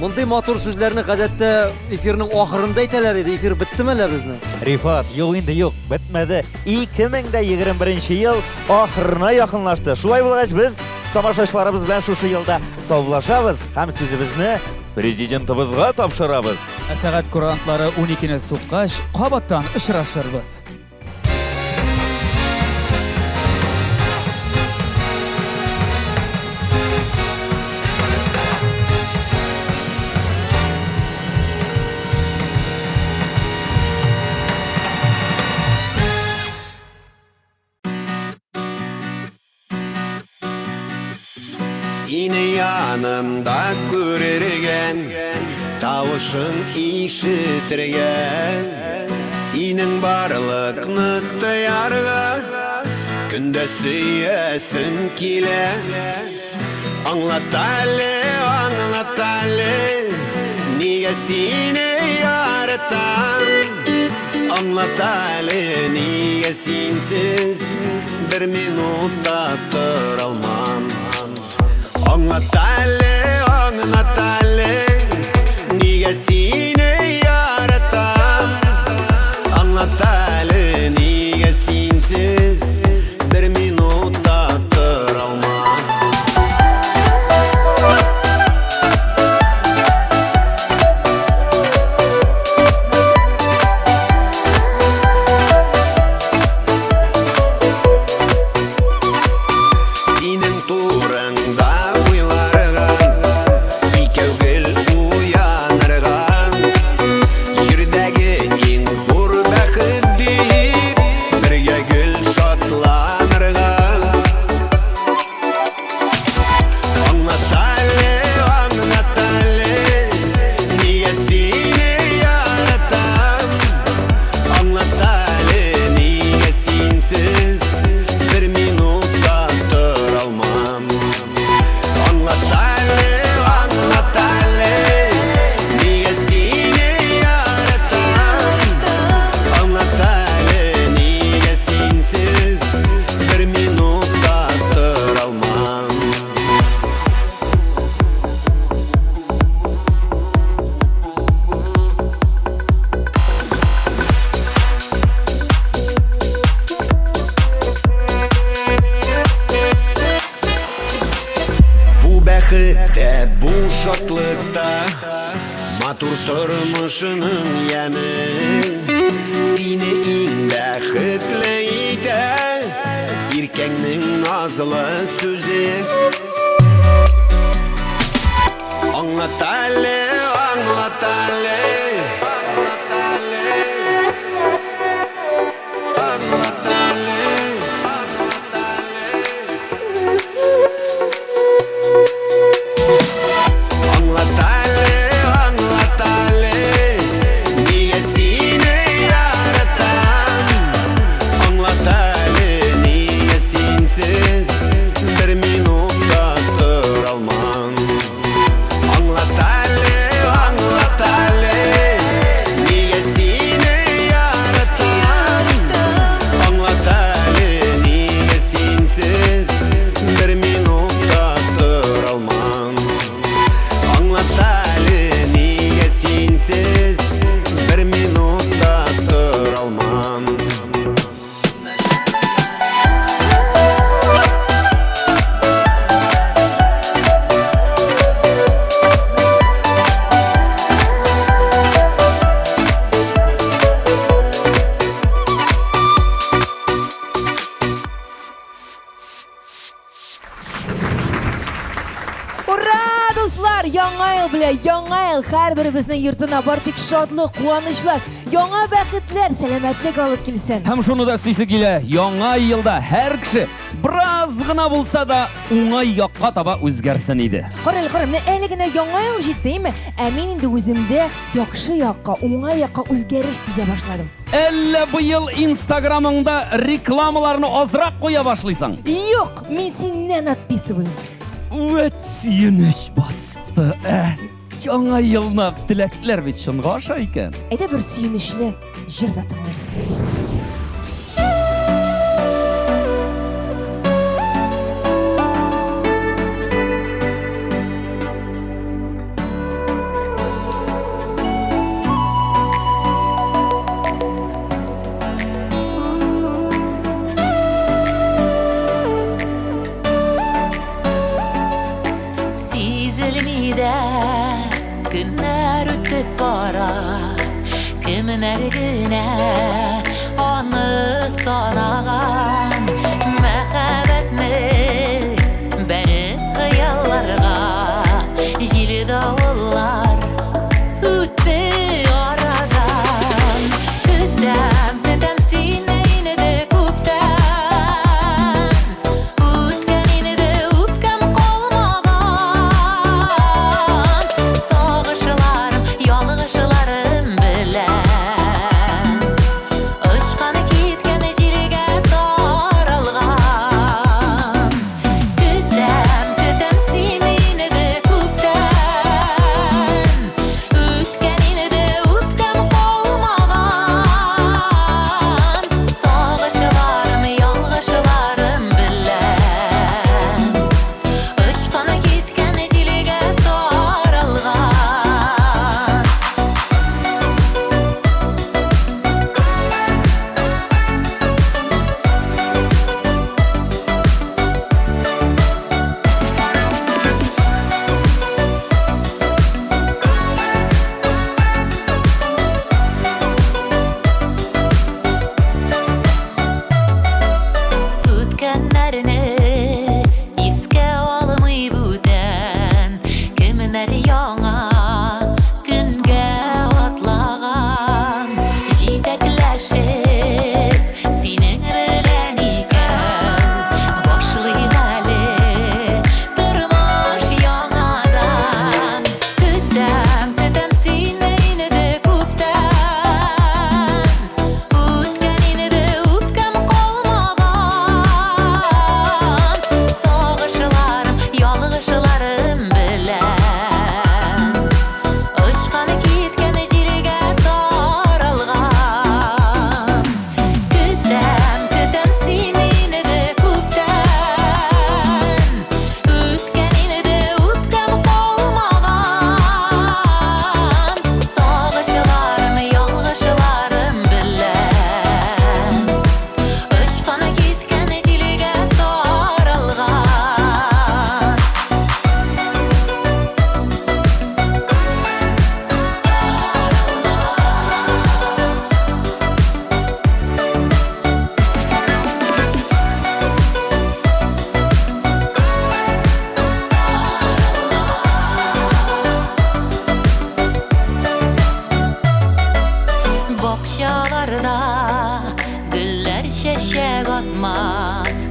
Мондый матур сүзләрне гадәттә эфирның ахырында әйтәләр иде. Эфир биттеме әле безнең? Рифат, юк инде юк, бетмәде. 2021 ел ахырына якынлашты. Шулай булгач без тамашачыларыбыз белән шушы елда саулашабыз һәм сүзебезне президентыбызга тапшырабыз. Сәгать курантлары 12-не суккач, кабаттан очрашырбыз. Seni yanımda görürgen, tavışın işitirgen, senin barlıkны duyarga, günde süyesim kile. Anlat Ali, niye seni yaratam? Anlat Ali, niye sensiz bir minutta duralmam? Anlat Ali, niye seni yaratam? Anlat Ali, niye sensiz bir minutta duralmam? Senin turunda бәхеттә, бу шатлыкта, матур тормышының ямен, сине иң бәхетле итә, иркәңнең назлы сүзе. Аңлат әле, аңлат әле, Яңа ел һәрберебезнең йортына бар тик шатлык, куанычлар, яңа бәхетләр, сәламәтлек алып килсен. Һәм шуны да сөйсе килә, яңа елда һәр кеше бераз гына булса да уңай якка таба үзгәрсен иде. Карале, менә әле генә яңа ел җитдеме? Ә мин инде үземдә яхшы якка, уңай якка үзгәреш сизә башладым. Әллә быел Инстаграмыңда рекламаларны азрак куя башлыйсың? Юк, мин синнән отписываюсь. Вәт сөенеч басты. Яңа елна теләкләр бит шунга аша икән. Әйдә бер сөенечле җыр да тыңларбыз. Günler ötüp bara Kimler güne Onu sanagan Mehabetni Beri hıyallarga Jili davullar Üttü aradan Kütem sine yine de kuptan Ütken yine de üpkem kolmagan Sağışılarım, yalışılarım bilen Işkanı kitken jiliga taralgan Kütem sine yine de kuptan Ütken yine de üpkem kolmagan Sağışılarım, yalışılarım bilen Işkanı kitken jiliga taralgan Tutkenlerini iske almay buden Kimler yana günge atlagan Jitekleşip sinin bilen iken Başlayın hali durmuş yanadan Kütem sine yine de kuptan Ütken yine de üpkem kolmagan Sağışılarım, yalışılarım bilen Işkanı kitken jiliga taralgan Kütem sine yine de kuptan Ütken yine de üpkem kolmagan Sağışılarım, yalışılarım bilen Işkanı kitken jiliga taralgan Bokşalarda güller şeşek atmaz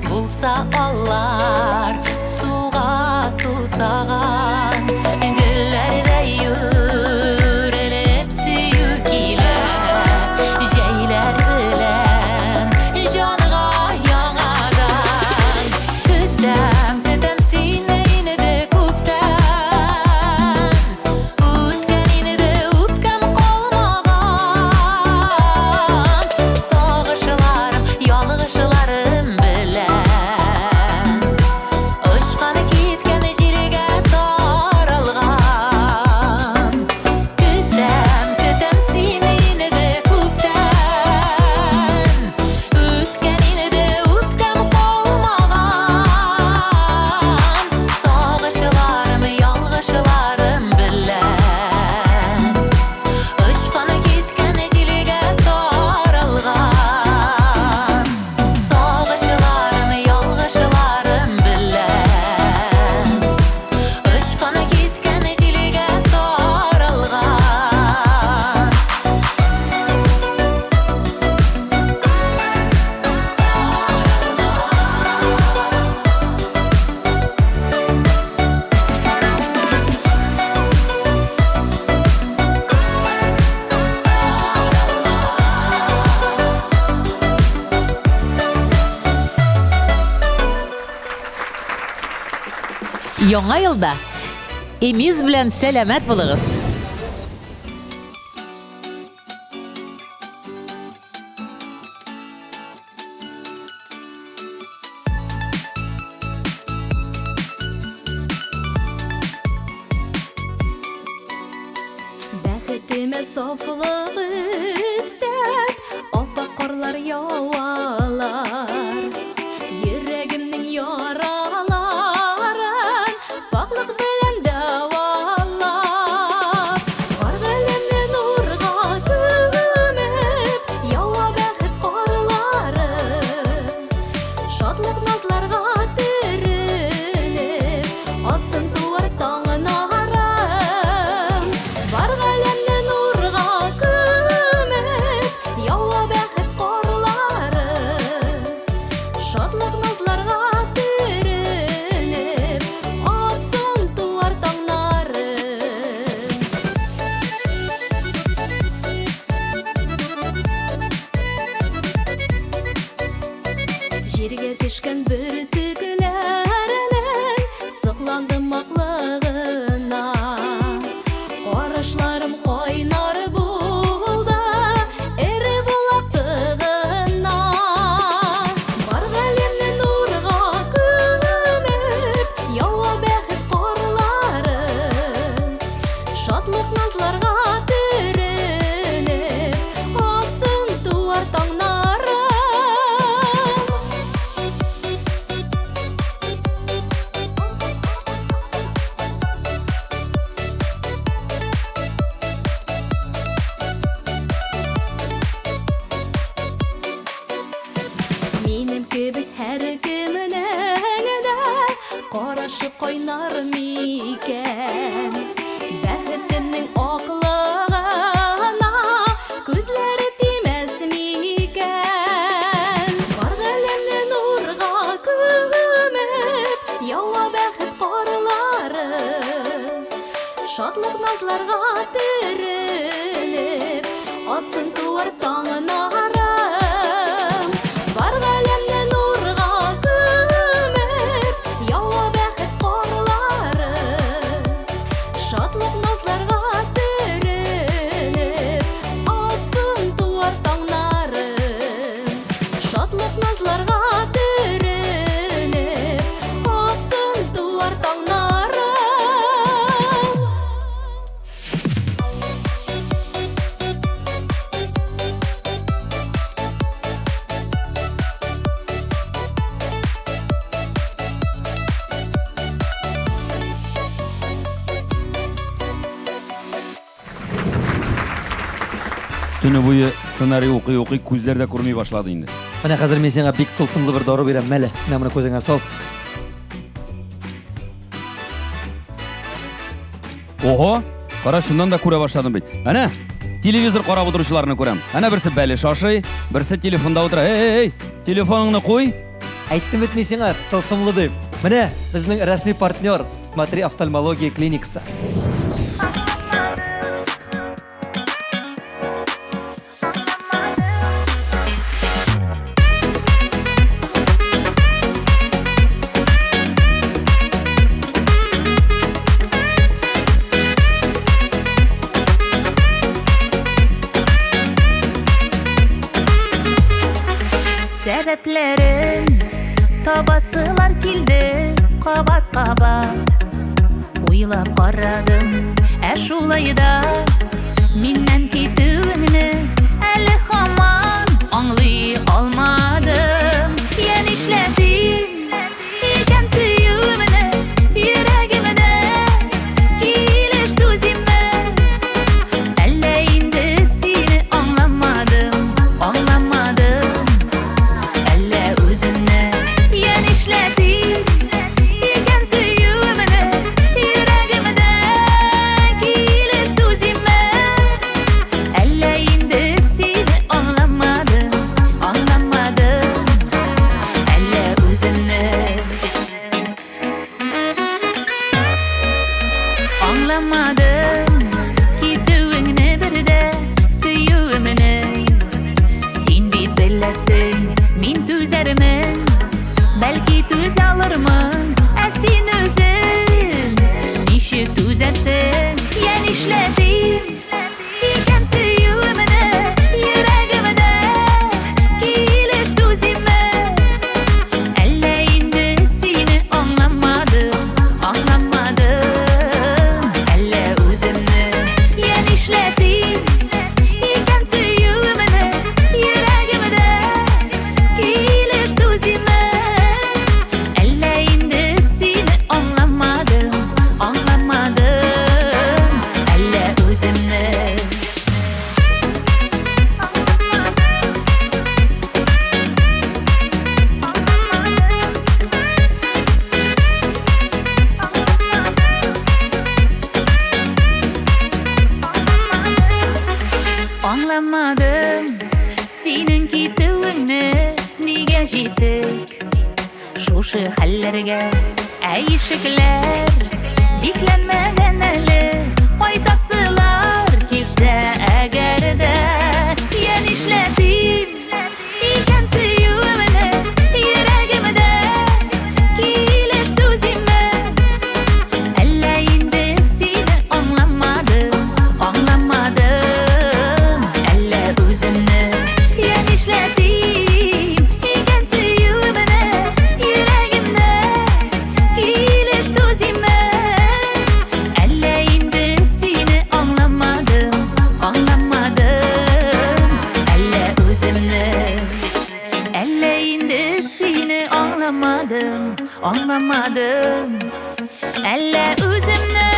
Bulsa allar suğa susagan Güllerde yürelip süyük ile Jeyler bilen canıga yanadan Kütem sine yine de kuptan Ütken yine de üpkem kolmagan Sağışılarım, yalışılarım bilen Işkanı kitken jiliga taralgan Kütem sine yine de kuptan Ütken yine de üpkem kolmagan Sağışılarım, yalışılarım bilen Işkanı kitken jiliga taralgan Sağışılarım, yalışılarım bilen Işkanı kitken jiliga taralgan Яңа елда эмиз белән сәламәт булыгыз. Бәхетемә сафлык истәп, аппак карлар яуалар. Йөрәгемнең яраларын паклык белән дәвалар. Şadlık nazlarga türünüp Atsın tuvar tağınarım Var galemde nurga tümüp Yava bäxit qorlары Şadlık nazlarga türünüp Atsın tuvar tağınarım Şadlık nazlarga türünüp Atsın tuvar tağınarım Түні бойы сценарий оқи көздерде көрмей башлады енді. Міне қазір мен сеңа бик тылсымлы бір дары берем, мәлі. Міне мұны көзіңе сол. Ого, қара шындан да көре башладым бейт. Әне, телевизор қарап отырушыларını көрем. Әне бірсі бәлі шашы, бірсі телефонда отыра. Ей, телефоныңны қой. Айттым бит мен сеңа тылсымлы деп. Міне біздің рәсми партнер Смотри офтальмология клиникасы. Sebeplerin tabasılar kildi kabat Uylap aradım şulayda Minnen kitüğünü eli haman anlay almadım Yen işledim iken süyümünü yüreğimine Kileş tuzime Elle indi seni anlamadım Elle özüne yen işledim iken süyümünü yüreğimine Kileş tuzime Elle indi seni anlamadım Elle özüne Anlamadım gittiğini bir de süyümünü Sen bir bilesin min tüzerimin Belki tüz alırmın sen özün Nişi tüzersin yen işledim İken süyümünü yüreğimine Kileş tüzime Elle indi seni anlamadım Elle özümünü yen işledim İken süyümünü yüreğimde Kileş tüzime Elle indi seni anlamadım Elle özümünü Anlamadım senin gittiğini Nige jittik Şuşu hallerge Eyşikler Diklenmeden eli Qaytasılar Kise egerde Yen işledim İken süyümünü yüreğimde Kileş tüzime Elle indi seni anlamadım Elle özünü yen işledim İken süyümünü yüreğimde Kileş tüzime Elle indi seni anlamadım Elle özünü Elle indi seni anlamadım Elle özünü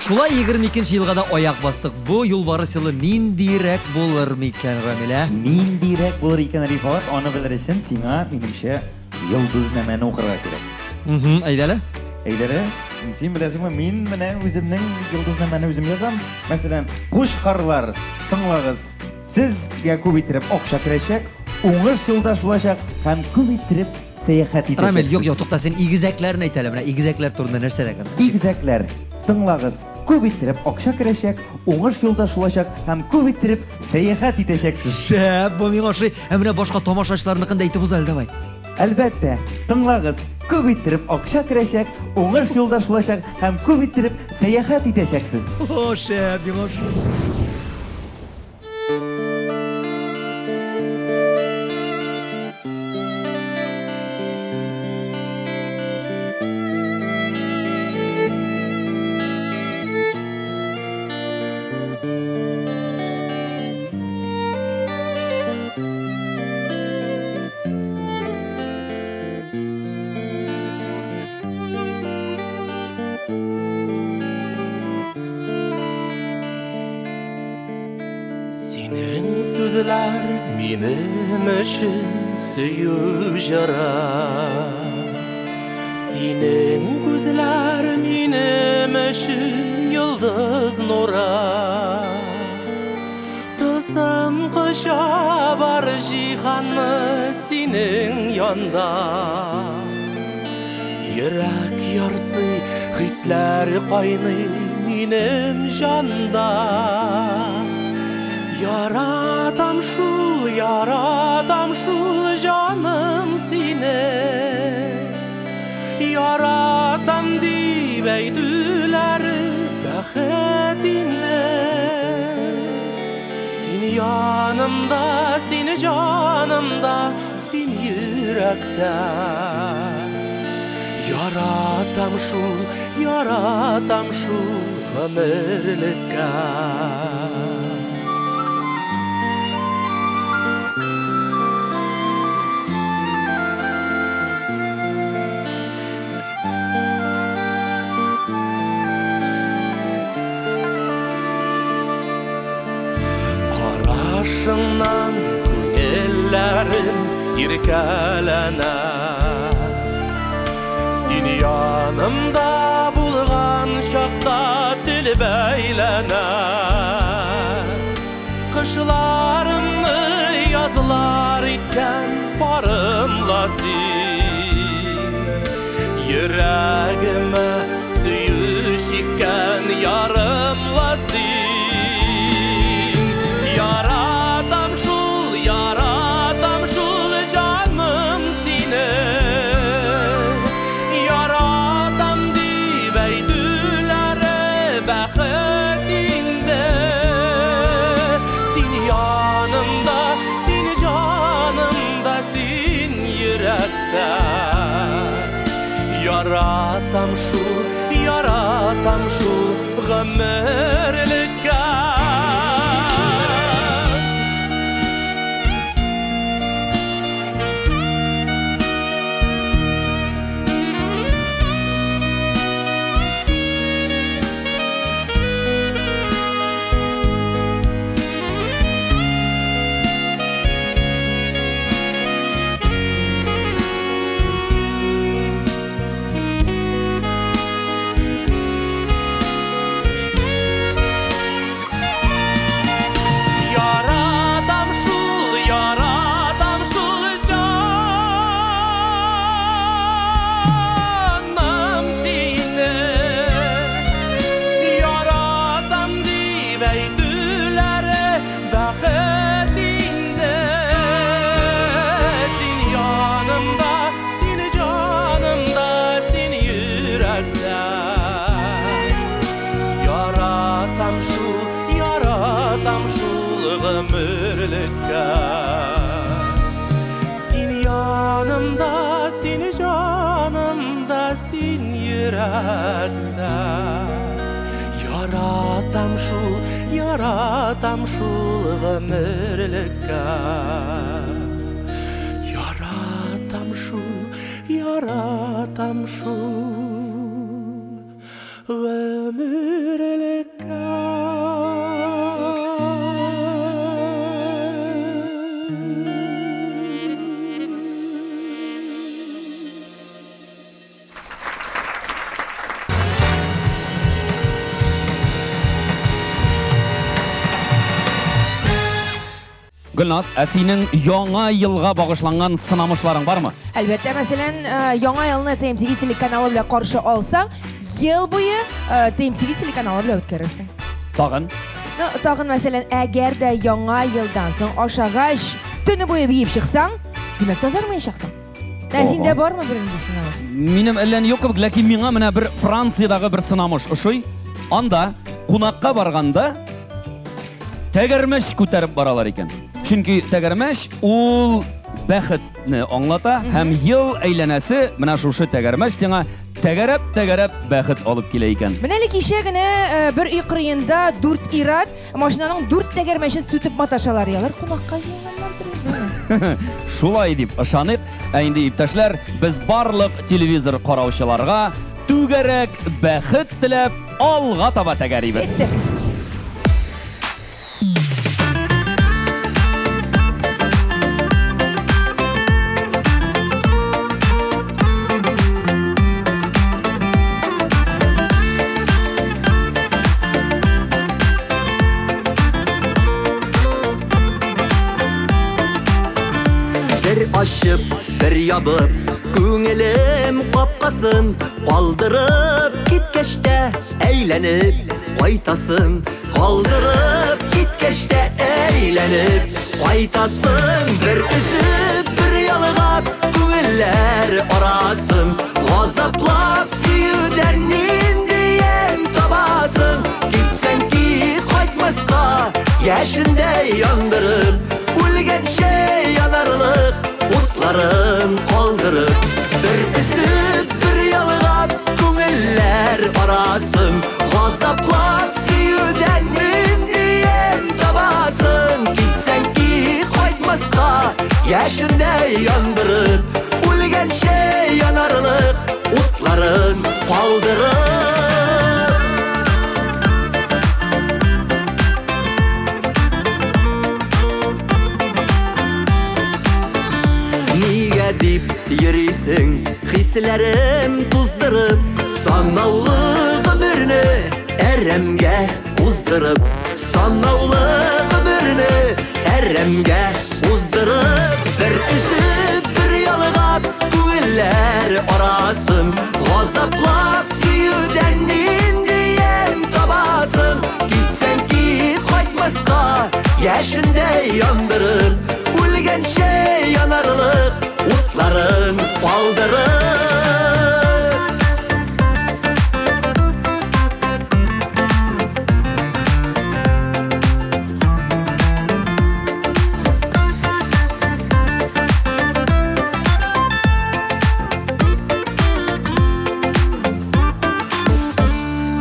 Шулай 22-нче елга да аяк бастык. Бу юлбарыс елы ниндирәк булыр микән, Рамилә? Ниндирәк булыр икән, Рифат? Аны белер өчен сиңа, минемчә, йолдыз нәмәне укырга кирәк. Әйдәле. Eylere, sen bilesizmi, men mene özümnün yıldıznamanı özüm yazam. Mesela, kuş karlar, tınlağız. Sizge көп иттереп акча керәчәк, уңыш юлдаш булачак һәм көп иттереп сәяхәт итәчәксез. Рамил, yok, тукта, сен игезәкләрне әйт әле, менә игезәкләр турында нәрсәләр генә? Игезәкләр, тыңлагыз, көп иттереп акча керәчәк, уңыш юлдаш булачак һәм көп иттереп сәяхәт итәчәксез. Шәп, бу миңа ошый. Менә башка тамашачыларныкын да әйтеп уз әле, давай. Әлбәттә, тыңлагыз, көп иттереп акча керәчәк, уңыш юлдаш булачак һәм көп иттереп сәяхәт итәчәксез. О, шәп, миңа ошый. Senin sözler benim için söyü jara. Senin gözler benim için yıldız nura. Tılsım kışa var cihanı senin yanda. Yürek yarsı hisler kaynı benim janda. Yaratam şul canım sine. Yaratam dibeydüler bəxetinde. Seni yanımda, seni canımda, seni yürekte. Yaratam şul ömürlükte. Karşından günellerim irkelene. Seni yanımda bulgan şakta dil beylene. Kışlarımı yazılar itken barımla sil. Yüreğime süyüş iken yarımla sil. Yaratam şul canım sine. Yaratam dibeydülere bəxetinde. Seni yanımda, seni canımda, sin yürekte. Yaratam şul ömürlükte. Yaratam şul canım sine. Yaratam dibeydülere bəxetinde. Seni yanımda, seni canımda, seni yürekte. Yaratam şul ömürlükte. Seni yanımda, seni canımda, sin yürekte. Yaratam şul ömürlükte. Yaratam şul ömürlükte. Гүлназ, синең яңа елга багышланган сынамышларың бармы? Әлбәттә, мәсәлән, яңа елны TMTV телеканалы белән каршы алсаң, ел буе TMTV телеканалы белән үткәрерсең. Тагын? Тагын, мәсәлән, әгәр дә яңа елдан соң ашагач төне буе биеп чыксаң, димәк тазармаячаксың. Синдә бармы беренче сынамыш? Минем әллә юк кебек, ләкин миңа менә бер Франциядагы бер сынамыш ошый. Анда кунакка барганда тәгәрмәч күтәреп баралар икән. Чөнки тәгәрмәч ул бәхетне аңлата һәм ел әйләнәсе менә шушы тәгәрмәч сиңа тәгәрәп бәхет алып килә икән. Менә әле кичә генә бер үй кырыенда 4 ир-ат машинаның 4 тәгәрмәчен сүтеп маташалар. Ялар кунакка җыйганнардыр. Шулай дип ышаныйк. Инде иптәшләр, без барлык телевизор караучыларга түгәрәк бәхет теләп алга таба тәгәрибез. Açıp bir yabıp Күңелем қапқасын Қалдырып кеткеште Әйленіп қайтасың Қалдырып кеткеште Әйленіп қайтасың Бір үзіп, бір ялығап Күңелләр арасың Ғазаплап сүйуден Ниндейен табасың Кетсәң кит қайтмасқа Яшінде яндырып Үлгенше янарлық Утlarım kaldırıp Bir üzüp bir yalığap Күңелләр арасың Ғазаплап сүйуден Ниндейен табасың Кетсәң кит қайтмасқа Яшінде яндырып Үлгенше янарлық Утlarım kaldırıp Dip yürüysün Hislerim tuzdırıp Sanavlı ömrünü Eremge uzdırıp Sanavlı ömrünü Eremge uzdırıp Bir üzüp bir yalıgap Күңелләр arasın Ғазаплап сүйуден Ниндейен табасың Кетсәң кит қайтмасқа Яшінде яндырып Үлгенше янарлық Утların kaldırıp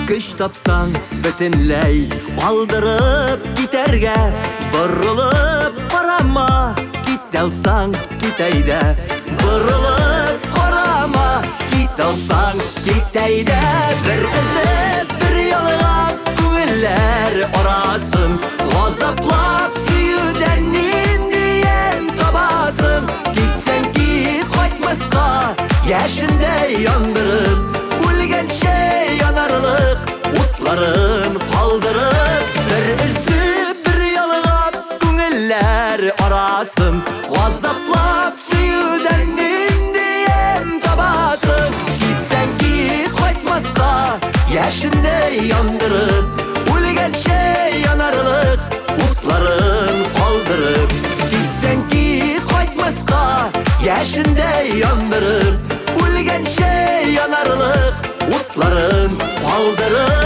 Güç tapsan bütünley Kaldırıp giderge Bırılıp karama Git alsan giteyde Bırılıp karama Git alsan giteyde Bir üzüp bir yalığa Күңелләр arasın Ғазаплап сүйуден Ниндейен табасың Кетсәң кит қайтмасқа Яшінде яндырып Үлгенше янарлық Утların kaldırıp Bir üzüp bir yalığa Күңелләр arasın Ғазаплап сүйуден Ниндейен табасың Кетсәң кит қайтмасқа Яшінде яндырып Үлгенше янарлық Утların kaldırıp Кетсәң кит қайтмасқа Яшінде яндырып Үлгенше янарлық Утların kaldırıp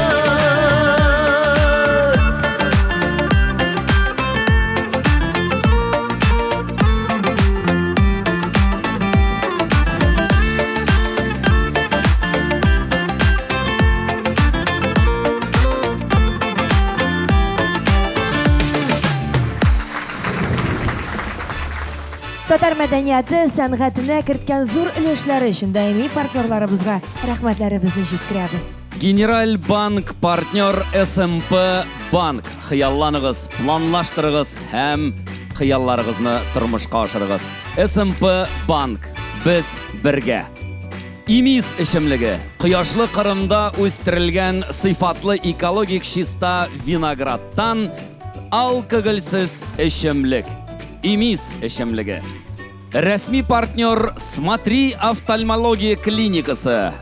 Татар мәдәнияты сәнгатенә керткән зур өлешләре өчен даими партнерларыбызга рәхмәтләребезне җиткерәбез. Генераль банк партнер СМП банк. Хыялланыгыз, планлаштырыгыз һәм хыялларыгызны тормышка ашырыгыз. СМП банк. Без бергә. Имис эчемлеге. Кояшлы Кырымда үстерелгән сыйфатлы экологик чиста виноградтан алкогольсез эчемлек. Имис эшемлеге. Рәсми партнер Смотри офтальмология клиникасы.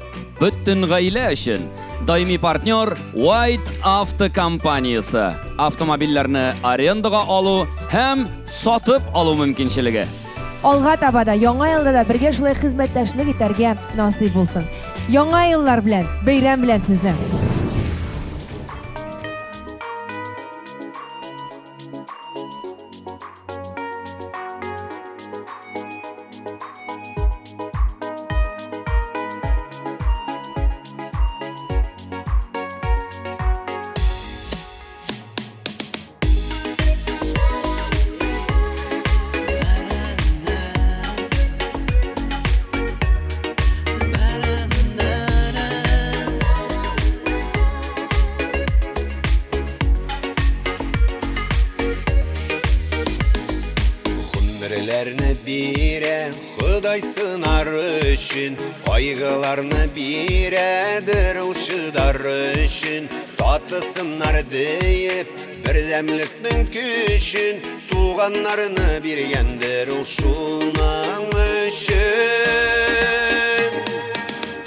Бүттін ғаилә өчен. Даими партнер White Auto компаниясы. Автомобильләрне арендаға алу һәм сатып алу мөмкинчелеге. Алга табада яңа елда да бергә шулай хезмәттәшлек итәргә насыйп булсын. Яңа еллар белән, бәйрәм белән сезне. Hünürlerini bire Xuday sınar üçün Kaygılarını biredir uşudar üçün Tatısınlar deyip Birdemliknin küçün Tuğanlarını birgendir uşunun üçün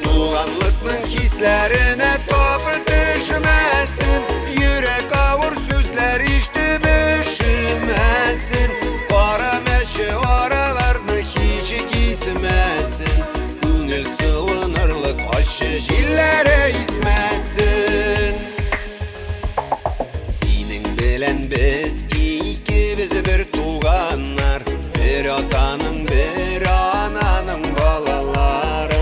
Tuğanlıkның hislerine topu düşmesin Yürek avur sözler işte düşünmesin Para meşe oralarını hiç gizmesin Gönül sığınırlık aşı jillere ismesin Senin bilen biz ikimiz bir tuğanlar Bir atanın bir ananın balaları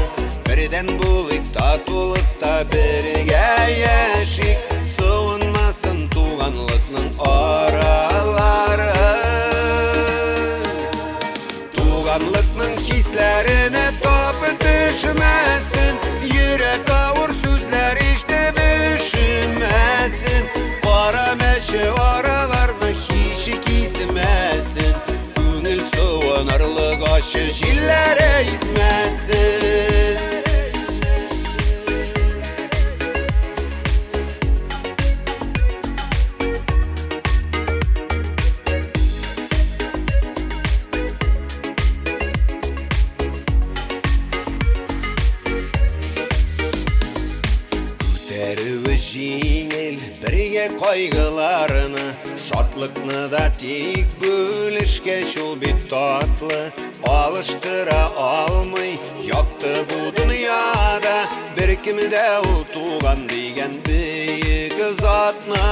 Birden bulik tatılıkta birge yaşık Soğunmasın tuğanlıkның araları Tuğanlıkның hislerine topu düşmesin Yürek avur sözler işte düşünmesin Para meşe oralarını hiç gizmesin Gönül soğunarlık aşı jillere ismesin Жеңіл бірге қайғыларыны Шатлықны да тек бөлішке шул бет татлы Алыштыра алмай яқты бұл дүнияда Бір кімді ол туған деген бейік затны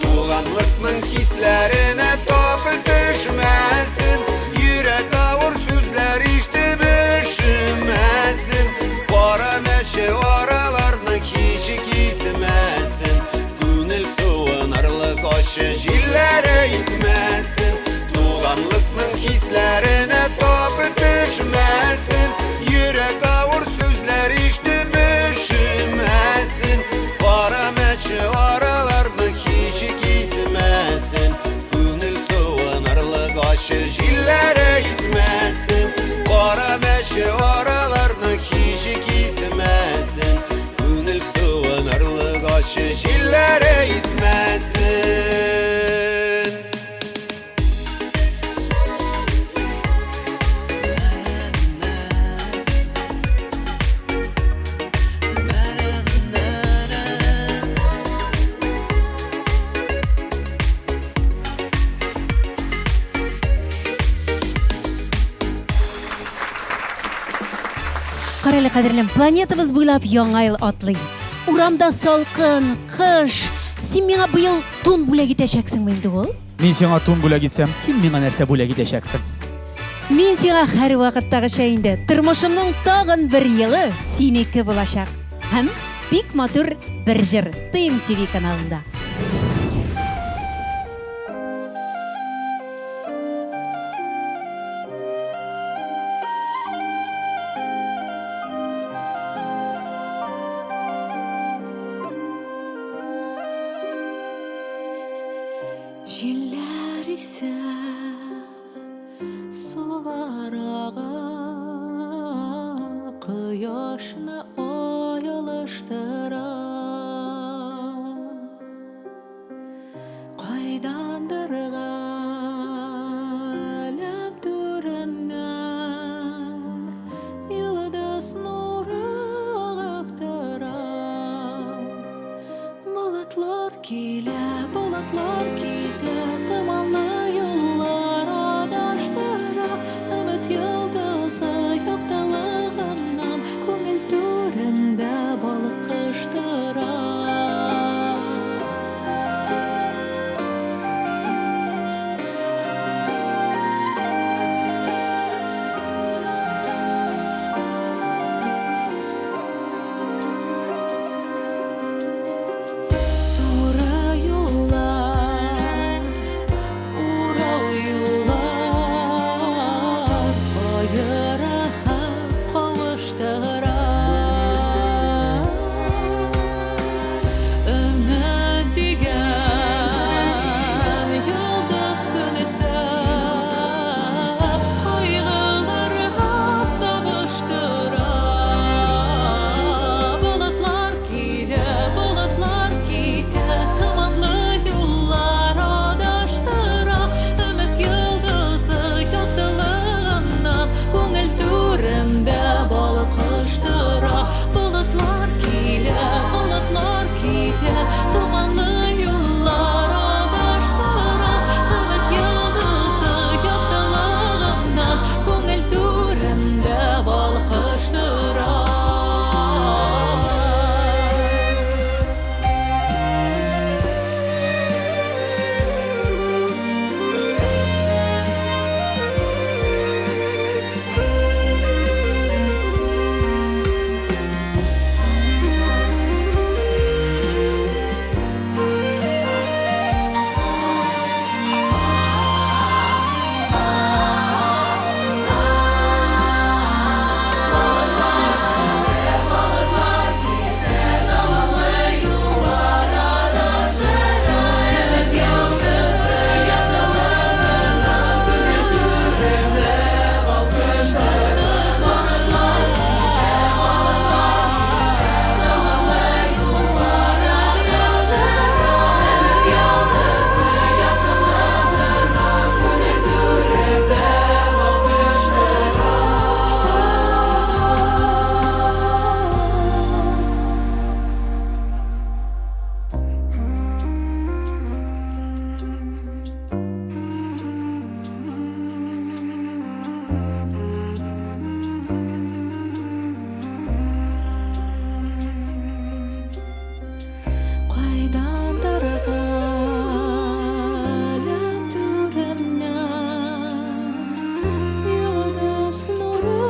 Туғанлықның хислеріне топы düşmesin Yürek avur sözler işte düşünmesin Para meşe oralarını hiç gizmesin Gönül soğunarlık aşı jillere ismesin Tuğanlıkның hislerine topu düşmesin Yürek avur sözler işte düşünmesin Para meşe oralarını hiç gizmesin Gönül soğunarlık aşı jillere ismesin Para meşe oralarını hiç gizmesin Gönül soğunarlık aşı jillere ismesin Карайлы кадерлем, планетабыз буйлап яңа ел атлый. Урамда салкын, кыш. Син миңа быел тун бүләк итәчәксең инде ул? Мин сиңа тун бүләк итсәм, син миңа нәрсә бүләк итәчәксең? Мин сиңа һәр вакыттагыча инде тормышымның тагын бер елы синеке булачак. Һәм бик матур бер җыр TM-TV каналында. Jiller ise sulara Quyoshni oyilishtirar Qaydandir kile bulutlar kite Dumanlı yollar adaştıra Ümit yıldızı yoktalığından Көңіл түрімді балқыштыра Тура юллар, урау юллар Байыраға қауыштыра Үміт деген юлдыз сөнесе Қайғыларға сабыштыра Bulutlar kile, bulutlar kite Dumanlı yollar adaştıra Ümit yıldızı yoktılığından Көңіл түрімді балқыштыра Bulutlar kile, bulutlar kite Dumanlı yollar adaştıra Ümit yıldızı yoktılığından Көңіл түрімді балқыштыра Қайдандырған түрімнен Yıldız nuru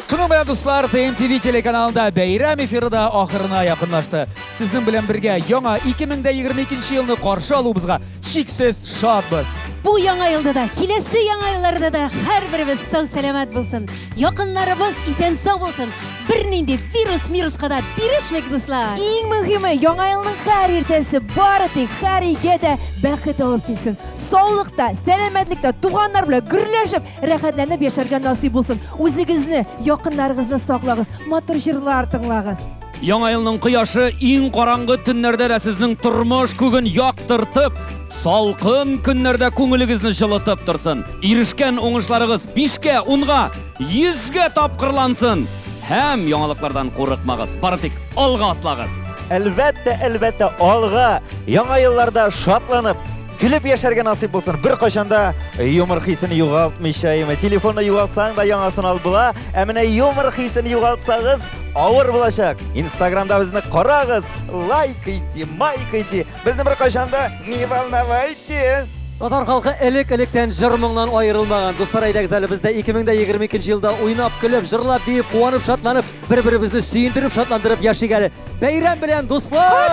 Шуның белән, дуслар, TMTV телеканалында бәйрәм эфиры да ахырына якынлашты. Сезнең белән бергә яңа 2022 елны каршы алуыбызга шиксез шатбыз. Бу яңа елда да, киләсе яңа елларда да һәрберебез сау-сәламәт булсын. Якыннарыбыз исән-сау булсын. Бернинди вирус-мируска да бирешмәк, дуслар. Иң мөһиме, яңа елның һәр иртәсе бары тик һәр өйгә дә бәхет алып килсен. Саулыкта, сәламәтлектә, туганнар белән гөрләшеп, рәхәтләнеп яшәргә насыйп булсын. Үзегезне, якыннарыгызны саклагыз, матур җырлар тыңлагыз. Яңа елның кояшы иң караңгы төннәрдә дә сезнең тормыш күген яктыртып, салкын көннәрдә күңелегезне җылытып торсын. Ирешкән уңышларыгыз 5-кә, 10-га, 100-гә тапкырлансын. Һәм яңалыклардан курыкмагыз, бары тик алга атлагыз. Әлбәттә, алга яңа елларда шатланып, көлеп яшәргә насыйп булсын. Бер кашанда юмор хисен югалтмыйча, телефонны югалтсаң да яңасын ал була. Ә менә юмор хисен югалтсагыз, авыр булачак. Инстаграмда безне карагыз, лайк итте. Безне бер кашанда не волновайте. Татар халкы элек-электән җыр-моңнан аерылмаган. Дуслар, әйдәгез әле бездә 2022 елда уйнап, көлеп, җырлап, биеп, куанып, шатланып, бер-беребезне сөендереп, шатландырып яшик әле. Бәйрәм белән, дуслар!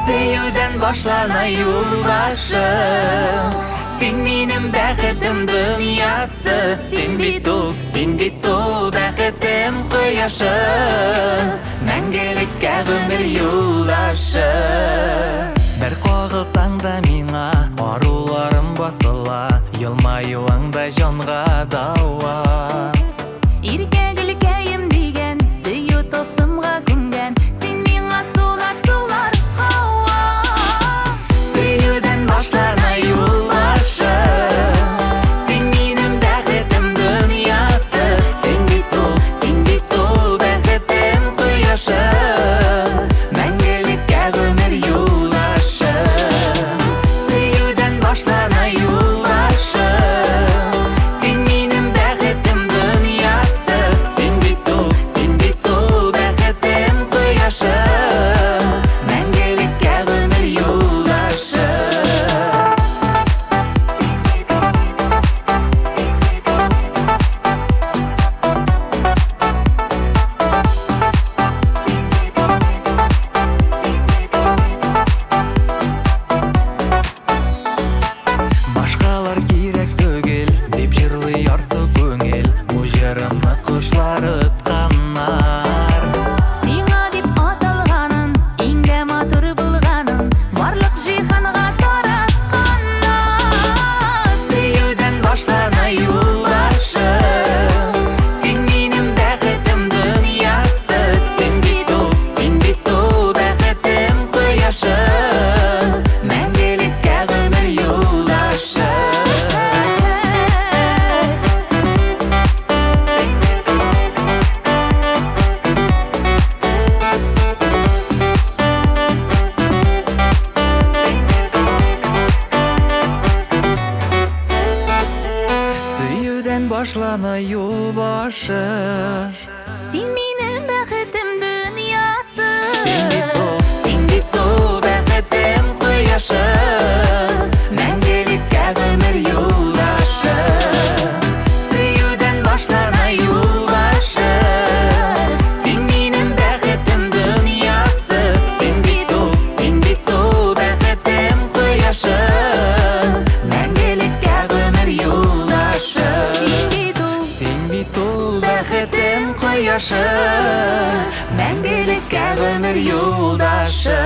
Сөюдән башлана юл башым Син минем бәхетем дөньясы Син бит ул бәхетем кояшы Мәңгелеккә гомер юлдашы Бер кагылсаң да миңа аруларым басыла Елмаюыңда җанга дава Иркә гөлкәем дигән, сөю тылсымга күнгән құшлар ұтқанар Сиңа дип аталғанын, иңдә матур булғанын, барлык җиһанга таратқаннар. Сөюдән башлана юлбашым, син минем бәхетем дөньясы. Син бит ул бәхетем кояшы, мәңгелеккә гомер юлдашы. Сөюдән башлана юл башы, Син минем бәхетем дөньясы. син бит ул бәхетем кояшы, мәңгелеккә гомер юлдашы. Сөюдән башлана юл башы, син минем бәхетем дөньясы. Син бит ул бәхетем кояшы, мәңгелеккә гомер юлдашы. Син бит ул бәхетем кояшы, мәңгелеккә гомер юлдашы.